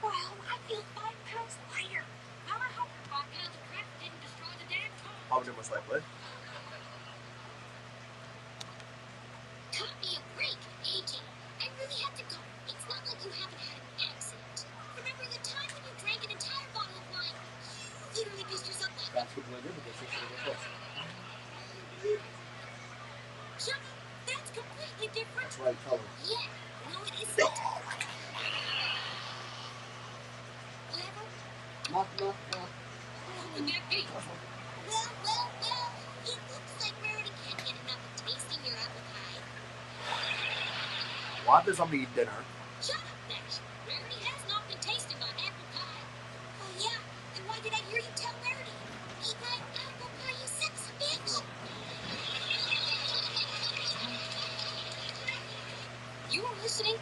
Well, I feel 5 pounds lighter. Now I hope your 5 pounds of crap didn't destroy the damn car. Probably most likely. Cut me a break, AJ. I really had to go. It's not like you haven't had an accident. Remember the time when you drank an entire bottle of wine? You literally pissed yourself up. That's what we're doing because it's close. Shut up. That's completely different. That's right, tell me. Yeah, no, it isn't. Whatever. Knock. Open that gate. Well. It looks like Rarity can't get enough of tasting your apple pie. Why does somebody eat dinner? Shut up, Nash. Rarity has not been tasting my apple pie. Oh, yeah? Then why did I hear you tell Rarity? Eat my apple pie, you sexy bitch. You were listening?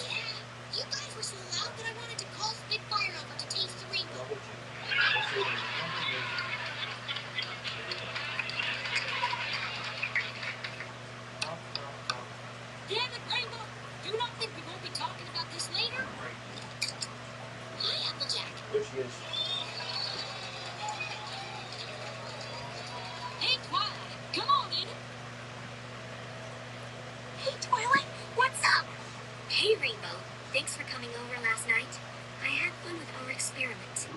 Yeah. You guys were so loud that I wanted to call Spitfire over to taste the rainbow. Damn it, Rainbow! Do you not think we won't be talking about this later? Hi, Applejack. There she is. Hey, Twilight. Come on in. Hey, Twilight. What's up? Hey, Rainbow. Thanks for coming over last night. I had fun with our experiment.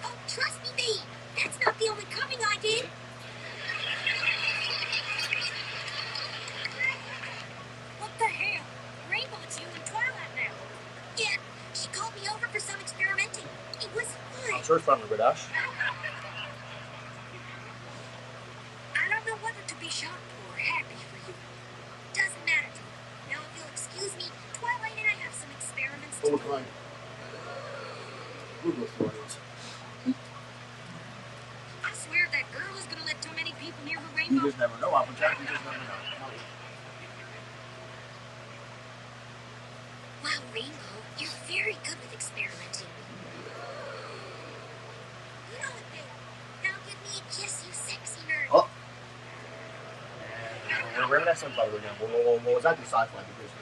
Oh, trust me, babe. That's not the only coming I did. What the hell? Rainbow, it's you and Twilight now. Yeah, she called me over for some experimenting. It was fun. I'm sure it's fun with Dash. I don't know whether to be shocked or happy for you. Doesn't matter to me. Now, if you'll excuse me, Twilight and I have some experiments to Oh, do. fine. We'll go Phillies. I swear if that girl is gonna let too many people near her You rainbow. just never know, Applejack. You just never know. Wow, Rainbow, you're very good with experimenting. You know it, babe. Now give me a kiss, you sexy nerd. Oh. And we're gonna some fun again. We'll exactly sci-fi because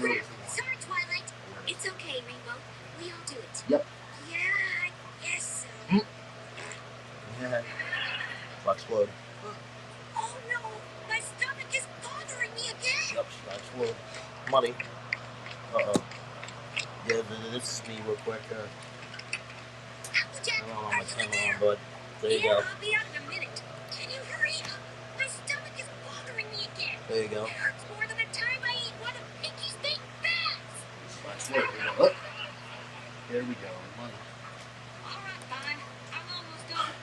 Crap. Sorry, Twilight. It's okay, Rainbow. We all do it. Yep. Yeah, I guess so. Yeah. I'll explode. Oh no, my stomach is bothering me again. Yep, I'll explode. Money. Uh-oh. Yeah, this is me real quick. Applejack, I don't know are my you in camera there? on, but there you go. I'll be out in a minute. Can you hurry up? My stomach is bothering me again. There you go. It hurts more than the time I ate one of Pinky's big bags. That's where we go. Oh. There we go. Money. All right, fine. I'm almost done.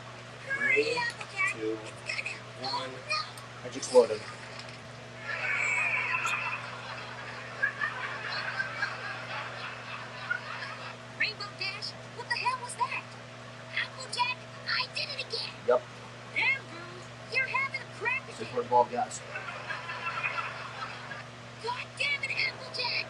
3, Hurry, Applejack. 2, It's gonna... 1. Oh, no. I just exploded. Rainbow Dash, what the hell was that? Applejack, I did it again. Yep. Damn, Bruce, you're having a crack at 6 it. word ball gas. God damn it, Applejack.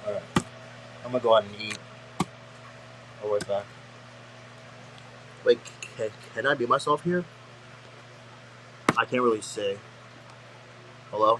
Alright. I'm gonna go ahead and eat. I'll be right back. Wait, can I be myself here? I can't really say. Hello?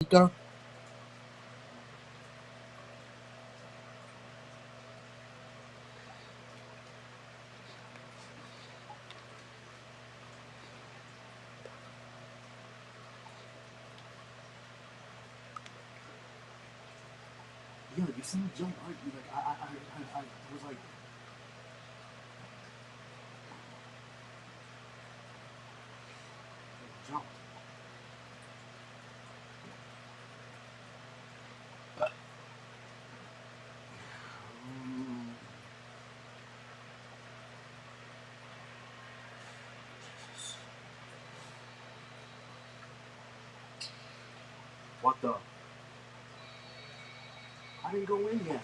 Go. Yeah, you see me jump, right? Like I was like, jump. What the? I didn't go in yet.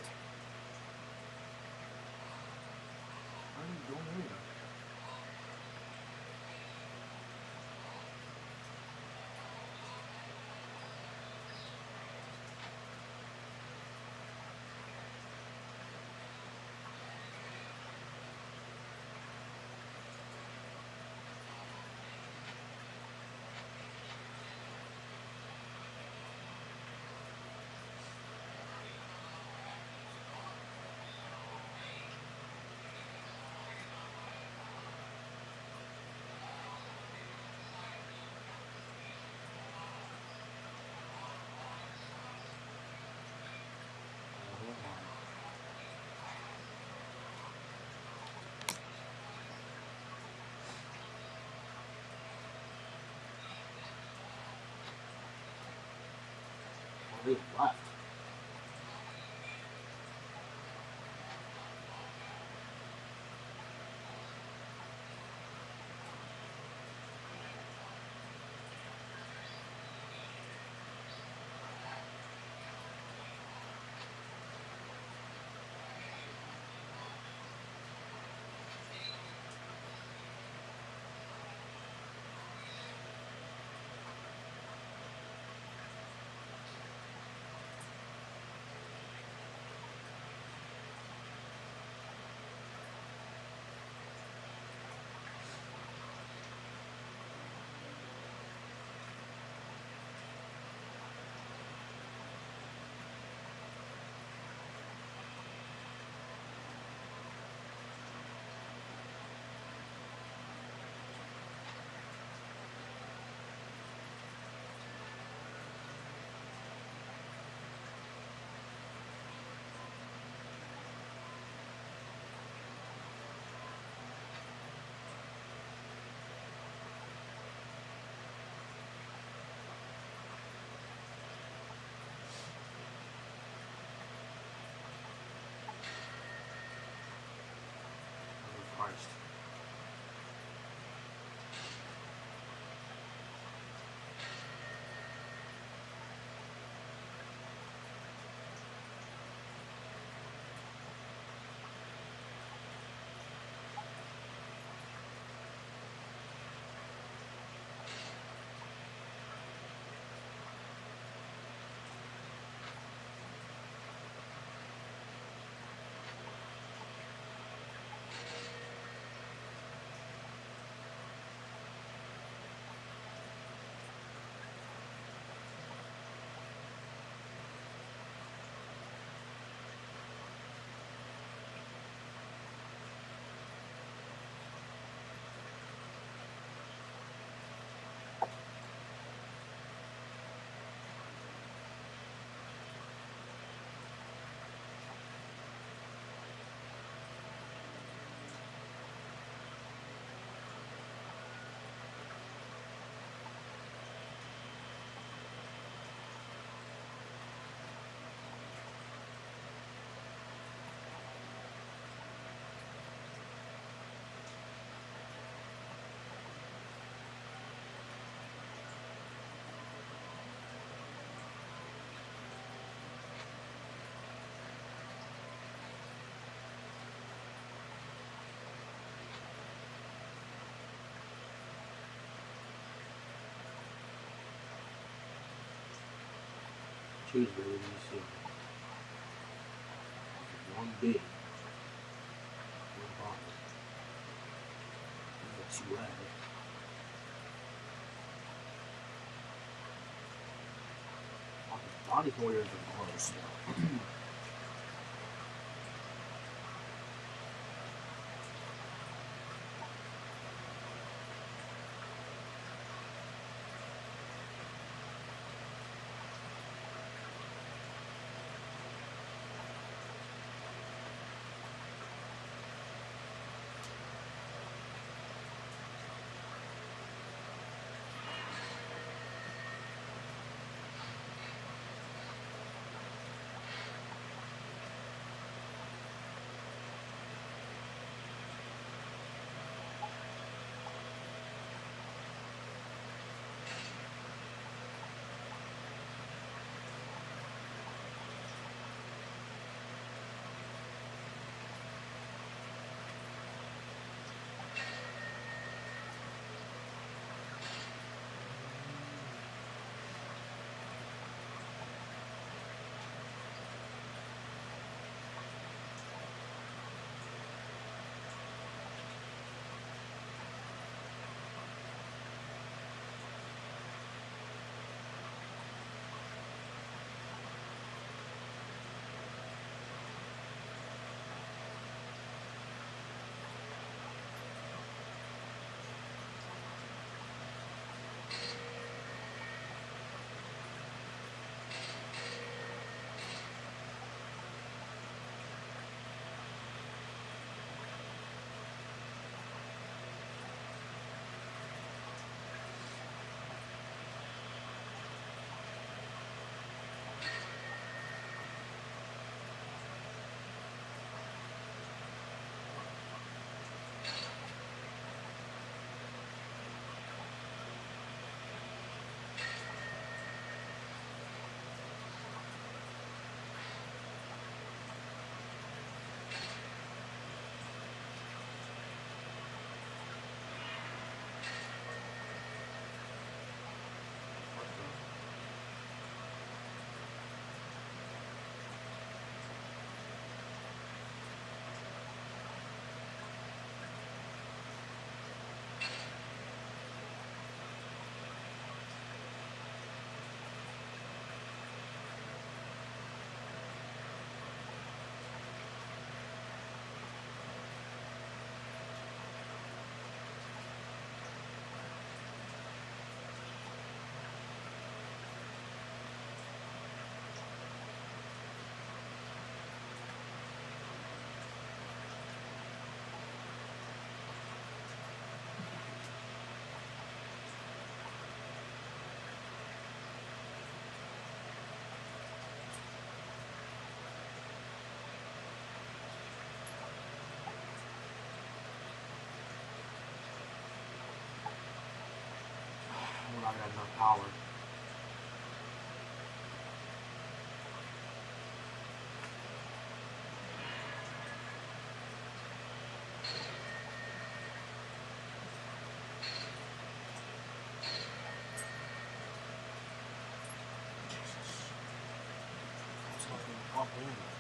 I didn't go in. They left. Christ. Cheese really, let me see. One big. One bottle. That's two out. lot of these Warriors are close. We're not gonna have enough power. It's not gonna pump in.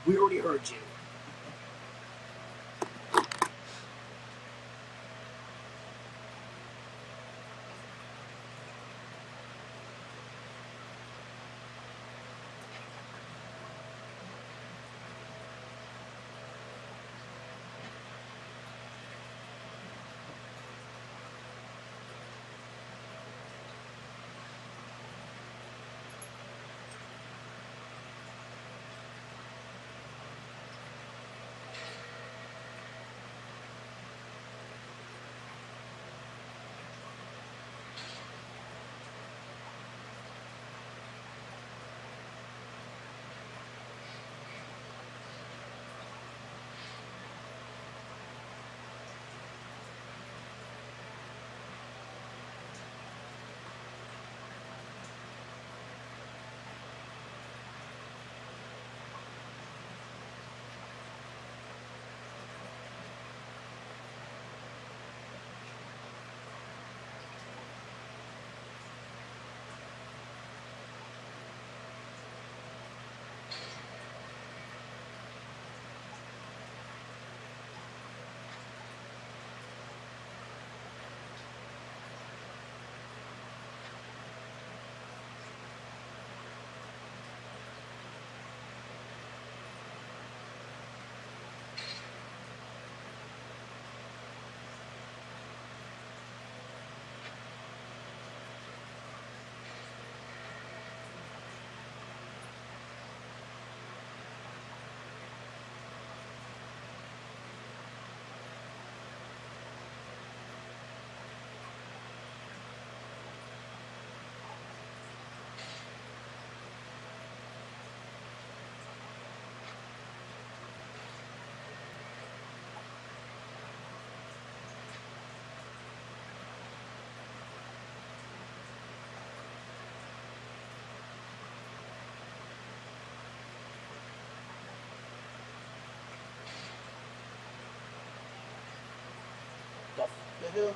We already heard you. The hell?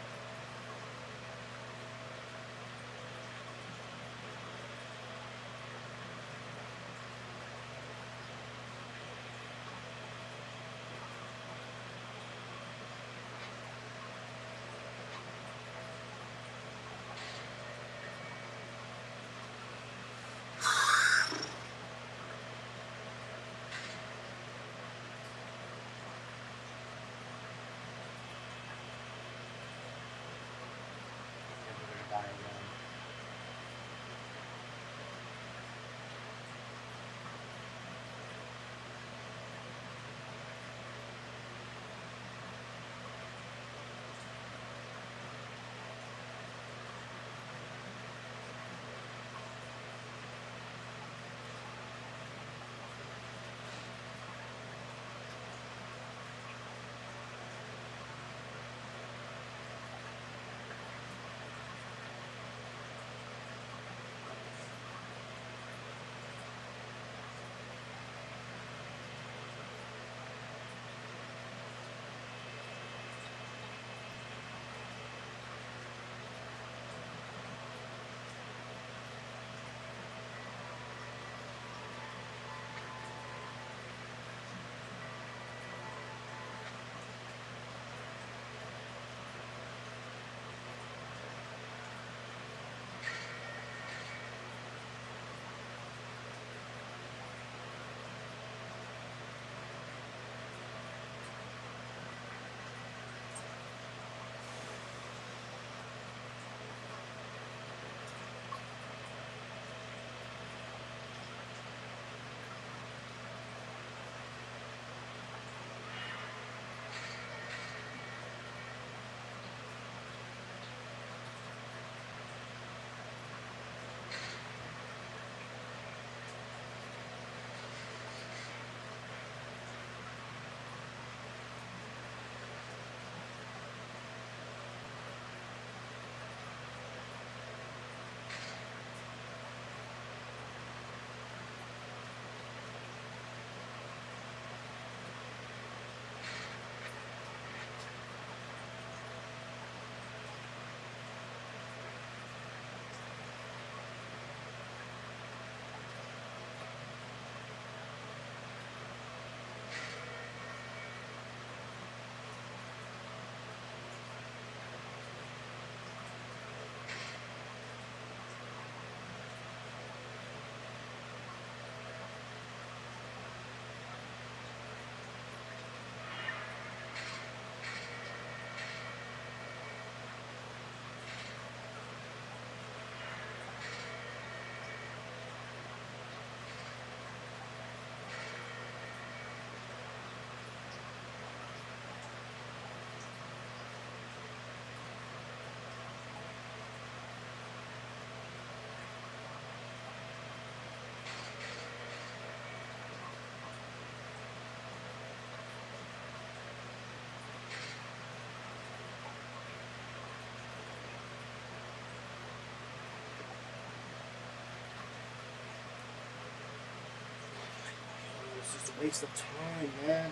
It's just a waste of time, man.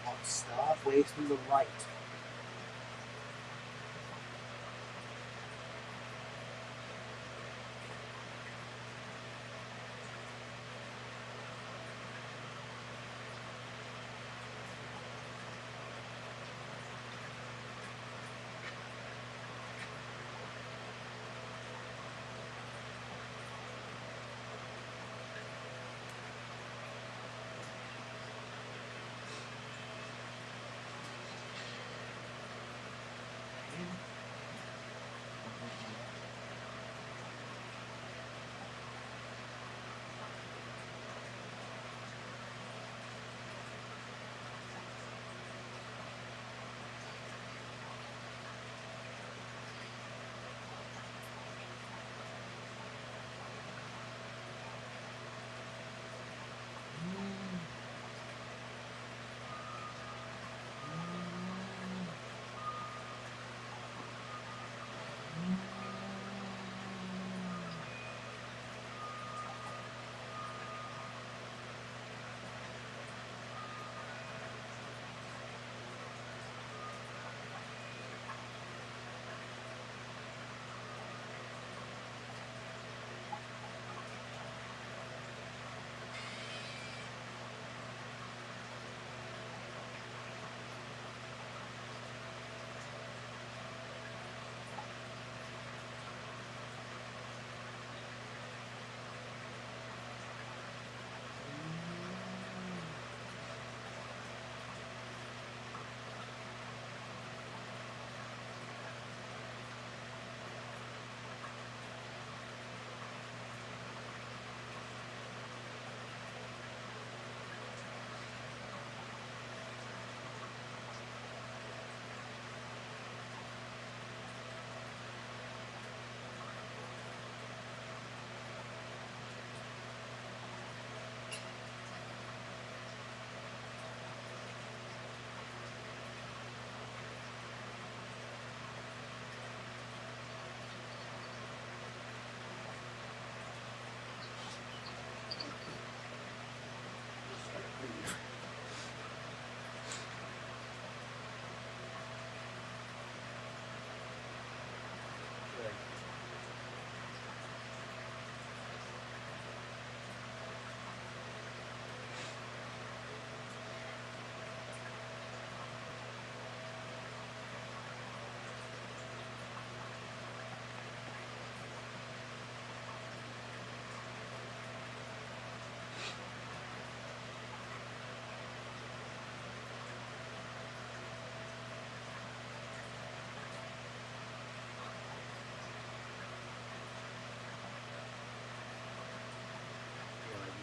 Oh, stop wasting the light.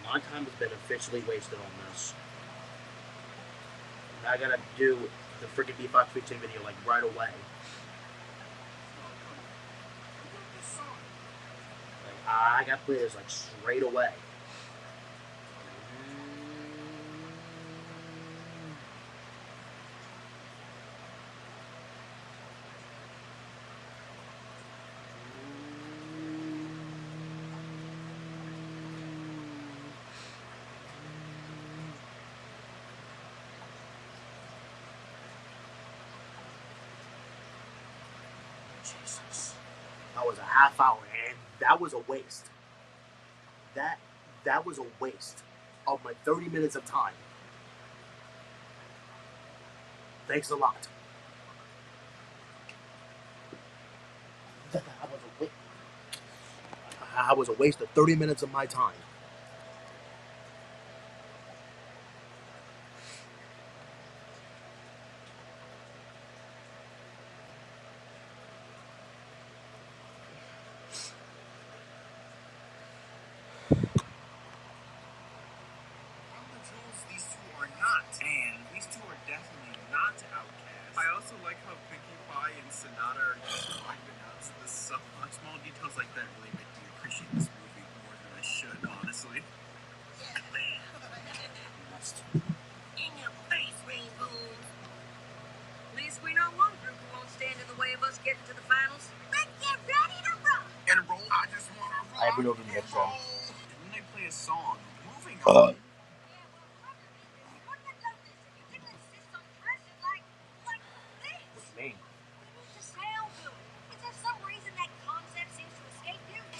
My time has been officially wasted on this. Now I gotta do the freaking D5 fixing video like right away. Like, I gotta play this like straight away. Jesus. That was a half hour, and that was a waste. That was a waste of my 30 minutes of time. Thanks a lot. That was a waste of 30 minutes of my time. These two are not, and these two are definitely not outcasts. I also like how Pinkie Pie and Sonata are just vibing out to this so much. Small details like that really make me appreciate this movie more than I should, honestly. I'll be over the next round. And then they play a song. Moving on. What you mean?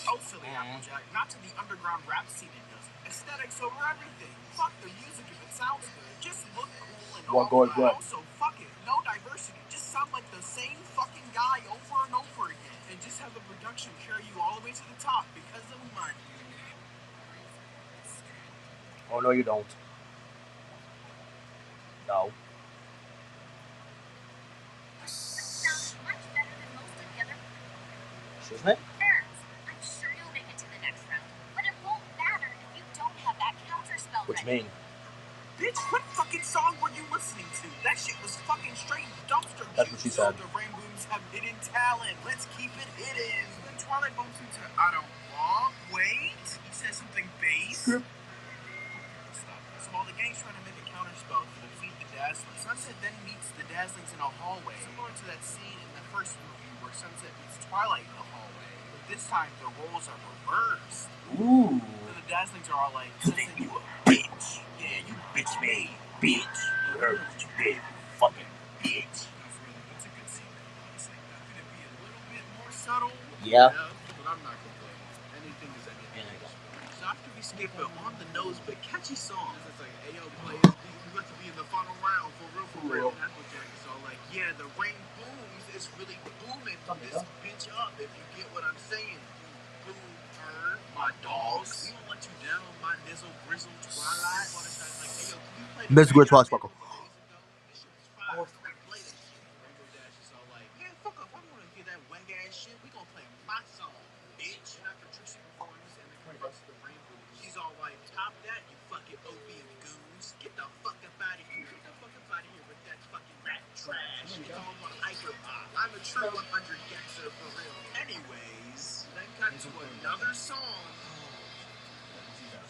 Oh, Philly Applejack, not to the underground rap scene it does. Aesthetics over everything. Fuck the music if it sounds good. Just look cool and all that. Also, fuck it. No diversity. Just sound like the same fucking guy over and over again. And just have the production carry you all the way to the top because of money. Oh, no, you don't. No. Isn't it? I'm sure you'll make it to the next round, but it won't matter if you don't have that counter spell. What you mean? Bitch, what fucking song were you listening to? That shit was fucking straight dumpster juice. That's what she said. The Rainbows have hidden talent. Let's keep it hidden. Then Twilight bumps into I don't want. Wait. He says something base. Stop. So while the gang's trying to make a counterspell to defeat the Dazzlings, Sunset then meets the Dazzlings in a hallway, similar to that scene in the first movie where Sunset meets Twilight in the hallway. But this time the roles are reversed. Ooh. So the Dazzlings are all like, Sunset, you a bitch. Yeah, you bitch me, bitch. You heard what you did, fucking bitch. That's a good scene, honestly. Could it be a little bit more subtle? Yeah. But I'm not complaining. Anything is anything. So after we skip an on-the-nose but catchy song, it's like, hey, yo, players, we got to be in the final round for real. And Applejack is all like, yeah, the rain booms. It's really booming this bitch up, if you get what I'm saying. Boomer, my dogs. We won't let you down, my nizzle, grizzle, Twilight. Like, hey, yo, can you play the Miss Good Swashbuckle. Rainbow Dash is all like, yeah, fuck off, I don't want to hear that wang ass shit. We gonna play my song, bitch. And after Trixie performs and the chorus of the Rainbow, she's all like, top that, you fucking opium goons. Get the fuck up out of here. Get the fuck up out of here with that fucking rap trash. It's all about hyper pop. I'm a true 100 gangster for real. Anyways, then cut to another song.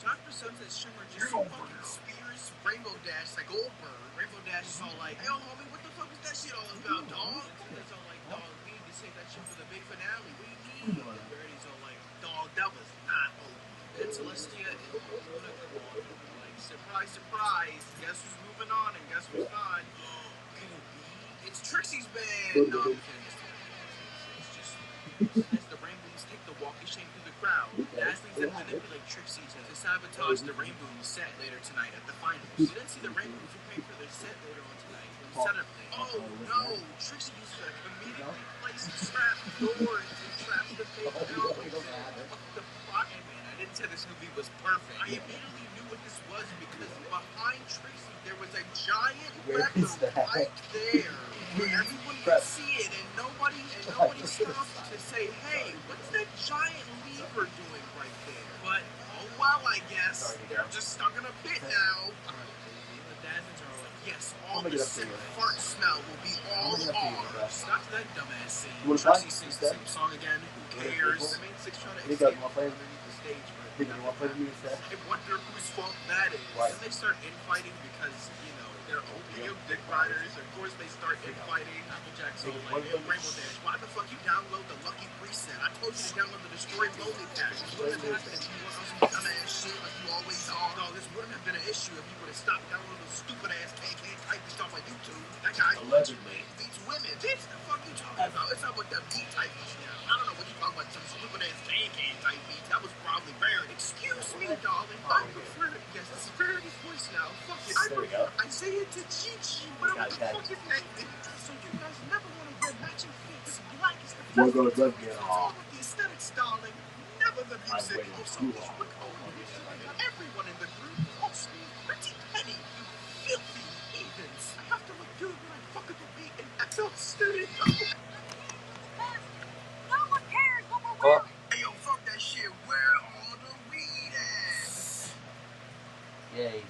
So after Sunset Shimmer just so fucking spears Rainbow Dash like Goldberg. Rainbow Dash is all like, hey, yo, homie, what the fuck is that shit all about, dog? It's all like, dog, we need to save that shit for the big finale. What do you mean? And Verity's all like, dog, that was not open. Then Celestia and Luna come on. Like, surprise, surprise. Guess who's moving on and guess who's not? Could it be? It's Trixie's band. No, I'm kidding. It's just as the Rainbows take the walk of shame through the crowd, Dazzlings then manipulate Trixie to sabotage the Rainbows set later tonight at the finals. We then see the Rainbows preparing for their set later on tonight. Suddenly, oh no! Trixie uses a immediately placed trap door to trap the fake Cowboys. The plot, and man, I didn't say this movie was perfect. I immediately knew what this was because behind Trixie there was a giant lever right there. Everyone could see it, and nobody stopped to say, hey, what's that giant lever doing right there? But, oh well, I guess. They're just stuck in a pit now. The Dazzlings are like, yes, all the sick fart smell will be all ours. Not that dumbass scene. Trixie sings the same song again. Who cares? The main six trying to escape underneath the stage, but I wonder whose fault that is. Then they start infighting because, you know, they're opium dick riders. Of course, they start infighting. Applejack's all like, hey, Rainbow Dash, why the fuck you download the Lucky Preset? I told you to download the Destroy Lonely Pack. This wouldn't have happened if you were on some dumbass shit like you always are. No, this wouldn't have been an issue if you would have stopped downloading the stupid ass KK type stuff on YouTube. That guy allegedly beats women. Bitch, the fuck you talking about? It's not what that beat type is now. I don't know what you talking about, some stupid ass KK type beat. That was probably rare. Excuse me, darling. I prefer, yes, this is Verity's voice now. Fuck it. I say it to Gigi, whatever the fuck his name is. So you guys never want to wear matching fits. Black is the perfect. It's all with the aesthetics, darling. Never the music. Also, everyone in the group calls me Pretty Penny, you filthy heathens. I have to look good when I fuck up a beat in FL Studio. No one cares what we're wearing. Hey, yo, fuck that shit. Where all the weed at? Yay.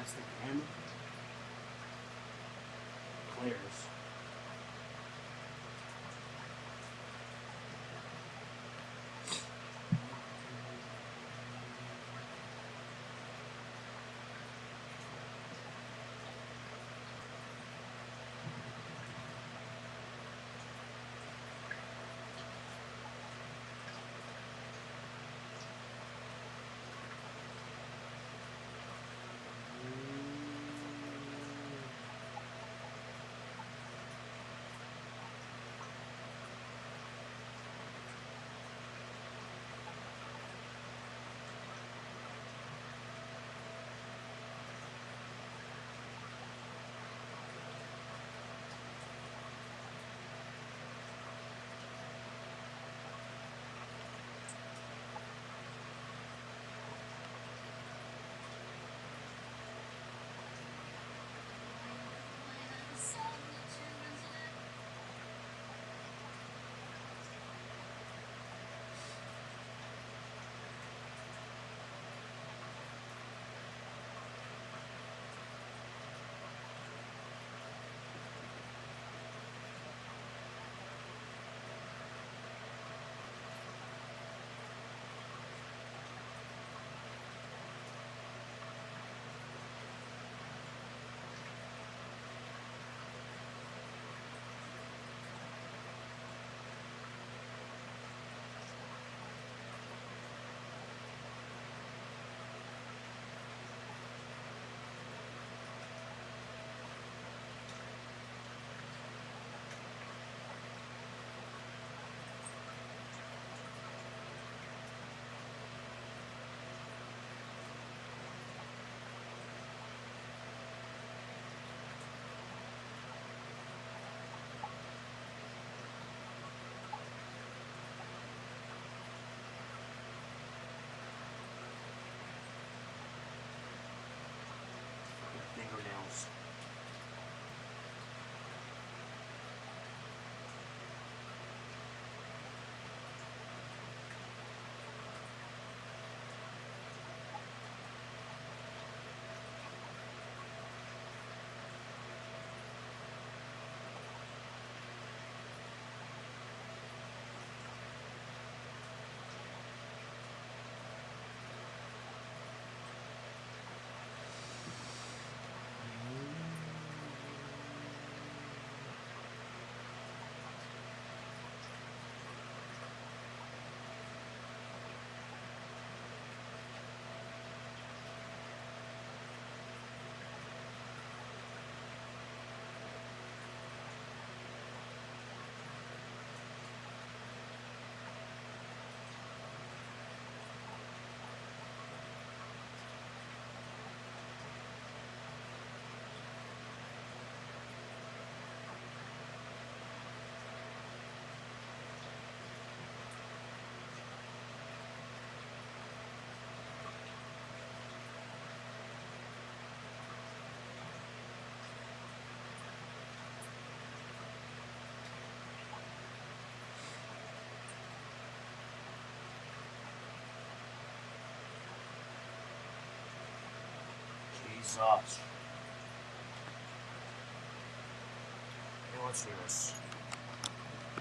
That's the him. Players. Fingernails. Jesus. Okay, let's do this.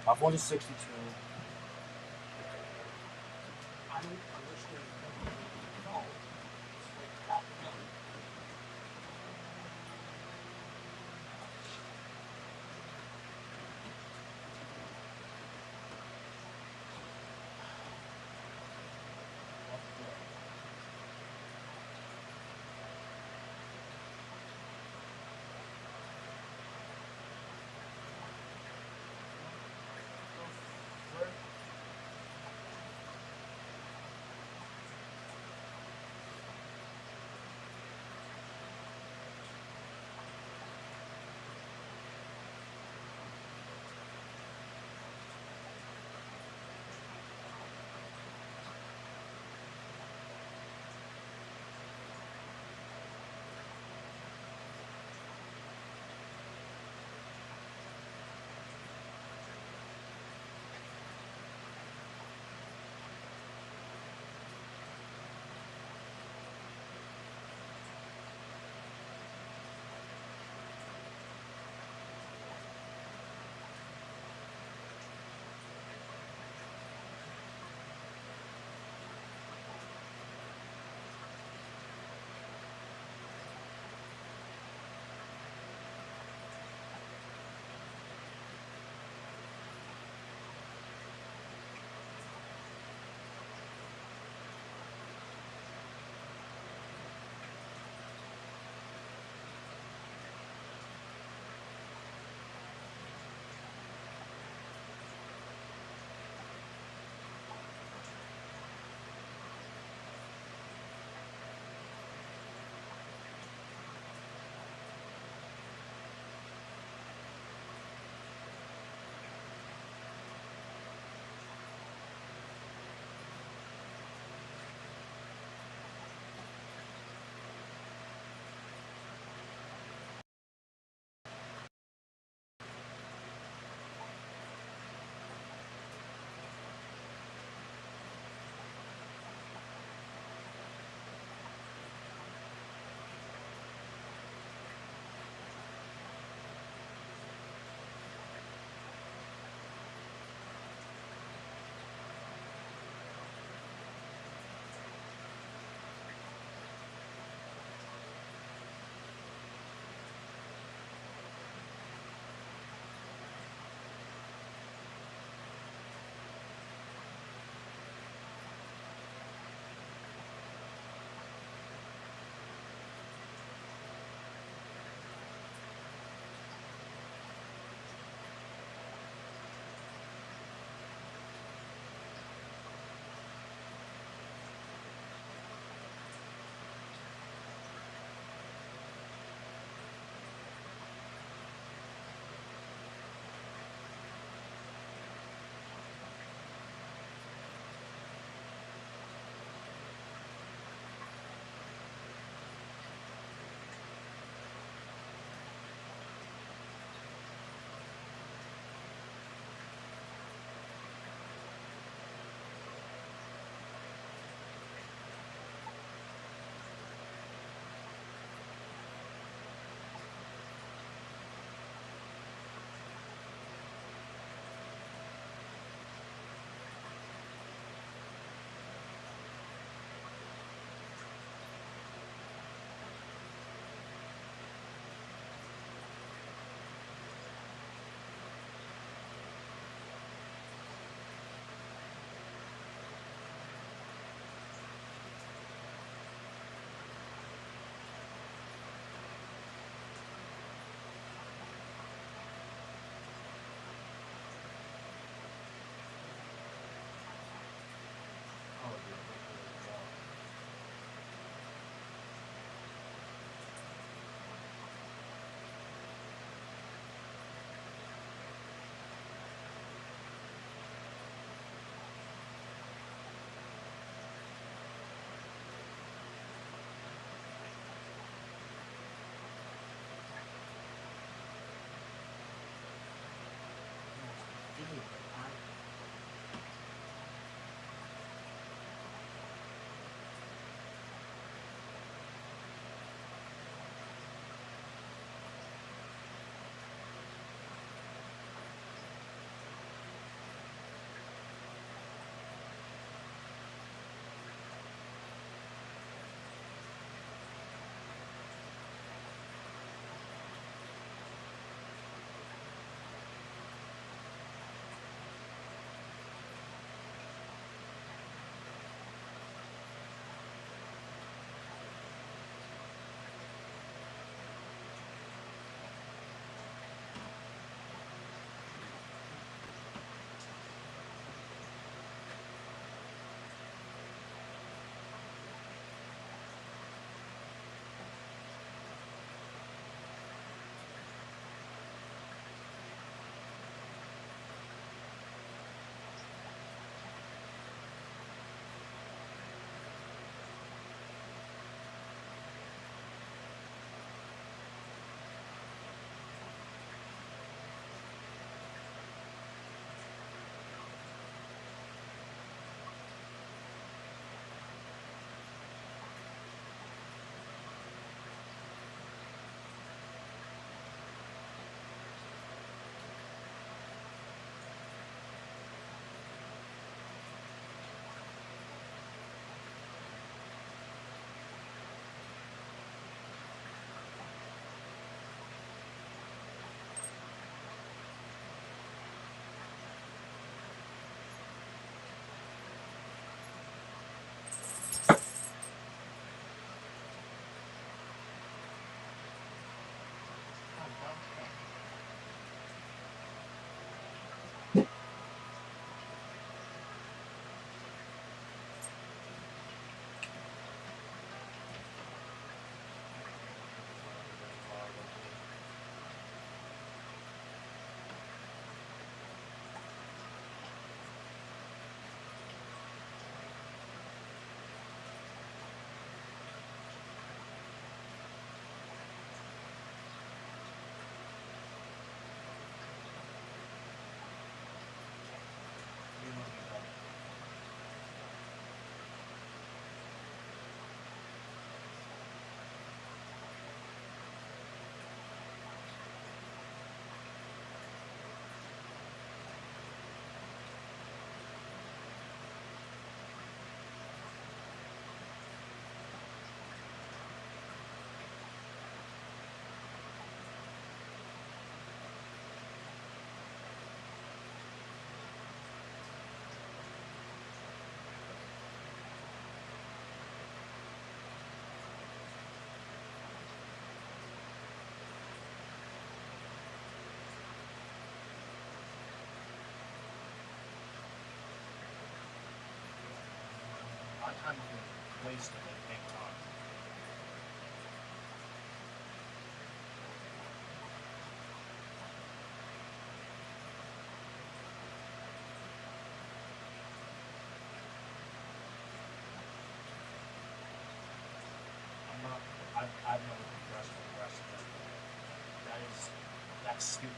Top 1 to 62. I don't understand. No. my time has been wasted like big time. I've never progressed for the rest of it. That's stupid.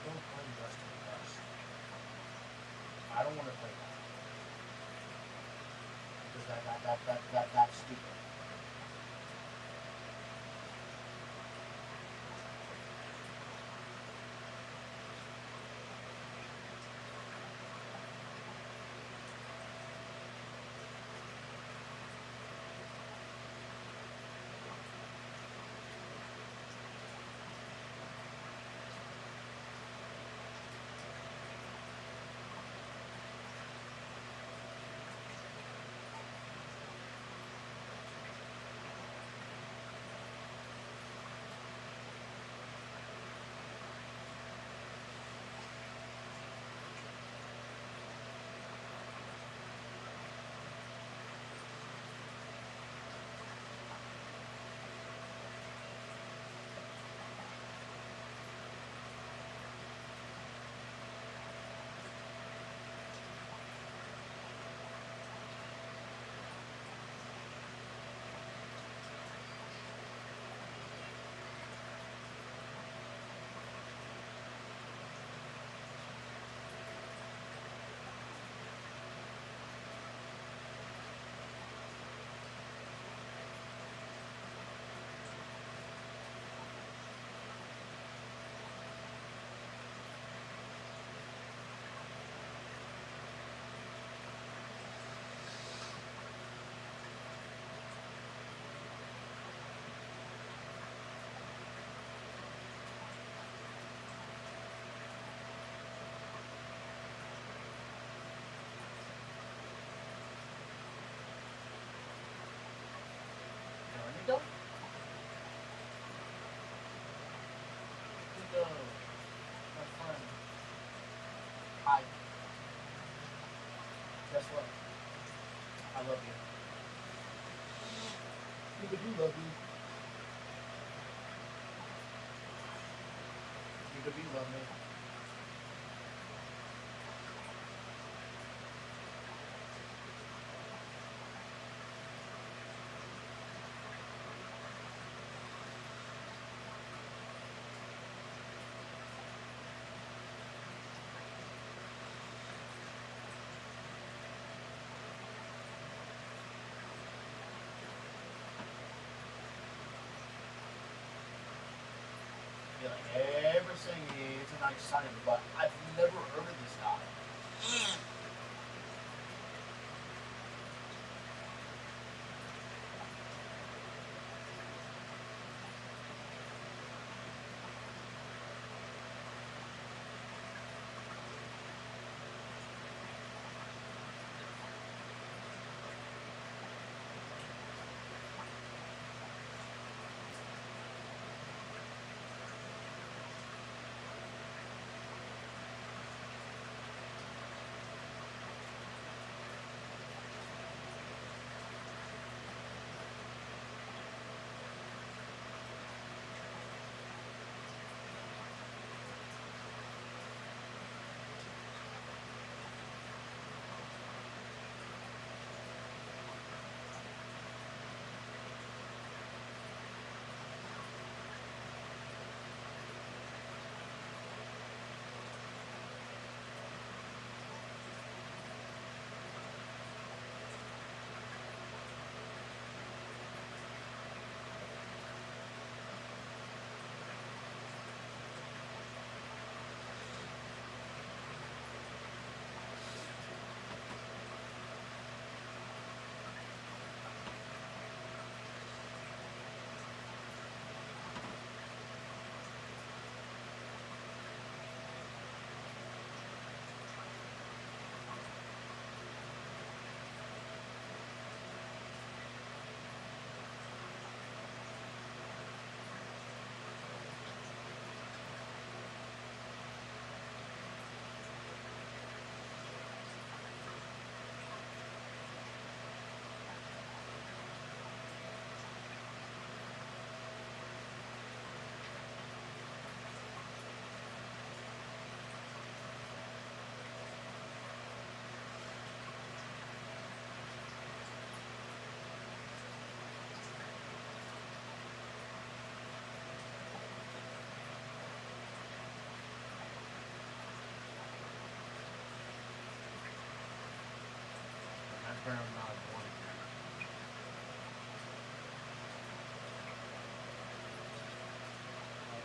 Don't play Dust to the Dust. I don't want to play that. Because that's stupid. Go. Go. My friend. Hi. Guess what? I love you. People do love you. People do love me. Be like, everything is a nice sign, but I've never heard of this guy.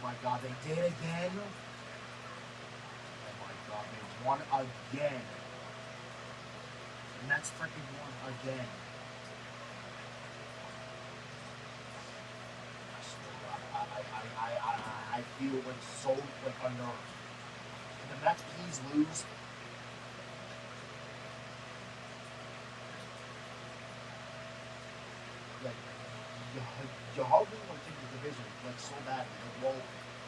my God, they did again. Oh my God, they won again. The Mets freaking won again. I swear to God, I feel like so like unnerved. Can the Mets please lose? Like, you hardly want to take the division like so badly. Like, well,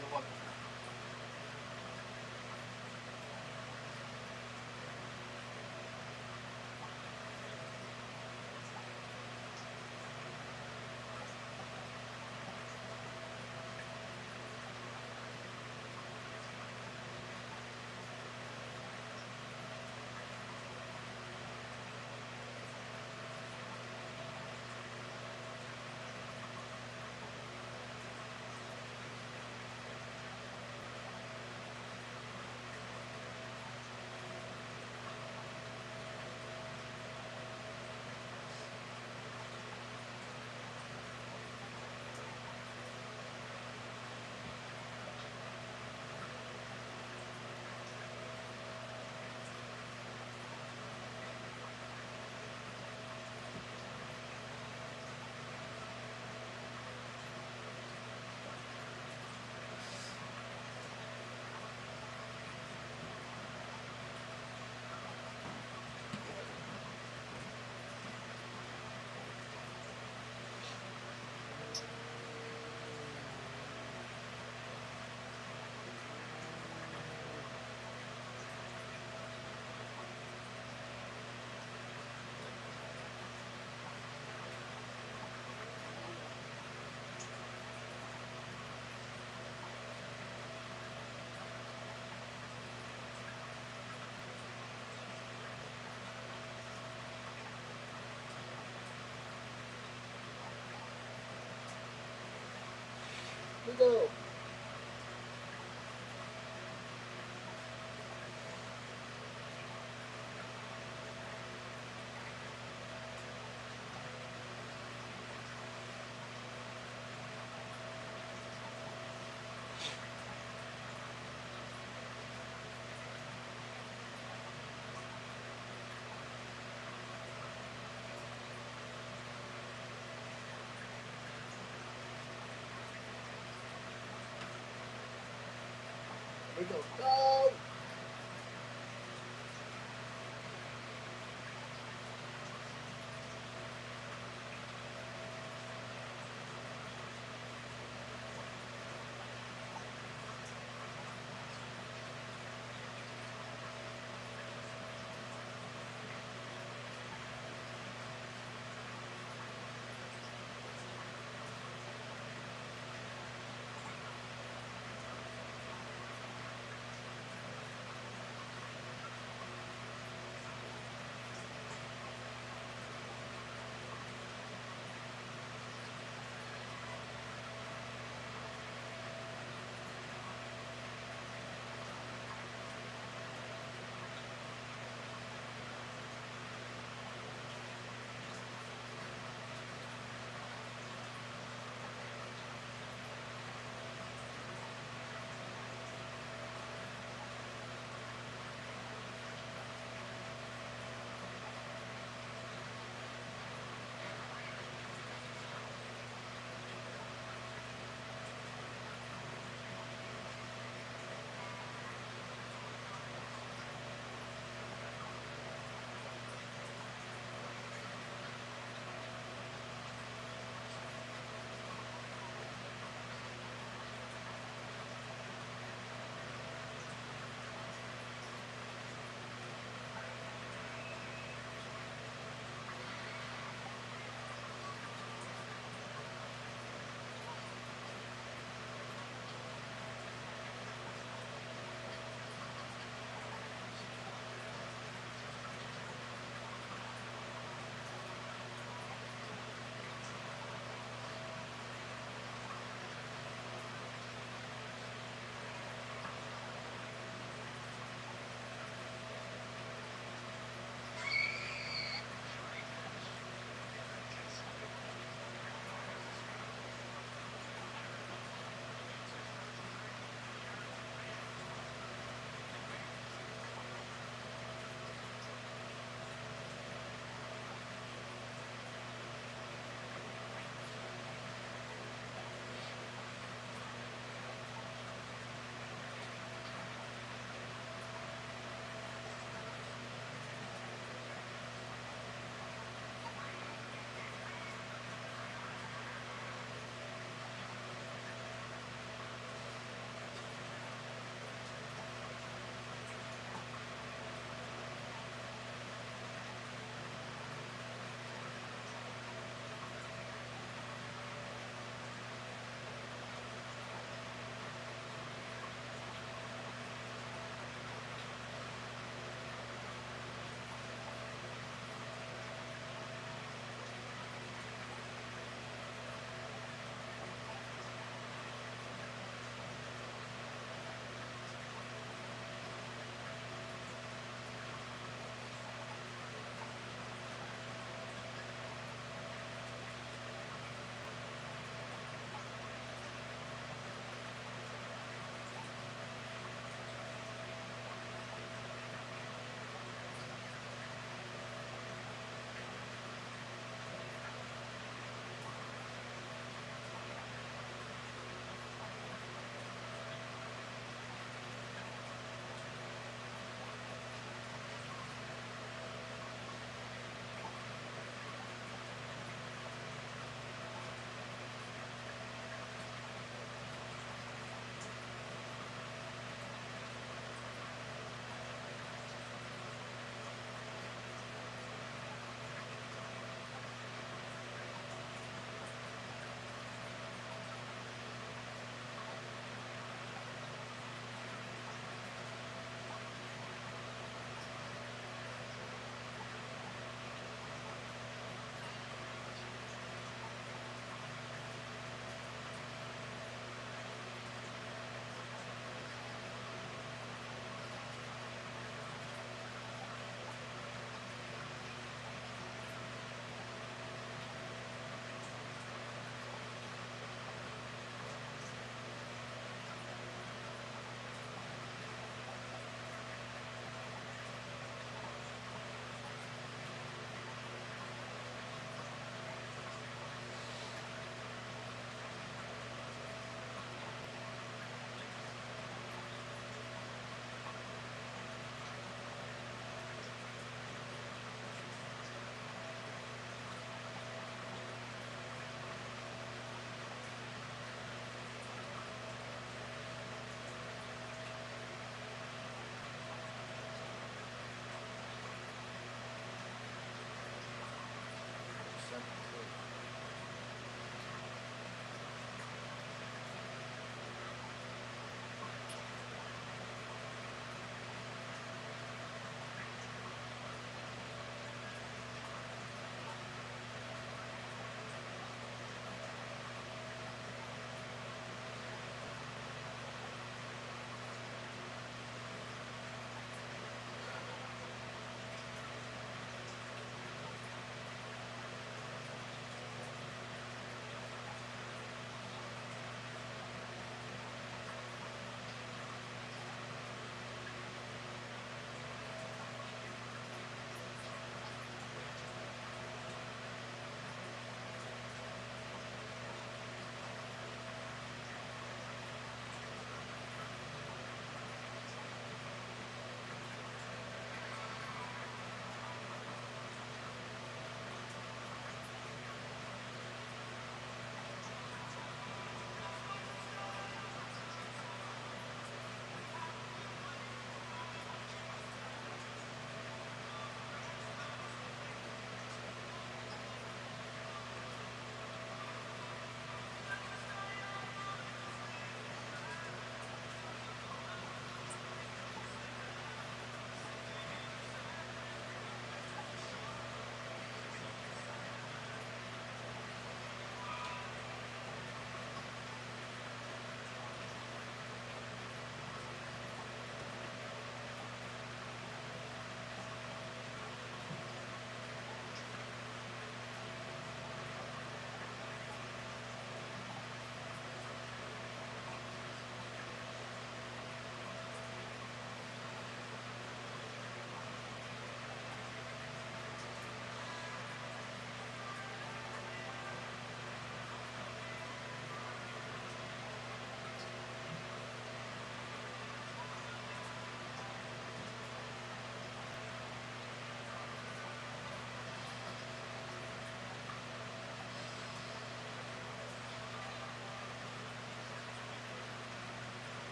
good luck with that. We go. We go. Go.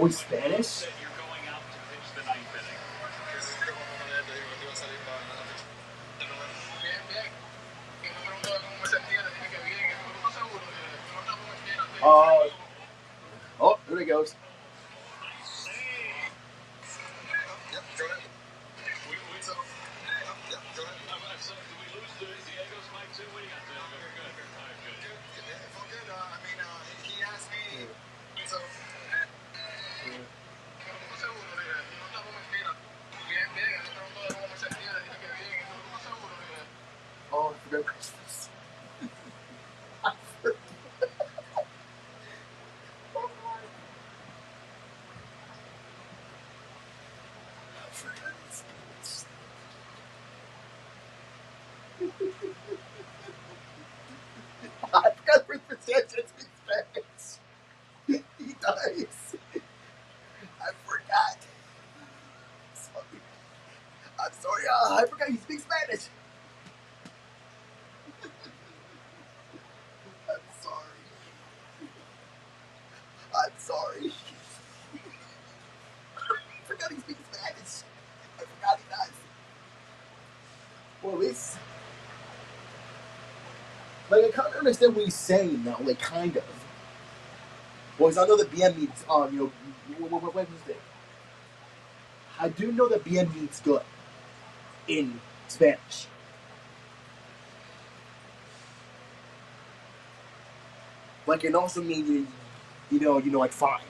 Oh, he's Spanish? You're going out to pitch the ninth inning. Oh, there he goes. Oh, I forgot Christmas. I forgot. Oh, my. I forgot his speech. I forgot Christmas Sanchez speaks Spanish. He does. I forgot. Sorry. I'm sorry. I forgot he speaks Spanish. I'm sorry. I'm sorry. I forgot he speaks Spanish. I forgot he does. Well, at least, like, I kind of understand what he's saying now, like, kind of. Well, I know that BM means, what was it? I do know that BM means good in Spanish. Like, it also means, like, fine.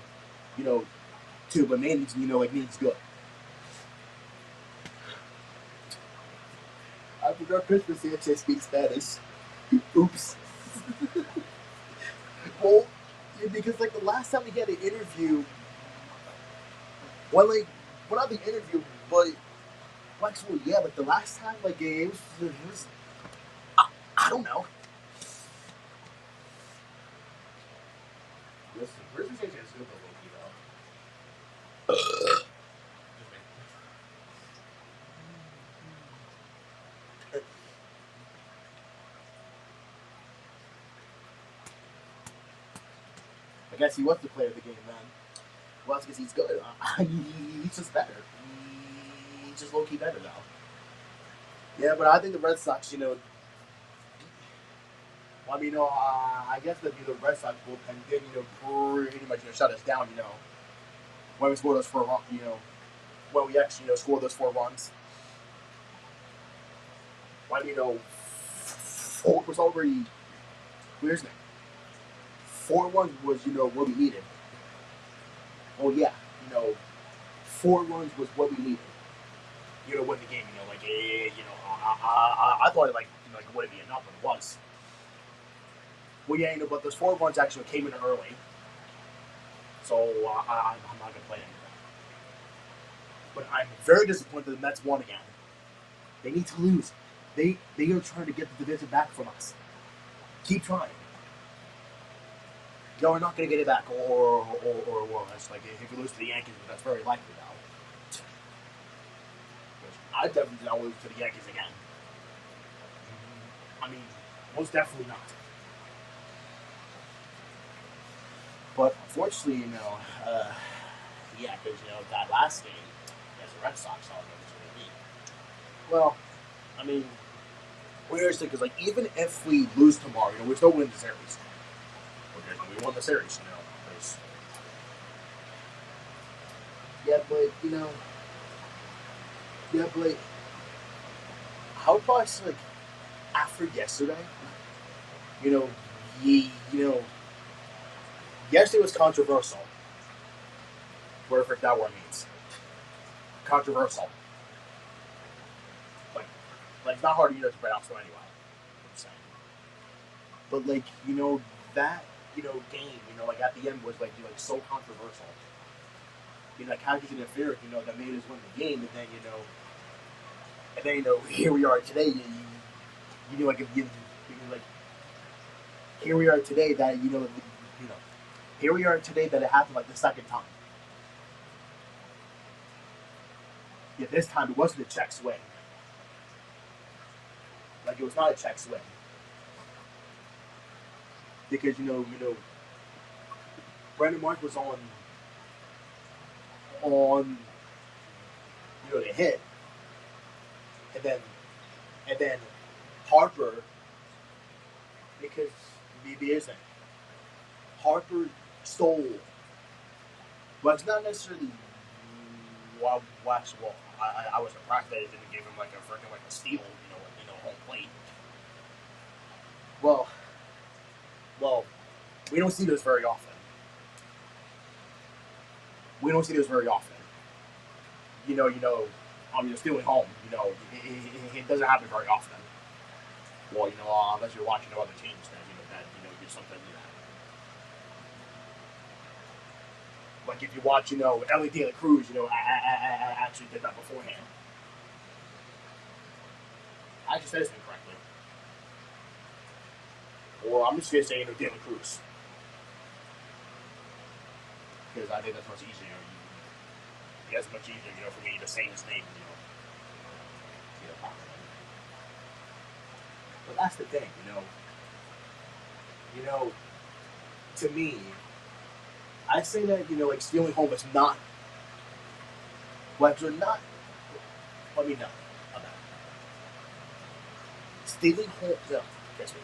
Too, but man means, like, means good. I forgot Christmas Sanchez speaks Spanish. Oops. Well, because, like, the last time we had an interview, well, not the interview, but, well, actually, yeah, like, the last time, like, it was I don't know. Listen, Christmas Sanchez is good though, low-key, though. I guess he was the player of the game then. Well, that's because he's good. He's just better. He's just low-key better now. Yeah, but I think the Red Sox, I guess that the Red Sox bullpen did, pretty much shut us down, when we scored those 4 runs, when we actually, scored those 4 runs. When, 4 was already, where's it? 4 runs was, what we needed. Oh, yeah, 4 runs was what we needed. Win the game, I thought it wouldn't be enough, but it was. Well, yeah, but those 4 runs actually came in early, so I'm not going to play anything. But I'm very disappointed the Mets won again. They need to lose. They are trying to get the division back from us. Keep trying. No, we're not going to get it back, or worse. Like, if we lose to the Yankees, that's very likely now. I definitely not lose to the Yankees again. I mean, most definitely not. But unfortunately, yeah, because that last game against the Red Sox, all was really neat. Well, I mean, we're here because even if we lose tomorrow, we still win the series. Because we won the series, Yeah, but how about after yesterday? Yesterday was controversial. Whatever that word means. Controversial. Like it's not hard to pronounce it anyway. I'm saying. But that game, at the end was so controversial. How could you interfere, that made us win the game, and then here we are today. Here we are today that here we are today that it happened the second time. Yeah, this time it wasn't a check swing. It was not a check swing. Because Brandon Mark was on on, the hit, and then Harper, because BB isn't. Harper stole, but it's not necessarily wax wall. I was surprised that it didn't give him like a steal, home plate. Well, we don't see this very often. Stealing home, it doesn't happen very often. Well, unless you're watching other teams that you sometimes do that. Like if you watch, Ellie De La Cruz, I actually did that beforehand. I just said this incorrectly. Or I'm just gonna say De La Cruz. Because I think that's much easier. It's much easier, for me to say his name, But that's the thing, to me, I say that, like stealing home is not, like you're not, let me know about it. Stealing home, no, guess what?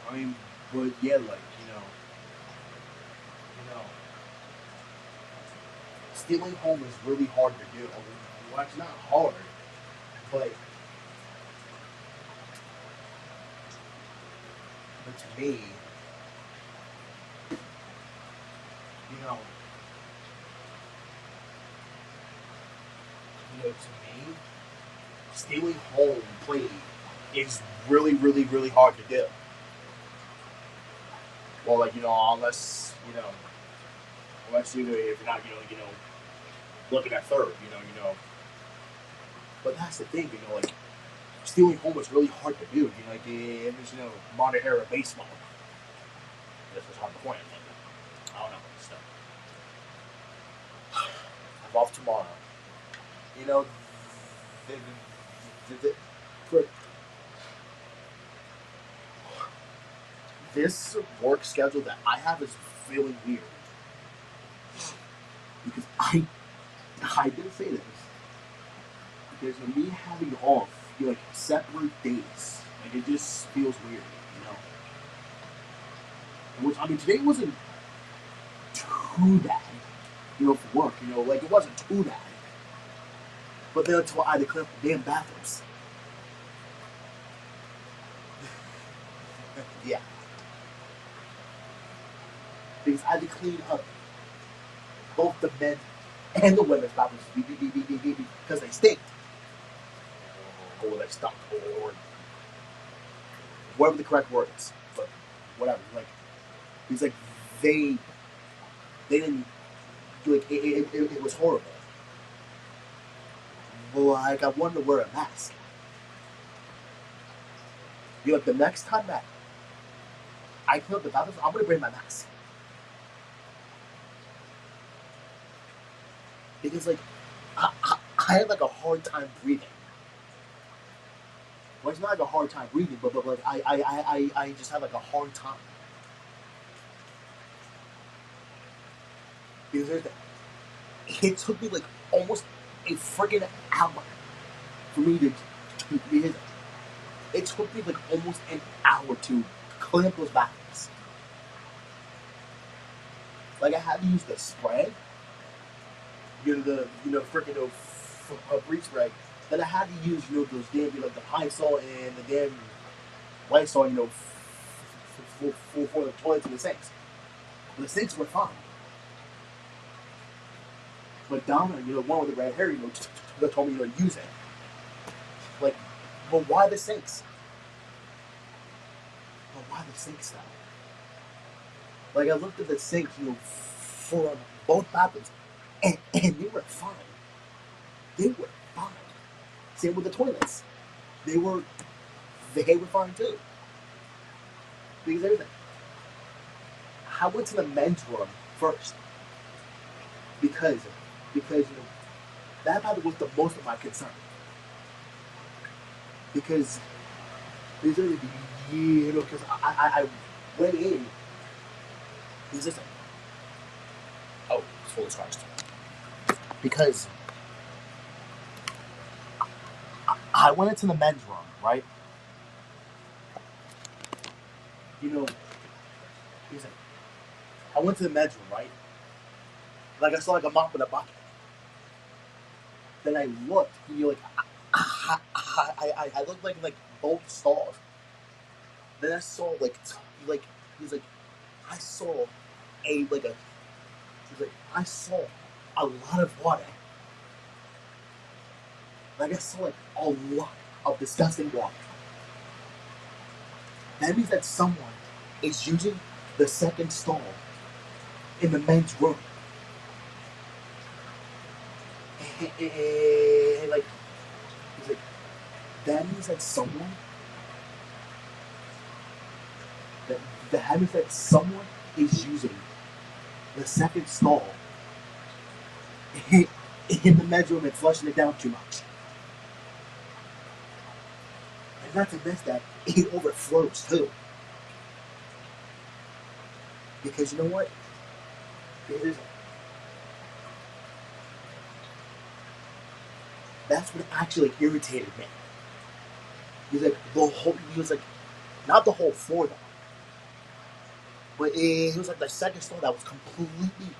I mean, but yeah, like, stealing home is really hard to do. Well, it's not hard, but to me, to me, stealing home plate is really, really, really hard to do. Well, like, unless, if you're not, looking at third, But that's the thing, like, stealing home is really hard to do. Like, in this, modern era baseball. This was hard before. I don't know stuff. I'm off tomorrow. For this work schedule that I have is feeling weird. Because I didn't say this. Because of me having off, like separate days, like it just feels weird, Which, I mean, today wasn't too bad, for work, like it wasn't too bad. But then until I had to clean up the damn bathrooms. Yeah. Because I had to clean up both the men and the women's bathrooms because they stink. Or they stunk, or whatever the correct word is. But whatever, like, he's like, they didn't, like, it was horrible. Like, I wanted to wear a mask. Like, the next time that I clean up the bathrooms, I'm going to bring my mask. Because, like, I had, like, a hard time breathing. Well, it's not like a hard time breathing, but like, I just had, like, a hard time. Because there's that. It took me, like, almost a friggin' hour for me to because it took me, like, almost an hour to clean up those bathrooms. Like, I had to use the spray, freaking breach spray. Then I had to use, those damn, like, the Pine-Sol and the damn Lysol, for the toilets and the sinks. The sinks were fine. But Donna, one with the red hair, told me, to use it. Like, but why the sinks? But why the sinks, though? Like, I looked at the sinks, for both bathrooms, and they were fine. They were fine. Same with the toilets. They were fine too. Because everything. I went to the men's room first. Because that bathroom was the most of my concern. Because because I went in. Because listen. Oh, it's full of scars. Because I went into the men's room, right? I went to the men's room, right? Like, I saw, like, a mop with a bucket. Then I looked, like, I looked like both stalls. Then I saw, he's like, I saw he's like, I saw a lot of water. Like, I saw, like, a lot of disgusting water. That means that someone is using the second stall in the men's room. And like, he's like, that means that someone, that means that someone is using the second stall in the men's room and flushing it down too much. And not to miss that, it overflows too. Because you know what? That's what actually irritated me. He was like, not the whole floor though, but it was like the second floor that was completely,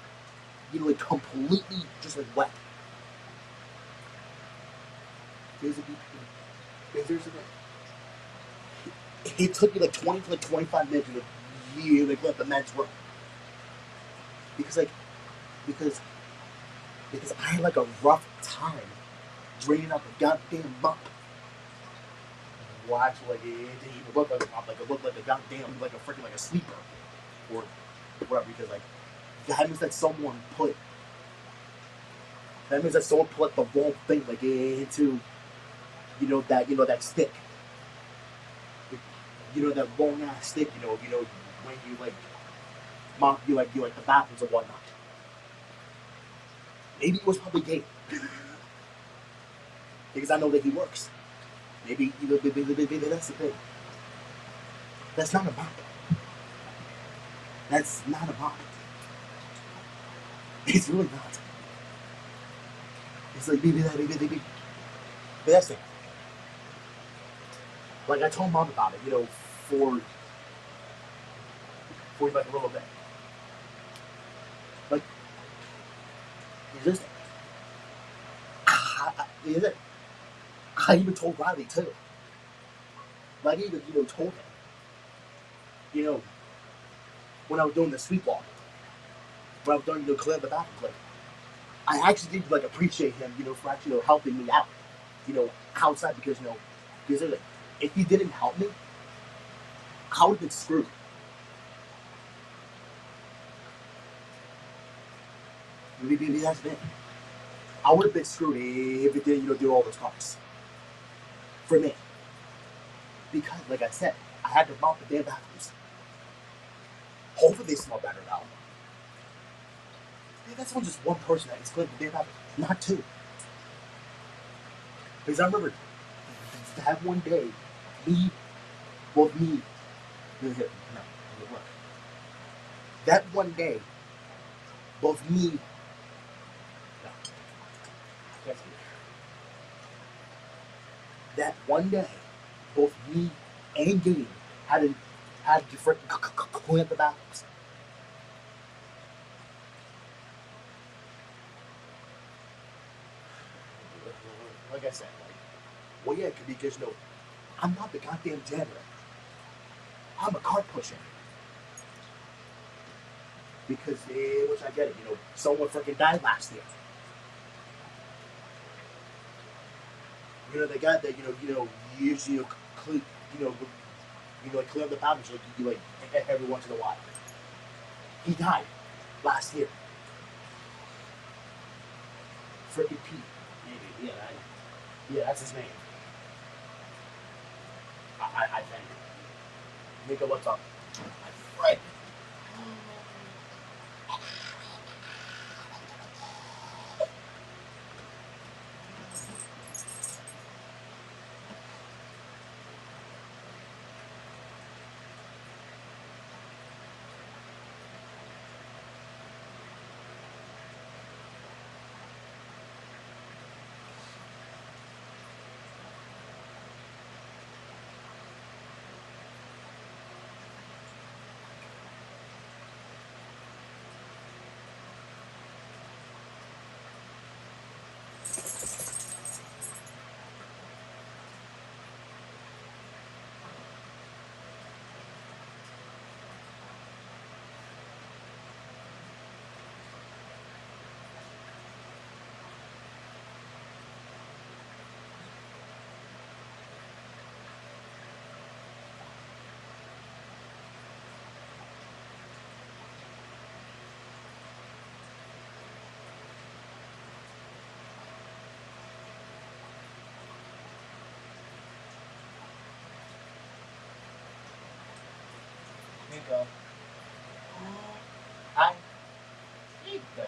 completely just like wet. It took me like 20 to like 25 minutes to let the men's room. Because I had like a rough time draining out the goddamn mop. Well, actually, like, it didn't even look like a mop. Like, it looked like a goddamn, like a freaking, like a sleeper. Or whatever. Because, like, that means that someone put like, the wrong thing, like, into, that stick. That long ass stick, when you, like, mop, like the bathrooms and whatnot. Maybe it was probably Gabe. Because I know that he works. Maybe that's the thing. That's not a mop. That's not a mop. It's really not. It's like, maybe. But that's it. Like, I told Mom about it, for like a little bit. Like, it's just, I even told Riley too. Like, I even, told him, when I was doing the sweep walk, when I was doing, clearing the bathroom, like, I actually did, like, appreciate him, for actually, helping me out, outside, because, because like, if he didn't help me, I would have been screwed. Maybe that's it. I would have been screwed if it didn't, do all those cars. For me. Because, like I said, I had to mop the damn bathrooms. Hopefully they smell better now. Yeah, that's not just one person that is cleaning the damn bathroom. Not two. Because I remember that one day, me, look, that one day, both me, no, can't say that one day, both me and Gabe had to freaking clean up the bathrooms. Like I said, well, yeah, because no, I'm not the goddamn janitor. I'm a cart pusher. Because, which I get it, someone freaking died last year. They got that, you usually clean, clean up the bathrooms every once in a while. He died last year. Freaking Pete. Maybe, yeah, that's his name. I think. Mika, what's up? Right. Mika. Hi. How you doing?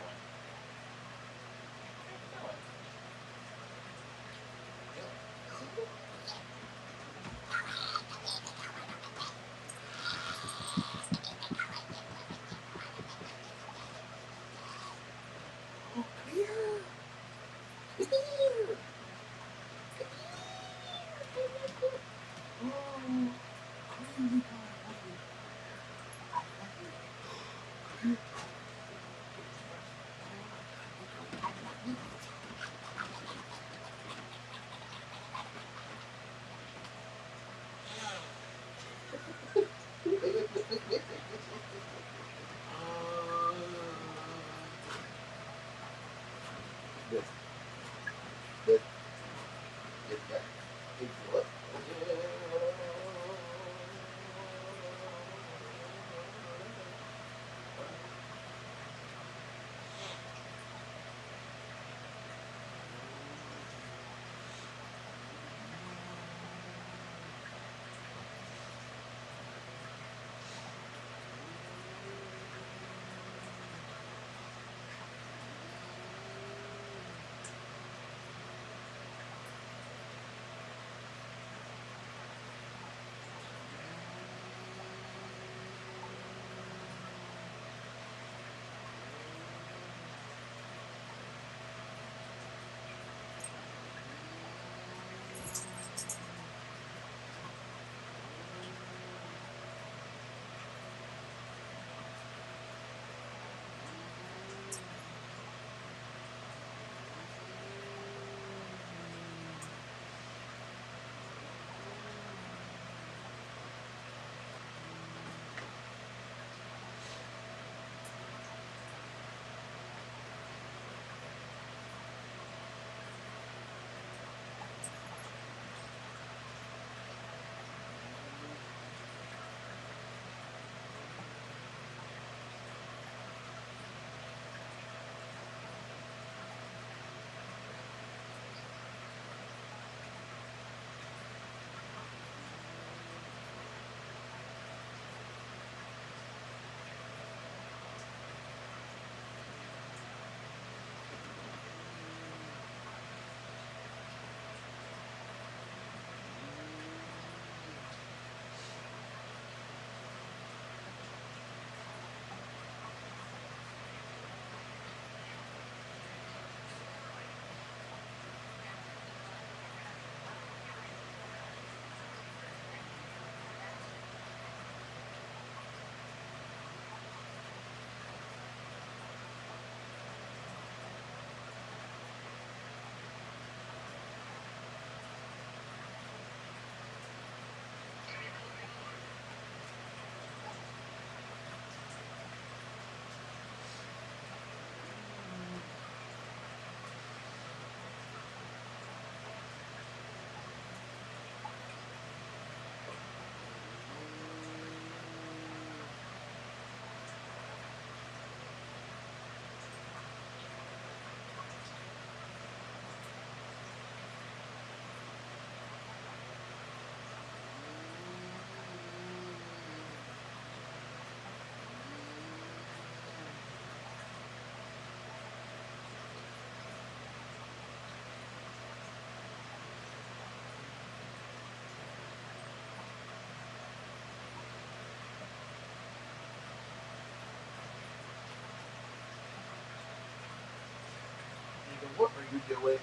What are you doing?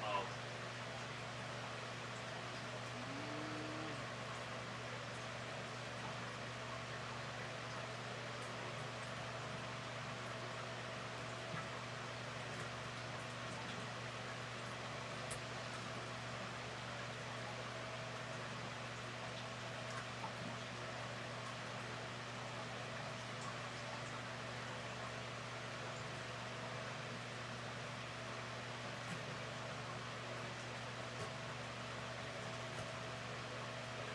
Oh.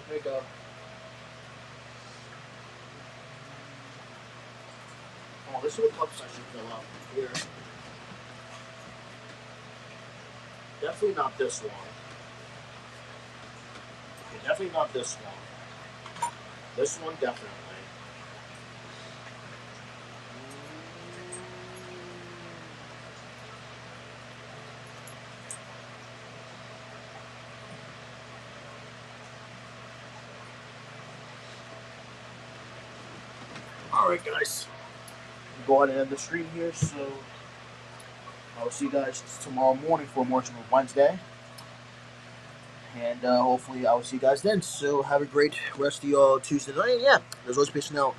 There you go. Oh, this is what cups I should fill up here. Definitely not this one. Okay, definitely not this one. This one, definitely. Alright, guys. Go ahead and end the stream here, so I'll see you guys tomorrow morning for Motion of Wednesday. And hopefully I'll see you guys then. So have a great rest of your Tuesday night. Yeah, there's always peace out.